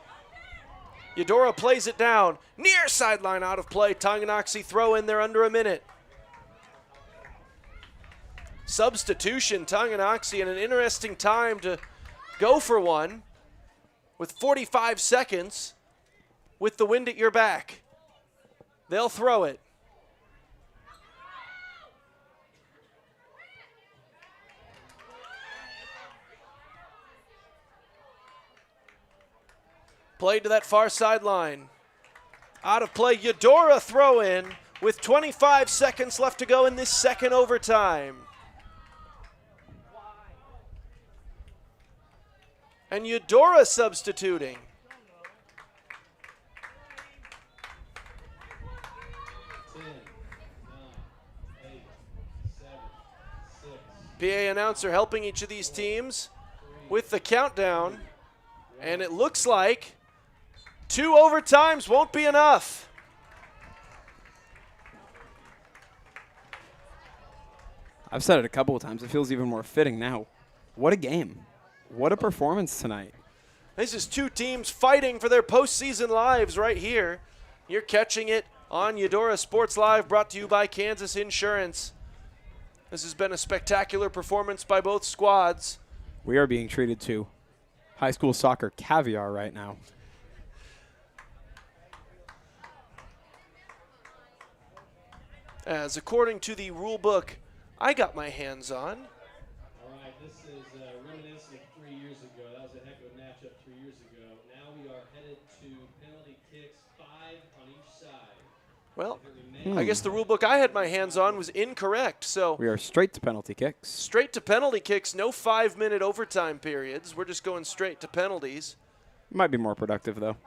Eudora plays it down. Near sideline out of play. Tonganoxie throw in there under a minute. Substitution, Tonganoxie in an interesting time to go for one with 45 seconds with the wind at your back. They'll throw it. Played to that far sideline. Out of play, Eudora throw in with 25 seconds left to go in this second overtime. And Eudora substituting. PA announcer helping each of these teams with the countdown. And it looks like 2 overtimes won't be enough. I've said it a couple of times. It feels even more fitting now. What a game. What a performance tonight. This is two teams fighting for their postseason lives right here. You're catching it on Eudora Sports Live, brought to you by Kansas Insurance. This has been a spectacular performance by both squads. We are being treated to high school soccer caviar right now. As according to the rule book I got my hands on, All right, this is reminiscent of 3 years ago. That was a heck of a matchup 3 years ago. Now we are headed to penalty kicks, 5 on each side. well, I guess the rule book I had my hands on was incorrect. So We are straight to penalty kicks. straight to penalty kicks, no 5-minute overtime periods. We're just going straight to penalties. Might be more productive, though.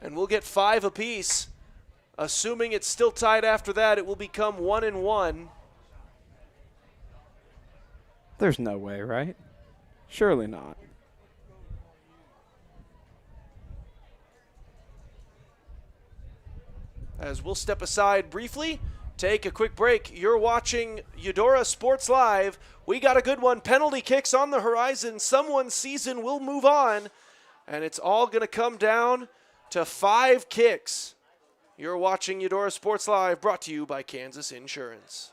And we'll get 5 apiece. Assuming it's still tied after that, it will become 1-1. There's no way, right? Surely not. As we'll step aside briefly, take a quick break. You're watching Eudora Sports Live. We got a good one. Penalty kicks on the horizon. Someone's season will move on. And it's all going to come down to 5 kicks. You're watching Eudora Sports Live, brought to you by Kansas Insurance.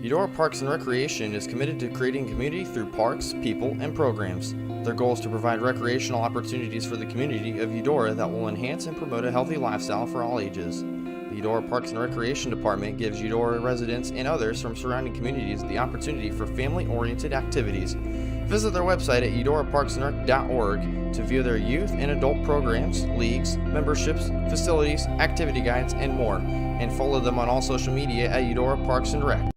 Eudora Parks and Recreation is committed to creating community through parks, people, and programs. Their goal is to provide recreational opportunities for the community of Eudora that will enhance and promote a healthy lifestyle for all ages. The Eudora Parks and Recreation Department gives Eudora residents and others from surrounding communities the opportunity for family-oriented activities. Visit their website at eudoraparksandrec.org to view their youth and adult programs, leagues, memberships, facilities, activity guides, and more, and follow them on all social media at Eudora Parks and Rec.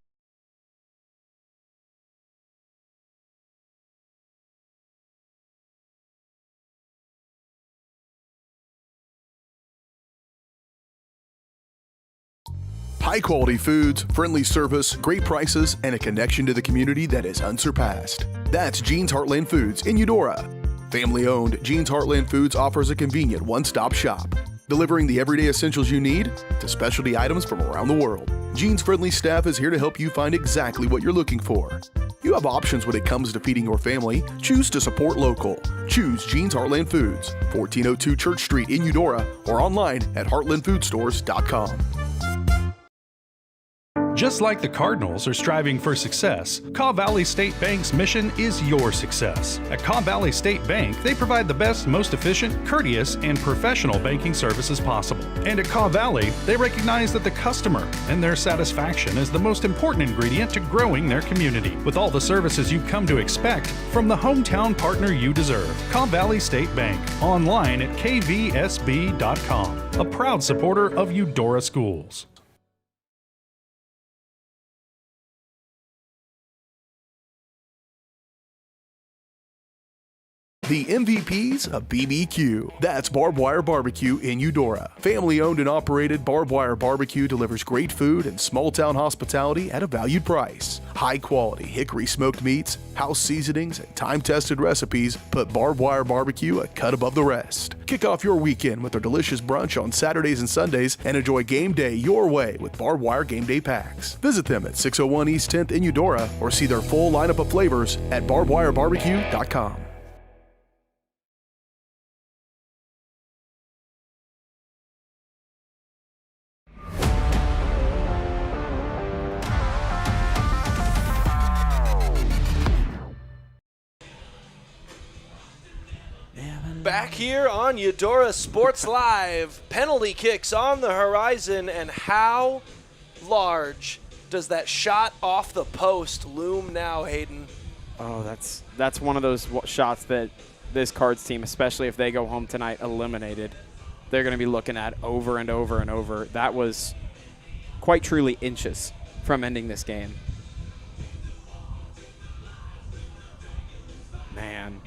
High quality foods, friendly service, great prices, and a connection to the community that is unsurpassed. That's Jean's Heartland Foods in Eudora. Family owned, Jean's Heartland Foods offers a convenient one-stop shop, delivering the everyday essentials you need to specialty items from around the world. Jean's friendly staff is here to help you find exactly what you're looking for. You have options when it comes to feeding your family. Choose to support local. Choose Jean's Heartland Foods, 1402 Church Street in Eudora, or online at heartlandfoodstores.com. Just like the Cardinals are striving for success, Kaw Valley State Bank's mission is your success. At Kaw Valley State Bank, they provide the best, most efficient, courteous, and professional banking services possible. And at Kaw Valley, they recognize that the customer and their satisfaction is the most important ingredient to growing their community. With all the services you've come to expect from the hometown partner you deserve, Kaw Valley State Bank, online at kvsb.com, a proud supporter of Eudora Schools. The MVPs of BBQ. That's Barbed Wire Barbecue in Eudora. Family owned and operated, Barbed Wire Barbecue delivers great food and small town hospitality at a valued price. High quality hickory smoked meats, house seasonings, and time tested recipes put Barbed Wire Barbecue a cut above the rest. Kick off your weekend with their delicious brunch on Saturdays and Sundays and enjoy game day your way with Barbed Wire Game Day Packs. Visit them at 601 East 10th in Eudora or see their full lineup of flavors at barbedwirebarbecue.com. Back here on Eudora Sports Live, penalty kicks on the horizon, and how large does that shot off the post loom now, Hayden? Oh, that's one of those shots that this Cards team, especially if they go home tonight eliminated, they're going to be looking at over and over and over. That was quite truly inches from ending this game. Man.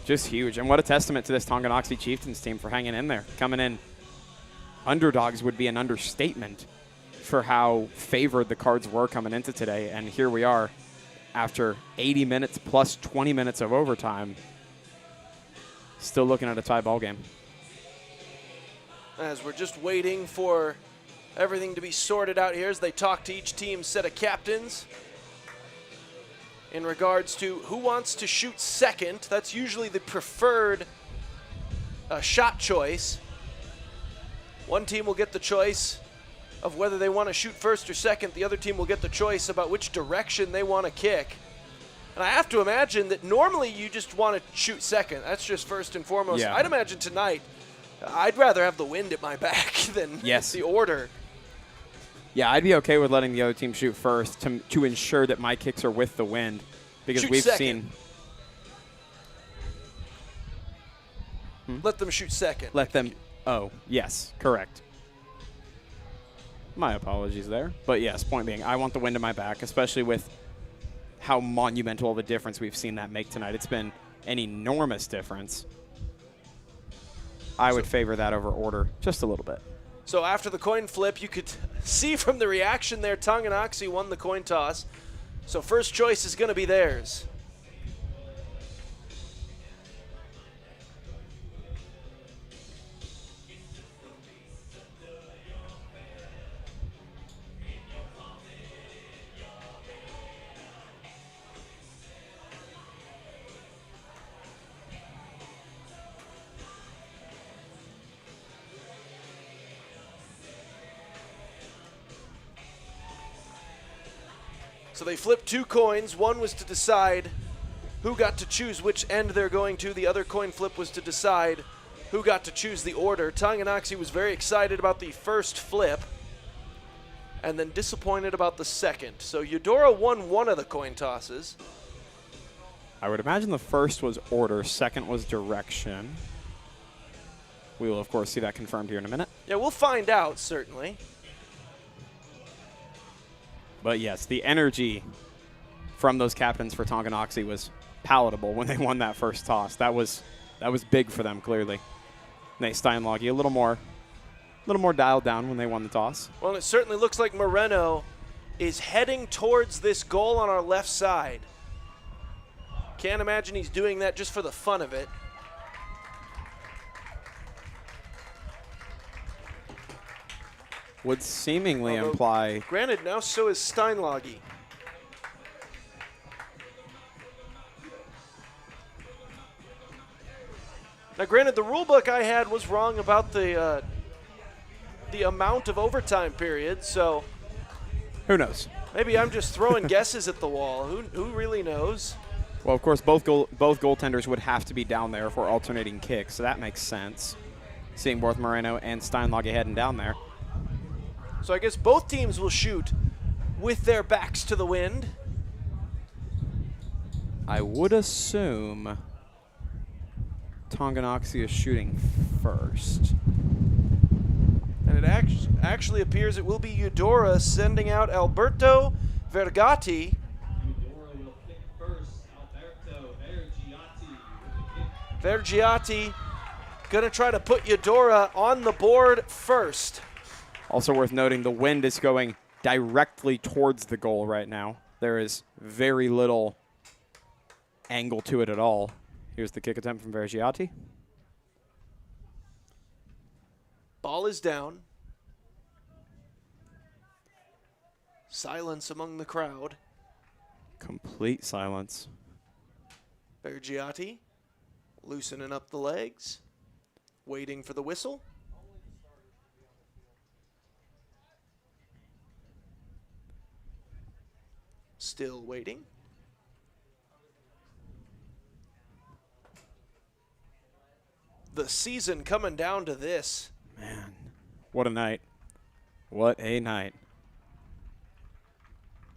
Just huge. And what a testament to this Tonganoxie Chieftains team for hanging in there. Coming in underdogs would be an understatement for how favored the Cards were coming into today. And here we are after 80 minutes plus 20 minutes of overtime, still looking at a tie ball game. As we're just waiting for everything to be sorted out here as they talk to each team's set of captains in regards to who wants to shoot second. That's usually the preferred shot choice. One team will get the choice of whether they want to shoot first or second. The other team will get the choice about which direction they want to kick. And I have to imagine that normally you just want to shoot second. That's just first and foremost. Yeah. I'd imagine tonight I'd rather have the wind at my back than the order. Yeah, I'd be okay with letting the other team shoot first to ensure that my kicks are with the wind, because Shoot we've second. seen. Let them shoot second. Let them. Oh, yes, correct. My apologies there. But yes, point being, I want the wind at my back, especially with how monumental of a difference we've seen that make tonight. It's been an enormous difference. I would favor that over order just a little bit. So after the coin flip, you could see from the reaction there, Tonganoxie won the coin toss. So first choice is going to be theirs. So they flipped 2 coins. One was to decide who got to choose which end they're going to. The other coin flip was to decide who got to choose the order. Tonganoxie was very excited about the first flip and then disappointed about the second. So Eudora won one of the coin tosses. I would imagine the first was order, second was direction. We will, of course, see that confirmed here in a minute. Yeah, we'll find out, certainly. But yes, the energy from those captains for Tonganoxie was palatable when they won that first toss. That was big for them, clearly. Nate Steinloggy a little more dialed down when they won the toss. Well, it certainly looks like Moreno is heading towards this goal on our left side. Can't imagine he's doing that just for the fun of it. Would seemingly Although, imply... Granted, now so is Steinloggy. Now, granted, the rule book I had was wrong about the amount of overtime period, so Who knows? maybe I'm just throwing guesses at the wall. Who really knows? Well, of course, both goaltenders would have to be down there for alternating kicks, so that makes sense. Seeing both Moreno and Steinloggy heading down there. So I guess both teams will shoot with their backs to the wind. I would assume Tonganoxie is shooting first. And it actually appears it will be Eudora sending out Alberto Vergati. Eudora will pick first. Alberto Vergiati. Vergiati going to try to put Eudora on the board first. Also worth noting, the wind is going directly towards the goal right now. There is very little angle to it at all. Here's the kick attempt from Vergiati. Ball is down. Silence among the crowd. Complete silence. Vergiati loosening up the legs, waiting for the whistle. Still waiting. The season coming down to this. Man, what a night. What a night.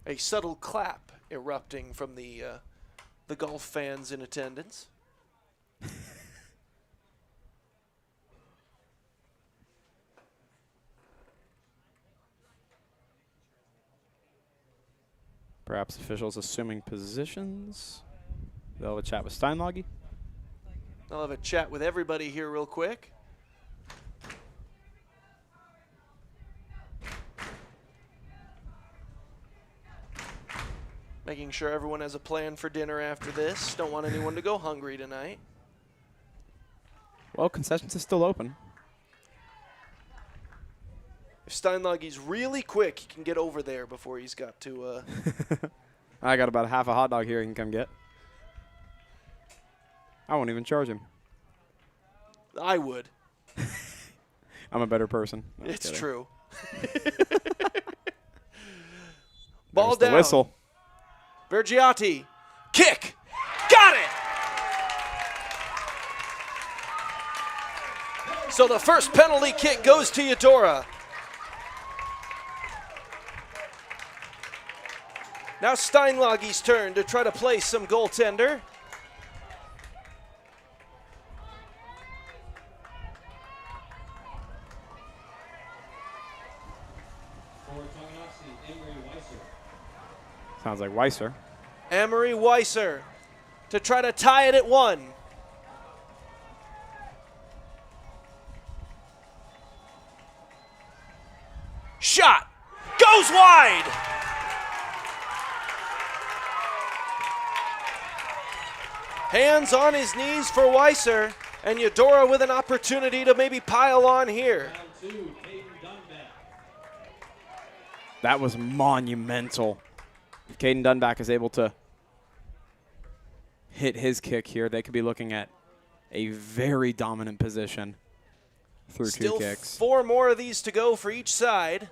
A subtle clap erupting from the golf fans in attendance. Perhaps officials assuming positions. They'll have a chat with Steinloggy. I'll have a chat with everybody here real quick. Making sure everyone has a plan for dinner after this. Don't want anyone to go hungry tonight. Well, concessions is still open. If Steinlage's really quick. He can get over there before he's got to. I got about half a hot dog here he can come get. I won't even charge him. I would. I'm a better person. No, It's kidding. true. Ball There's the down. whistle. Vergiati. Kick. Got it. So the first penalty kick goes to Eudora. Now Steinlage's turn to try to play some goaltender. For Tonganoxie, Emery Weiser. Sounds like Weiser. Emery Weiser to try to tie it at 1. Shot. Goes wide. Hands on his knees for Weiser, and Eudora with an opportunity to maybe pile on here. Round 2, Caden Dunback. That was monumental. If Caden Dunback is able to hit his kick here, they could be looking at a very dominant position through Still 2 kicks. 4 more of these to go for each side.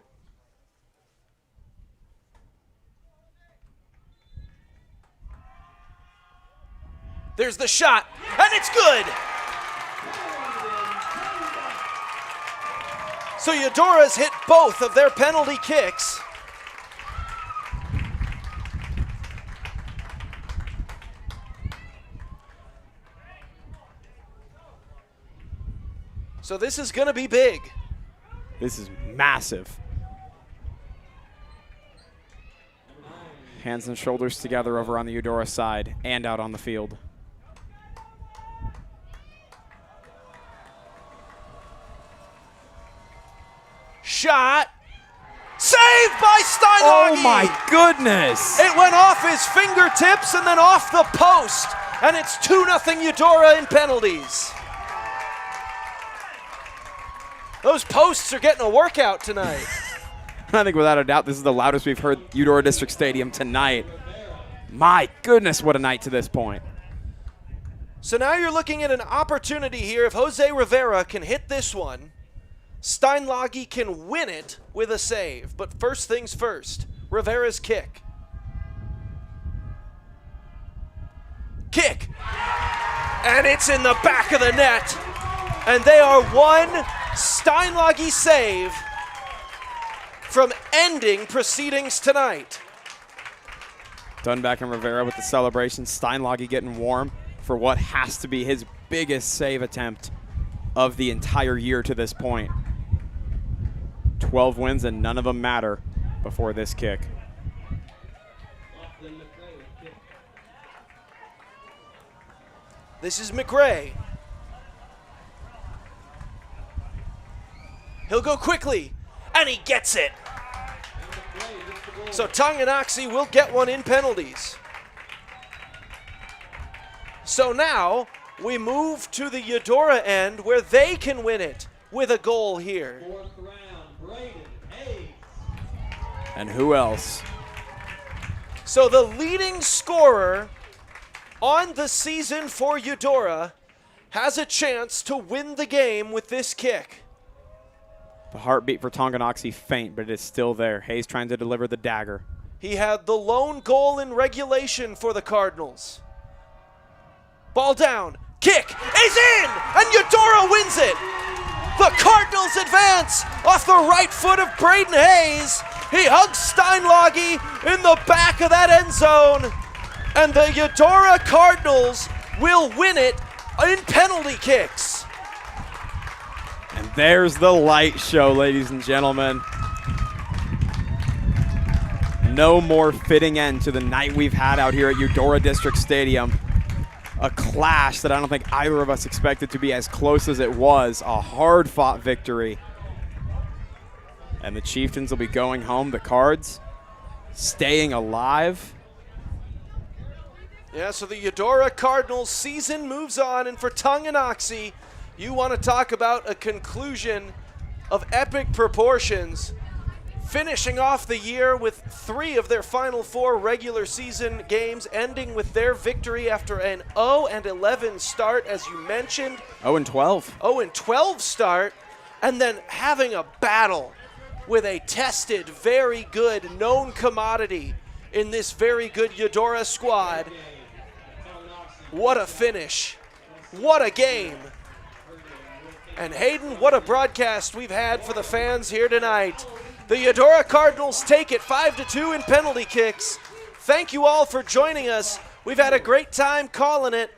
There's the shot, and it's good. So Eudora's hit both of their penalty kicks. So this is going to be big. This is massive. Hands and shoulders together over on the Eudora side and out on the field. Shot. Saved by Steinlage. Oh my goodness! It went off his fingertips and then off the post. And it's 2-0 Eudora in penalties. Those posts are getting a workout tonight. I think without a doubt this is the loudest we've heard Eudora District Stadium tonight. My goodness, what a night to this point. So now you're looking at an opportunity here. If Jose Rivera can hit this one, Steinlage can win it with a save. But first things first, Rivera's kick. Kick! And it's in the back of the net. And they are one Steinlage save from ending proceedings tonight. Dunback and Rivera with the celebration. Steinlage getting warm for what has to be his biggest save attempt of the entire year to this point. 12 wins and none of them matter before this kick. This is McRae. He'll go quickly, and he gets it. So Tonganoxie will get one in penalties. So now we move to the Eudora end where they can win it with a goal here. Fourth round, Braden Hayes. And who else? So the leading scorer on the season for Eudora has a chance to win the game with this kick. The heartbeat for Tonganoxie faint, but it is still there. Hayes trying to deliver the dagger. He had the lone goal in regulation for the Cardinals. Ball down, kick is in, and Eudora wins it. The Cardinals advance off the right foot of Braden Hayes. He hugs Steinlage in the back of that end zone, and the Eudora Cardinals will win it in penalty kicks. And there's the light show, ladies and gentlemen. No more fitting end to the night we've had out here at Eudora District Stadium. A clash that I don't think either of us expected to be as close as it was. A hard-fought victory. And the Chieftains will be going home. The Cards staying alive. Yeah, so the Eudora Cardinals season moves on, and for Tonganoxie, you want to talk about a conclusion of epic proportions, finishing off the year with 3 of their final 4 regular season games, ending with their victory after an 0-11 start, as you mentioned. 0-12. 0-12 start, and then having a battle with a tested, very good, known commodity in this very good Eudora squad. What a finish. What a game. And Hayden, what a broadcast we've had for the fans here tonight. The Eudora Cardinals take it 5-2 in penalty kicks. Thank you all for joining us. We've had a great time calling it.